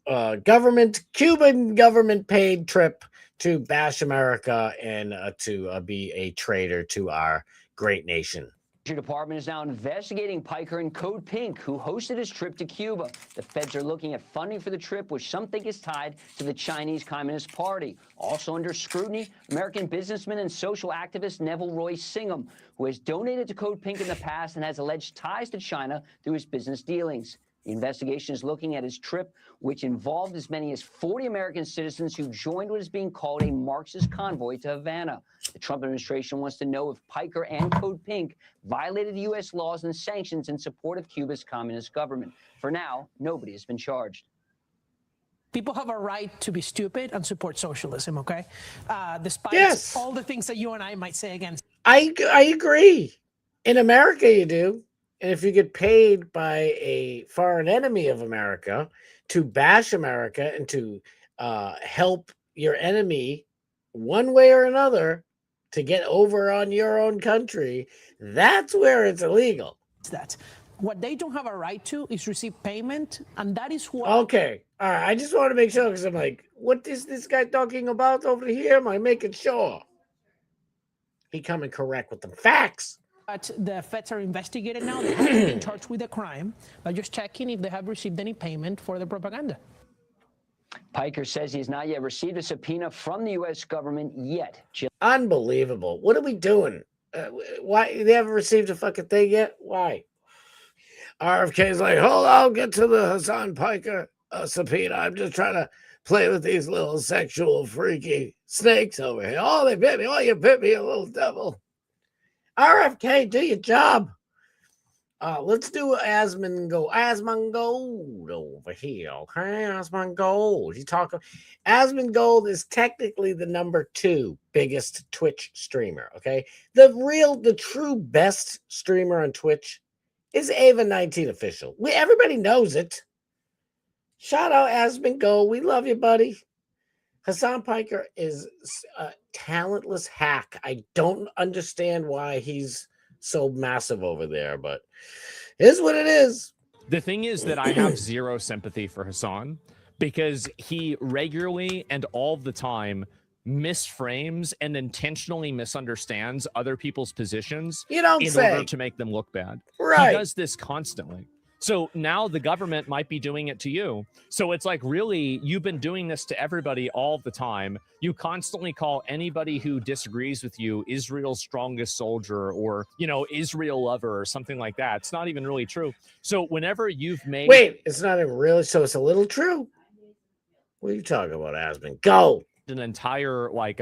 Cuban government paid trip to bash America and to be a traitor to our great nation. The department is now investigating Piker and Code Pink, who hosted his trip to Cuba. The feds are looking at funding for the trip, which some think is tied to the Chinese Communist Party. Also under scrutiny, American businessman and social activist Neville Roy Singham, who has donated to Code Pink in the past and has alleged ties to China through his business dealings. The investigation is looking at his trip, which involved as many as 40 American citizens who joined what is being called a Marxist convoy to Havana. The Trump administration wants to know if Piker and Code Pink violated U.S. laws and sanctions in support of Cuba's communist government. For now, nobody has been charged. People have a right to be stupid and support socialism, okay? Despite all the things that you and I might say against. I agree. In America, you do. And if you get paid by a foreign enemy of America to bash America and to help your enemy one way or another to get over on your own country, that's where it's illegal. That what they don't have a right to is receive payment, and that is what. Okay, all right. I just want to make sure because I'm like, what is this guy talking about over here? Am I making sure he coming correct with the facts? But the feds are investigated now. They haven't been charged with a crime, but just checking if they have received any payment for the propaganda. Piker says he has not yet received a subpoena from the U.S. government yet. Unbelievable. What are we doing? Why they haven't received a fucking thing yet? Why? RFK's like, hold on, I'll get to the Hasan Piker subpoena. I'm just trying to play with these little sexual freaky snakes over here. Oh, they bit me. Oh, you bit me, you little devil. RFK, do your job. Let's do Asmongold over here, okay? Asmongold. Asmongold is technically the number 2 biggest Twitch streamer, okay? The true best streamer on Twitch is Ava19 Official. Everybody knows it. Shout out Asmongold. We love you, buddy. Hasan Piker is a talentless hack. I don't understand why he's so massive over there, but it is what it is. The thing is that I have zero sympathy for Hasan because he regularly and all the time misframes and intentionally misunderstands other people's positions in order to make them look bad. Right. He does this constantly. So now the government might be doing it to you. So it's like, really, you've been doing this to everybody all the time. You constantly call anybody who disagrees with you Israel's strongest soldier or, Israel lover or something like that. It's not even really true. So whenever you've made... Wait, it's not even really... So it's a little true? What are you talking about, Asmon? Go! An entire like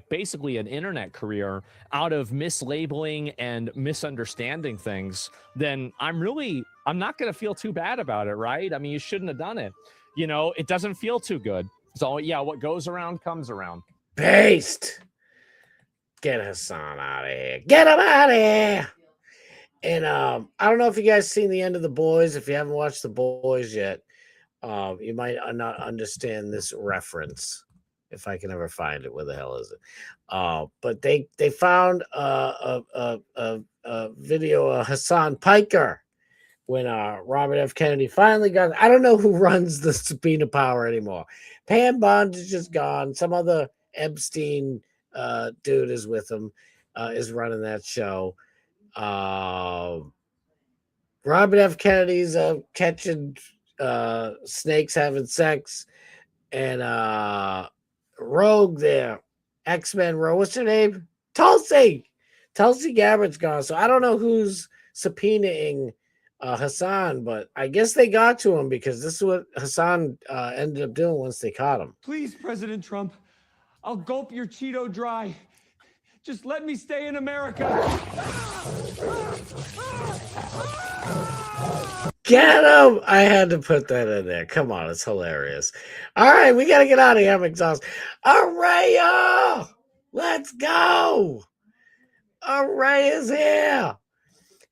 basically an internet career out of mislabeling and misunderstanding things, then I'm really I'm not going to feel too bad about it, right? I mean, you shouldn't have done it. You know, it doesn't feel too good. So, yeah, what goes around comes around. Based. Get Hasan out of here. Get him out of here. And I don't know if you guys seen the end of The Boys. If you haven't watched The Boys yet, you might not understand this reference. If I can ever find it, where the hell is it? But they found a video of Hasan Piker when Robert F. Kennedy finally got. I don't know who runs the subpoena power anymore. Pam Bond is just gone. Some other Epstein dude is with him, is running that show. Robert F. Kennedy's catching snakes having sex, and Rogue there, X-Men Rogue. What's her name? Tulsi Gabbard's gone. So I don't know who's subpoenaing Hasan, but I guess they got to him because this is what Hasan ended up doing once they caught him. Please, President Trump, I'll gulp your Cheeto dry. Just let me stay in America. Get him! I had to put that in there. Come on, it's hilarious. All right, we got to get out of here. I'm exhausted. Araya! Let's go! Araya is here.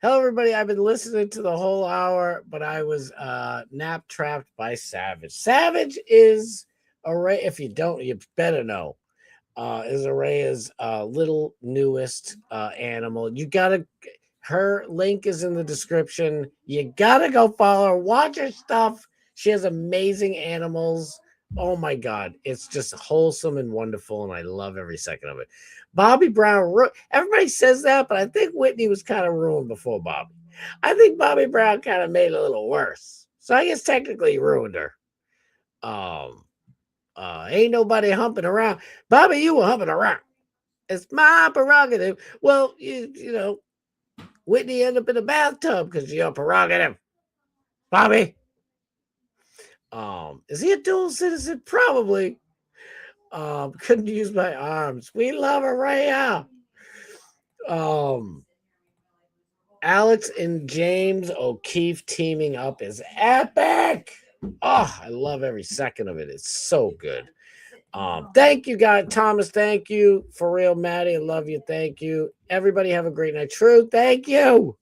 Hello, everybody. I've been listening to the whole hour, but I was nap trapped by Savage. Savage is Araya. If you don't, you better know. Is Araya's little newest animal. You gotta. Her link is in the description. You gotta go follow her. Watch her stuff. She has amazing animals. Oh my God, it's just wholesome and wonderful, and I love every second of it. Bobby Brown. Everybody says that, but I think Whitney was kind of ruined before Bobby. I think Bobby Brown kind of made it a little worse. So I guess technically he ruined her. Ain't nobody humping around. Bobby, you were humping around. It's my prerogative. Well, you know, Whitney ended up in a bathtub because of your prerogative. Bobby. Is he a dual citizen? Probably. Couldn't use my arms. We love Araya. Alex and James O'Keefe teaming up is epic. Oh, I love every second of it. It's so good. Thank you, guys. Thomas, thank you. For real, Maddie, I love you. Thank you. Everybody have a great night. True, thank you.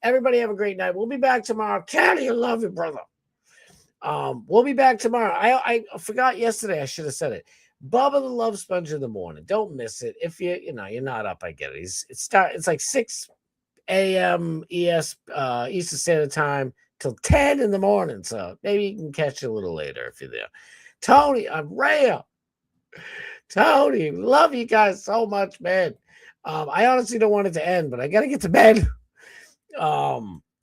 Everybody have a great night. We'll be back tomorrow. Caddy, I love you, brother. We'll be back tomorrow. I forgot yesterday. I should have said it. Bubba the Love Sponge in the morning. Don't miss it. If you're not up, I get it. It's like 6 a.m. Eastern Standard Time till 10 in the morning. So maybe you can catch it a little later if you're there. Tony, I'm Rhea. Tony, love you guys so much, man. I honestly don't want it to end, but I got to get to bed.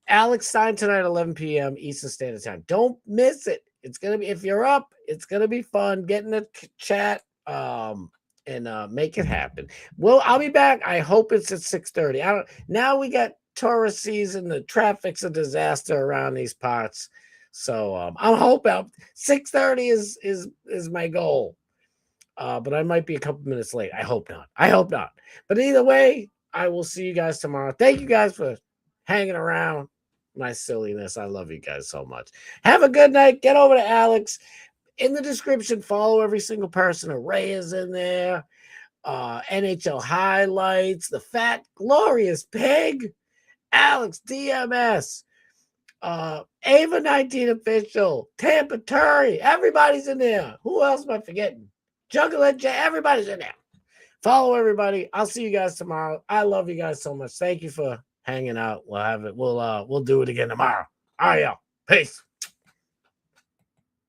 Alex Stein tonight at 11 p.m. Eastern Standard Time. Don't miss it. It's going to be, if you're up, it's going to be fun. Get in the chat and make it happen. Well, I'll be back. I hope it's at 6:30. Now we got tourist season. The traffic's a disaster around these parts. So I'm hoping 6:30 is my goal. But I might be a couple minutes late. I hope not. But either way, I will see you guys tomorrow. Thank you guys for hanging around my silliness. I love you guys so much. Have a good night. Get over to Alex. In the description, follow every single person. Array is in there. NHL Highlights. The Fat Glorious Pig. Alex DMS. Ava 19 Official. Tampa Turi. Everybody's in there. Who else am I forgetting? Juggler J. Everybody's in there. Follow everybody. I'll see you guys tomorrow. I love you guys so much. Thank you for hanging out. We'll do it again tomorrow. All right, y'all. Peace.